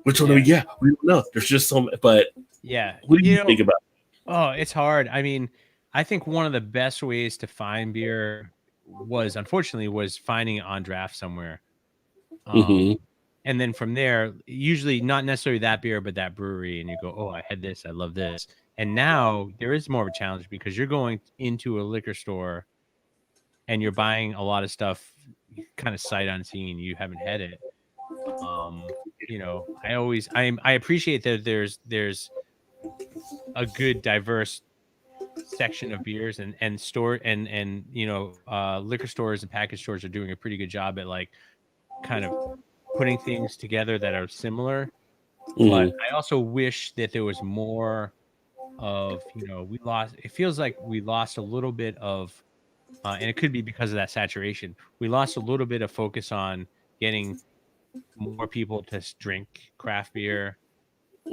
which one do we get? We don't know. There's just some, but yeah. What do you think about it? Oh, it's hard. I mean, I think one of the best ways to find beer unfortunately was finding it on draft somewhere. And then from there, usually not necessarily that beer, but that brewery, and you go, oh, I had this, I love this. And now there is more of a challenge because you're going into a liquor store and you're buying a lot of stuff kind of sight unseen. You haven't had it. You know, I appreciate that there's a good diverse section of beers and store and you know, liquor stores and package stores are doing a pretty good job at like kind of putting things together that are similar. But I also wish that there was more of, you know, it feels like we lost a little bit of and it could be because of that saturation. We lost a little bit of focus on getting more people to drink craft beer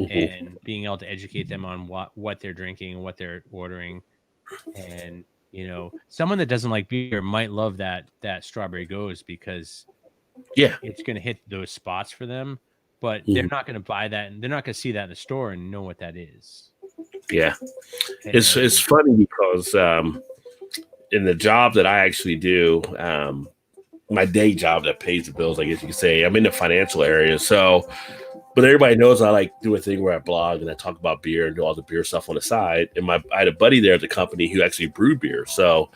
and being able to educate them on what they're drinking and what they're ordering. And, you know, someone that doesn't like beer might love that Strawberry Goes because it's going to hit those spots for them, but they're not going to buy that and they're not going to see that in the store and know what that is. Yeah. It's funny because in the job that I actually do, my day job that pays the bills, I guess you could say, I'm in the financial area. So, but everybody knows I like do a thing where I blog and I talk about beer and do all the beer stuff on the side. And I had a buddy there at the company who actually brewed beer. So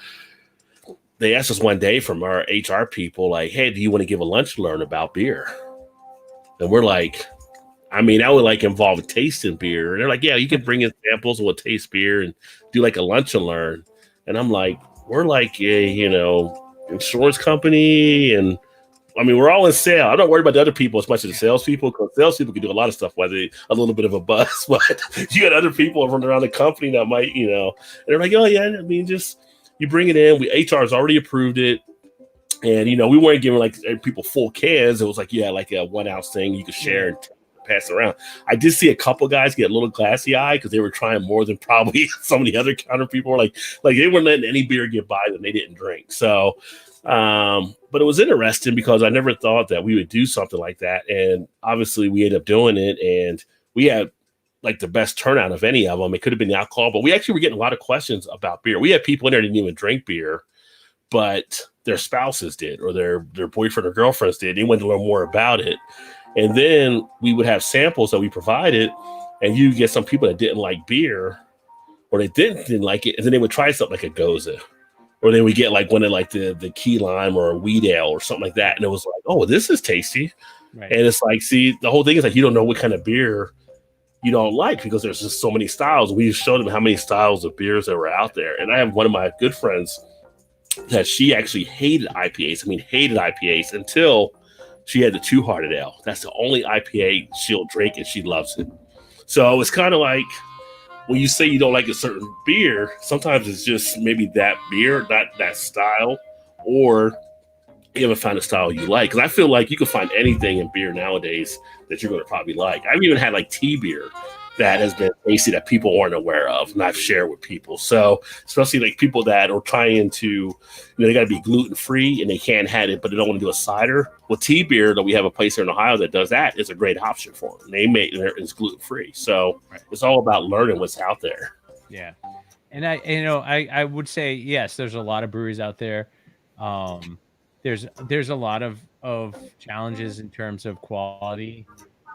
they asked us one day from our HR people, like, hey, do you want to give a lunch and learn about beer? And we're like, I mean, that would like involve tasting beer. And they're like, yeah, you can bring in samples and we'll taste beer and do like a lunch and learn. And I'm like, we're like a, you know, insurance company. And I mean, we're all in sales. I'm not worried about the other people as much as the salespeople, because salespeople can do a lot of stuff, whether a little bit of a buzz, but you got other people running around the company that might, you know, and they're like, oh yeah, I mean, just, you bring it in. HR has already approved it. And, you know, we weren't giving like people full cans. It was like, yeah, like a 1 ounce thing you could share and pass it around. I did see a couple guys get a little glassy eye because they were trying more than probably some of the other counter people were like they weren't letting any beer get by that they didn't drink. So, but it was interesting because I never thought that we would do something like that. And obviously we ended up doing it, and we had like the best turnout of any of them. It could have been the alcohol, but we actually were getting a lot of questions about beer. We had people in there that didn't even drink beer, but their spouses did, or their boyfriend or girlfriends did. They wanted to learn more about it. And then we would have samples that we provided, and you get some people that didn't like beer, or they didn't like it, and then they would try something like a Goza, or they would get like one of like the key lime or a wheat ale or something like that, and it was like, oh, this is tasty. Right. And it's like, see, the whole thing is like you don't know what kind of beer you don't like because there's just so many styles. We showed them how many styles of beers that were out there, and I have one of my good friends that she actually hated IPAs. I mean, hated IPAs until she had the Two Hearted Ale. That's the only IPA she'll drink, and she loves it. So it's kind of like when you say you don't like a certain beer, sometimes it's just maybe that beer, not that style, or you haven't found a style you like. Because I feel like you can find anything in beer nowadays that you're going to probably like. I've even had like tea beer that has been tasty that people aren't aware of, and I've shared with people. So especially like people that are trying to, you know, they got to be gluten free and they can't have it, but they don't want to do a cider. Well, tea beer that we have a place here in Ohio that does that is a great option for them. They make it's gluten free, so it's all about learning what's out there. Yeah, and I would say yes. There's a lot of breweries out there. There's a lot of challenges in terms of quality,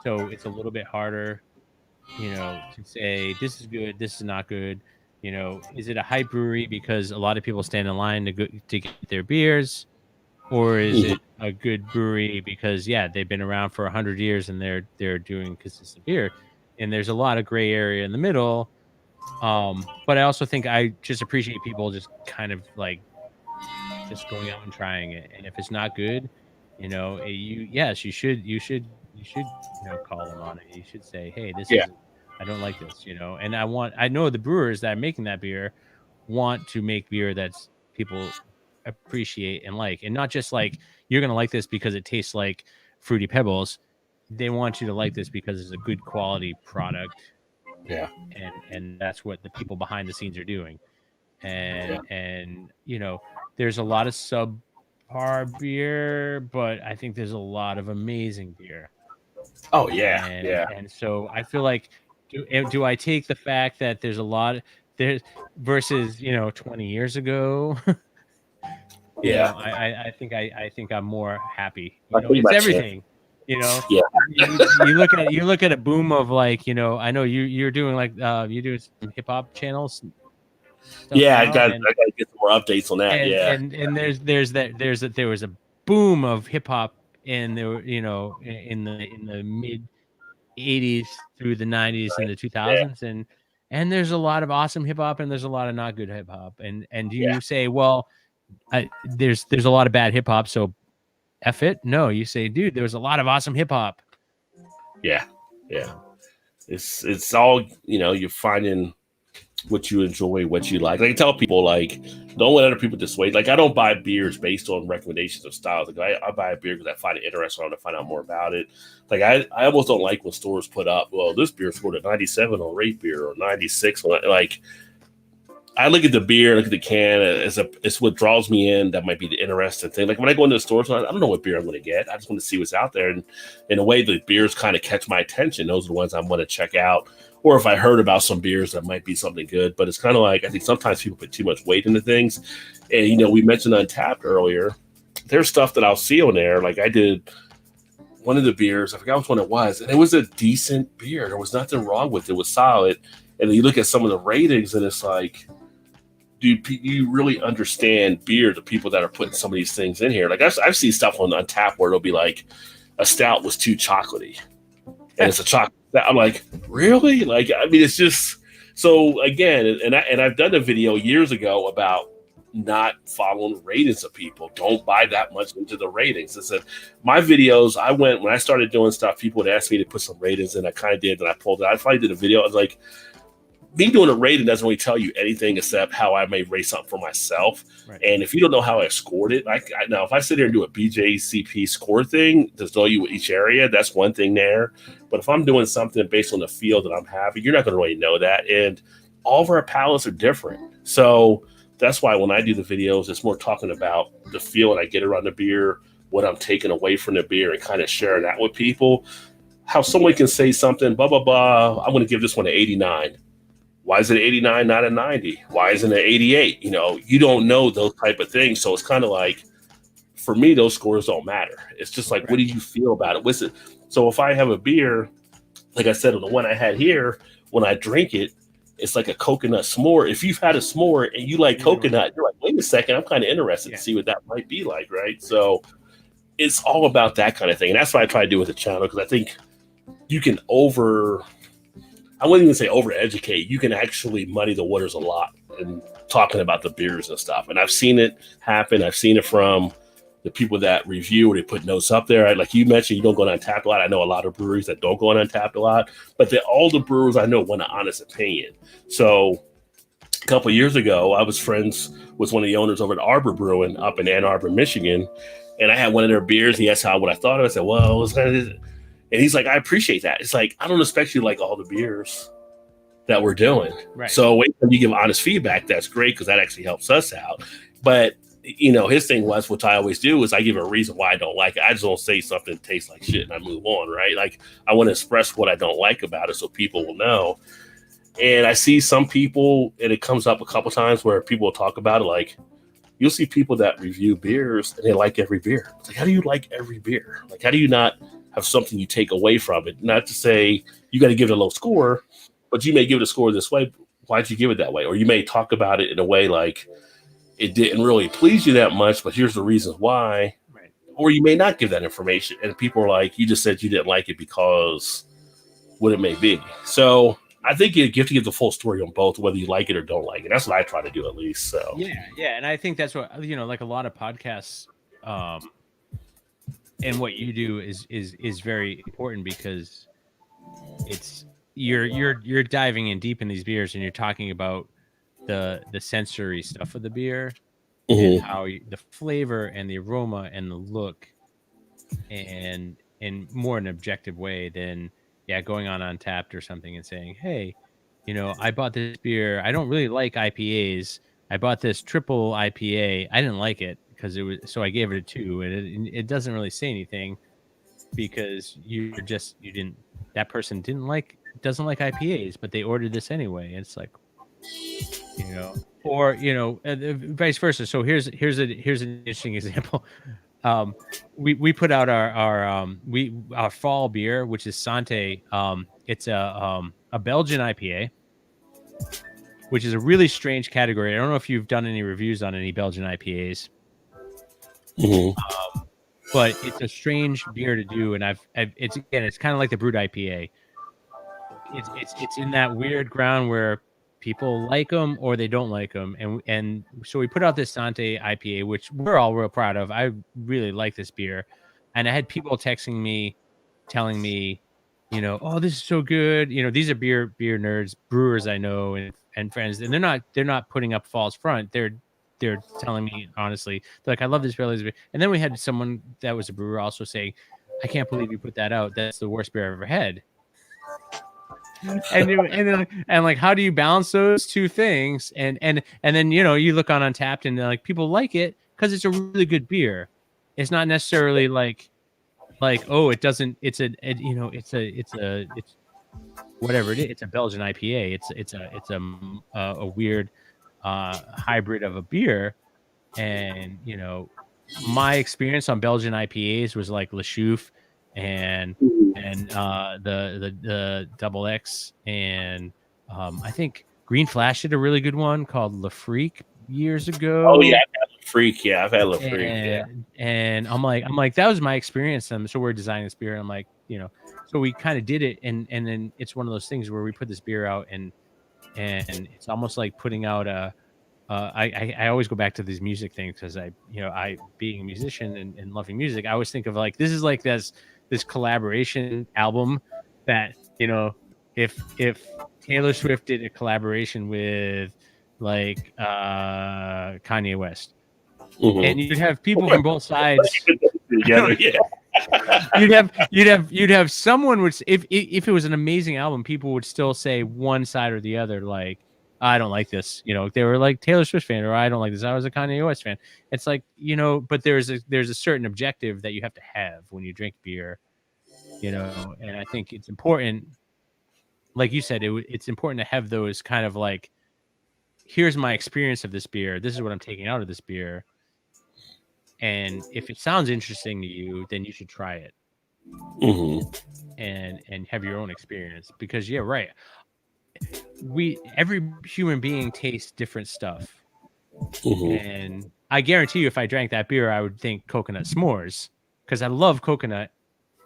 so it's a little bit harder, you know, to say this is good, this is not good. You know, is it a hype brewery because a lot of people stand in line to get their beers, or is it a good brewery because they've been around for 100 years and they're doing consistent beer? And there's a lot of gray area in the middle. But I also think I just appreciate people just kind of like just going out and trying it, and if it's not good, call them on it. You should say, hey, Yeah. I don't like this, and I know the brewers that are making that beer want to make beer that's people appreciate and like, and not just like, you're going to like this because it tastes like Fruity Pebbles. They want you to like this because it's a good quality product. Yeah. And that's what the people behind the scenes are doing. Yeah. And there's a lot of subpar beer, but I think there's a lot of amazing beer. Oh yeah. And so I feel like, do I take the fact that there's a lot there's versus 20 years ago? Yeah. I think I'm more happy. pretty It's much it. everything. Yeah. You look at a boom of like, I know you're doing like you're doing some hip hop channels. Yeah, I got to get some more updates on that. And there was a boom of hip hop in the mid 80s through the 90s and the 2000s, and there's a lot of awesome hip hop and there's a lot of not good hip hop, and do you say, well, there's a lot of bad hip hop, so F it? No, you say, dude, there was a lot of awesome hip hop. Yeah. It's all, you're finding what you enjoy, what you like. Like I tell people, like, don't let other people dissuade. Like, I don't buy beers based on recommendations of styles. Like, I buy a beer because I find it interesting. I want to find out more about it. Like, I almost don't like when stores put up, well, this beer scored a 97 on Rate Beer or 96. Like, I look at the beer, look at the can. It's what draws me in. That might be the interesting thing. Like when I go into the stores, I don't know what beer I'm going to get. I just want to see what's out there. And in a way, the beers kind of catch my attention. Those are the ones I'm going to check out. Or if I heard about some beers that might be something good. But it's kind of like, I think sometimes people put too much weight into things. And, we mentioned Untapped earlier. There's stuff that I'll see on there. Like I did one of the beers. I forgot which one it was. And it was a decent beer. There was nothing wrong with it. It was solid. And then you look at some of the ratings and it's like, do you really understand beer, the people that are putting some of these things in here? Like I've seen stuff on Untapped where it'll be like a stout was too chocolatey. And it's a chocolate. I'm like, really? Like, I mean, it's just so again, and I've done a video years ago about not following ratings of people. Don't buy that much into the ratings. I said my videos, when I started doing stuff, people would ask me to put some ratings in. I kind of did, and I pulled it. I finally did a video. I was like, me doing a rating doesn't really tell you anything except how I may rate something for myself. Right. And if you don't know how I scored it, now if I sit here and do a BJCP score thing to tell you each area, that's one thing there. But if I'm doing something based on the feel that I'm having, you're not going to really know that. And all of our palates are different. So that's why when I do the videos, it's more talking about the feel that I get around the beer, what I'm taking away from the beer, and kind of sharing that with people. How someone can say something, blah, blah, blah. I'm going to give this one an 89. Why is it 89, not a 90? Why isn't it 88? You don't know those type of things. So it's kind of like, for me, those scores don't matter. It's just like, right. What do you feel about it? Listen, so if I have a beer, like I said, on the one I had here, when I drink it, it's like a coconut s'more. If you've had a s'more and you like coconut, you're like, wait a second, I'm kind of interested to see what that might be like, right? So it's all about that kind of thing. And that's what I try to do with the channel, because I think you can I wouldn't even say over-educate. You can actually muddy the waters a lot in talking about the beers and stuff. And I've seen it happen. I've seen it from the people that review or they put notes up there. Like you mentioned, you don't go on Untapped a lot. I know a lot of breweries that don't go on Untapped a lot. But all the brewers I know want an honest opinion. So a couple of years ago, I was friends with one of the owners over at Arbor Brewing up in Ann Arbor, Michigan. And I had one of their beers. He asked what I thought of it. I said, well, it was kind of... And he's like, I appreciate that. It's like, I don't expect you to like all the beers that we're doing. Right. So when you give honest feedback, that's great, because that actually helps us out. But, his thing was, what I always do is I give a reason why I don't like it. I just don't say something that tastes like shit and I move on, right? Like, I want to express what I don't like about it so people will know. And I see some people, and it comes up a couple times where people will talk about it, like, you'll see people that review beers and they like every beer. It's like, how do you like every beer? Like, how do you not have something you take away from it? Not to say you got to give it a low score, but you may give it a score this way. Why'd you give it that way? Or you may talk about it in a way like it didn't really please you that much, but here's the reasons why. Right. Or you may not give that information, and people are like, you just said you didn't like it because what it may be. So I think you have to give the full story on both, whether you like it or don't like it. That's what I try to do, at least. So yeah, and I think that's what like a lot of podcasts and what you do is very important because it's you're diving in deep in these beers and you're talking about the sensory stuff of the beer and how the flavor and the aroma and the look and in more an objective way than going on Untapped or something and saying, hey, I bought this beer, I don't really like IPAs, I bought this triple IPA, I didn't like it because it was, so I gave it a 2, and it doesn't really say anything because that person doesn't like IPAs, but they ordered this anyway. It's like, or vice versa. So here's an interesting example. We put out our fall beer, which is Sante. It's a Belgian IPA, which is a really strange category. I don't know if you've done any reviews on any Belgian IPAs. But it's a strange beer to do, and it's kind of like the brewed IPA. It's in that weird ground where people like them or they don't like them, and so we put out this Sante IPA, which we're all real proud of. I really like this beer, and I had people texting me, telling me, oh, this is so good. These are beer nerds, brewers I know and friends, and they're not putting up false front. They're telling me honestly, they're like, I love this beer. And then we had someone that was a brewer also saying, I can't believe you put that out. That's the worst beer I've ever had. and like, how do you balance those two things? And then you look on Untapped and like people like it because it's a really good beer. It's not necessarily like oh, it doesn't. It's whatever it is. It's a Belgian IPA. It's a weird hybrid of a beer, and my experience on Belgian IPAs was like Le Chouffe and the Double X, and I think Green Flash did a really good one called Le Freak years ago. Oh yeah, I've had Le Freak. Yeah, I've had Le Freak. Yeah, and I'm like that was my experience. So we're designing this beer, and I'm like, so we kind of did it, and then it's one of those things where we put this beer out, and it's almost like putting out a. I always go back to these music things because I being a musician and loving music, I always think of like this is like this collaboration album that if Taylor Swift did a collaboration with like Kanye West, and you'd have people from both sides together. Yeah. you'd have someone would, if it was an amazing album, people would still say one side or the other, like, I don't like this. They were like Taylor Swift fan, or I don't like this, I was a Kanye West fan. It's like, but there's a certain objective that you have to have when you drink beer, and I think it's important, like you said, it's important to have those kind of like, here's my experience of this beer, this is what I'm taking out of this beer, and if it sounds interesting to you, then you should try it, and have your own experience, because right, every human being tastes different stuff, and I guarantee you, if I drank that beer, I would think coconut s'mores, because I love coconut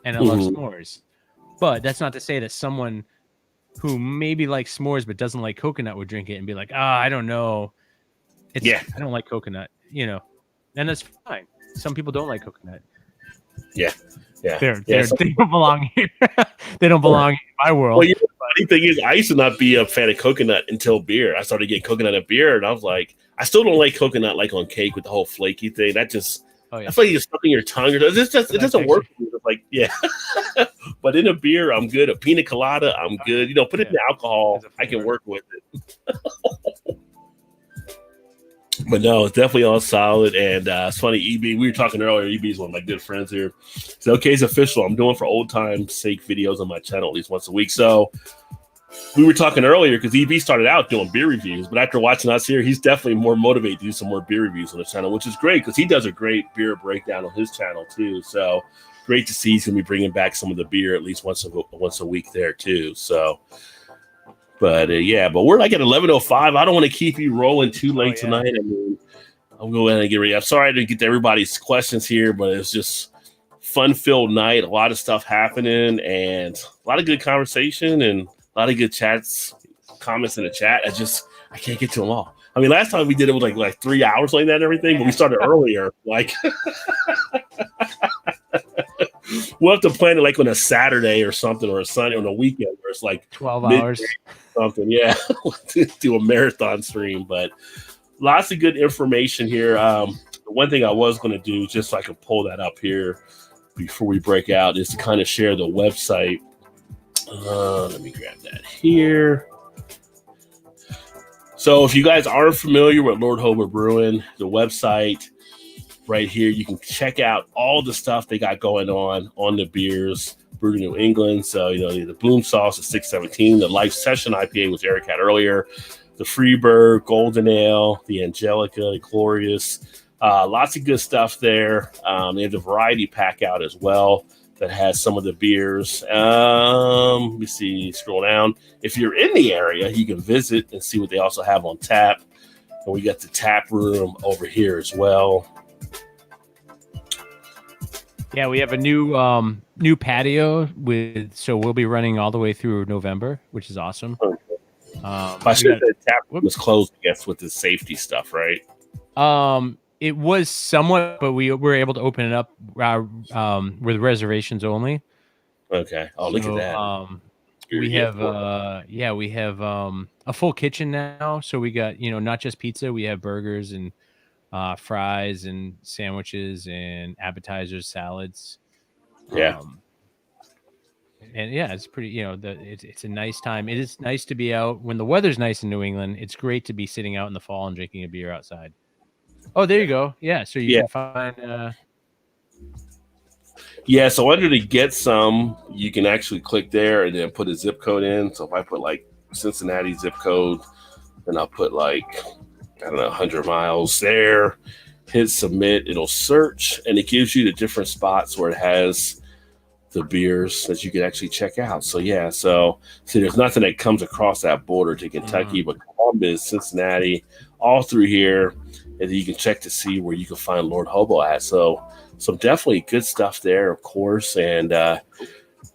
and I love s'mores. But that's not to say that someone who maybe likes s'mores but doesn't like coconut would drink it and be like, I don't know, I don't like coconut, and that's fine. Some people don't like coconut. They don't belong here. They don't belong in my world. Well, the funny thing is, I used to not be a fan of coconut until beer. I started getting coconut in beer, and I was like, I still don't like coconut like on cake with the whole flaky thing. That just, I feel like you're stuck in your tongue. It doesn't work. Like, but in a beer, I'm good. A pina colada, I'm good. Put it in alcohol, I can work with it. But no, it's definitely all solid. And it's funny, EB, we were talking earlier, EB is one of my good friends here. So, okay, it's official. I'm doing for old time's sake videos on my channel at least once a week. So we were talking earlier because EB started out doing beer reviews, but after watching us here, he's definitely more motivated to do some more beer reviews on the channel, which is great because he does a great beer breakdown on his channel too. So great to see he's going to be bringing back some of the beer at least once a week there too. So, but but we're like at 11:05. I don't want to keep you rolling too late tonight. I mean, I'll go ahead and get ready. I'm sorry I didn't get to everybody's questions here, but it's just fun-filled night. A lot of stuff happening and a lot of good conversation and a lot of good chats, comments in the chat. I can't get to them all. I mean, last time we did it was like 3 hours like that and everything, but we started earlier. Like, We'll have to plan it like on a Saturday or something, or a Sunday on a weekend where it's like 12 hours. Something, yeah. Do a marathon stream, but lots of good information here. The one thing I was going to do, just so I can pull that up here before we break out, is to kind of share the website. Let me grab that here. So if you guys aren't familiar with Lord Hobo Brewing, the website right here, you can check out all the stuff they got going on the beers brewed in New England. So, the Bloom Sauce is 617, the Life Session IPA, which Eric had earlier, the Freebird, Golden Ale, the Angelica, the Glorious. Lots of good stuff there. They have the variety pack out as well that has some of the beers. Let me see, scroll down. If you're in the area, you can visit and see what they also have on tap. And we got the tap room over here as well. Yeah, we have a new patio so we'll be running all the way through November, which is awesome. I should the tap room was closed, I guess, with the safety stuff, right? It was somewhat, but we were able to open it up with reservations only. Okay. Oh, look at that. We have a full kitchen now. So we got, not just pizza, we have burgers and fries and sandwiches and appetizers, salads. Yeah. And yeah, it's pretty, it's a nice time. It is nice to be out when the weather's nice in New England. It's great to be sitting out in the fall and drinking a beer outside. Oh, there you go. Yeah. So you can find. Yeah. So under the Get Some, you can actually click there and then put a zip code in. So if I put like Cincinnati zip code, then I'll put like, 100 miles there, hit submit, it'll search, and it gives you the different spots where it has the beers that you can actually check out. So yeah, so there's nothing that comes across that border to Kentucky, but Columbus, Cincinnati, all through here, and then you can check to see where you can find Lord Hobo at. So definitely good stuff there, of course. And I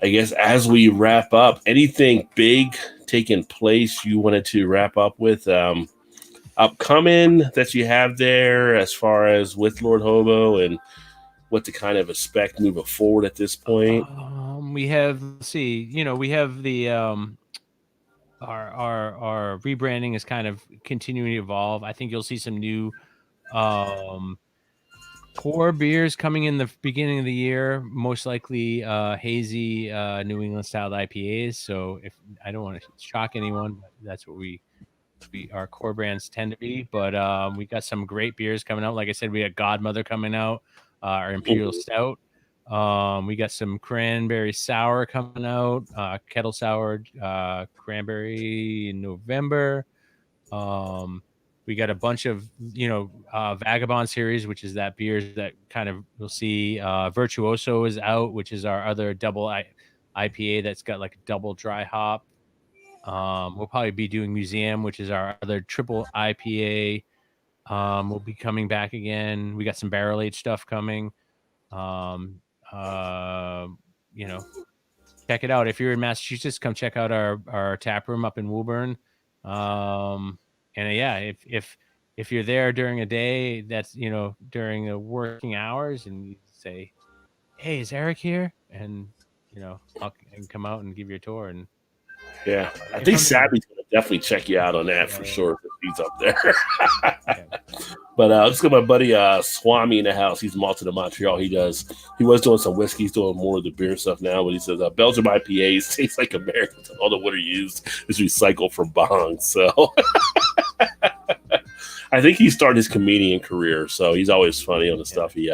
guess as we wrap up, anything big taking place you wanted to wrap up with? Upcoming that you have there as far as with Lord Hobo and what to kind of expect moving forward at this point? We have, we have the our rebranding is kind of continuing to evolve. I think you'll see some new core beers coming in the beginning of the year, most likely hazy New England style IPAs. So if I don't want to shock anyone, but that's what our core brands tend to be. But we got some great beers coming out. Like I said, we got Godmother coming out, our Imperial Stout. We got some cranberry sour coming out, kettle sour cranberry in November. We got a bunch of Vagabond series, which is that beers that kind of you'll see. Virtuoso is out, which is our other double IPA that's got like a double dry hop. We'll probably be doing Museum, which is our other triple IPA. We'll be coming back again. We got some barrel aged stuff coming. Check it out. If you're in Massachusetts, come check out our tap room up in Woburn. If you're there during a day that's during the working hours, and you say, "Hey, is Eric here?" and I can come out and give you a tour. And yeah, I think Savvy's gonna definitely check you out on that for sure. He's up there. But let's get my buddy Swami in the house. He's malted in Montreal. He was doing some whiskey. He's doing more of the beer stuff now. But he says Belgium IPAs taste like Americans. All the water used is recycled from bong. So I think he started his comedian career. So he's always funny on the stuff he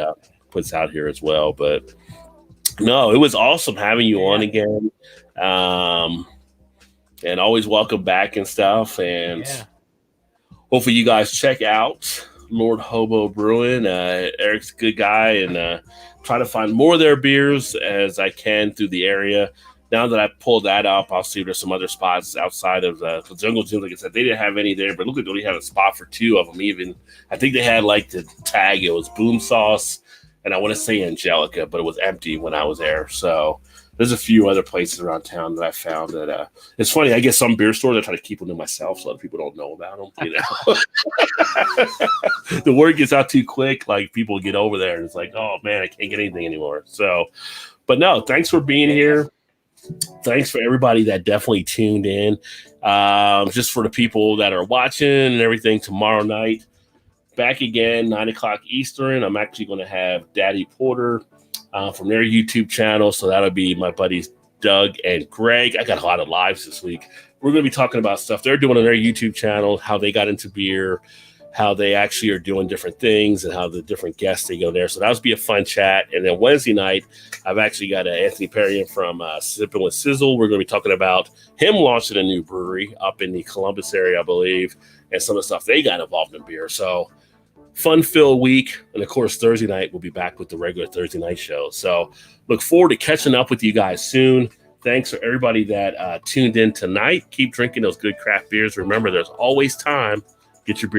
puts out here as well. But no, it was awesome having you on again. And always welcome back and stuff. And hopefully you guys check out Lord Hobo Brewing. Eric's a good guy, and try to find more of their beers as I can through the area. Now that I pulled that up, I'll see if there's some other spots outside of the Jungle Gym. Like I said, they didn't have any there, but look at they only had a spot for two of them. Even I think they had like the tag. It was Boom Sauce, and I want to say Angelica, but it was empty when I was there. So there's a few other places around town that I found that it's funny. I guess some beer stores I try to keep them to myself so other people don't know about them. The word gets out too quick. Like people get over there and it's like, oh man, I can't get anything anymore. So, But no, thanks for being here. Thanks for everybody that definitely tuned in. Just for the people that are watching and everything, tomorrow night, back again, 9 o'clock Eastern. I'm actually going to have Daddy Porter from their YouTube channel. So that'll be my buddies Doug and Greg. I got a lot of lives this week. We're going to be talking about stuff they're doing on their YouTube channel, how they got into beer, how they actually are doing different things, and how the different guests they go there. So that'll be a fun chat. And then Wednesday night, I've actually got Anthony Perrion from Sipping with Sizzle. We're going to be talking about him launching a new brewery up in the Columbus area, I believe, and some of the stuff they got involved in beer. So fun-filled week. And, of course, Thursday night, we'll be back with the regular Thursday night show. So look forward to catching up with you guys soon. Thanks for everybody that tuned in tonight. Keep drinking those good craft beers. Remember, there's always time. Get your beer.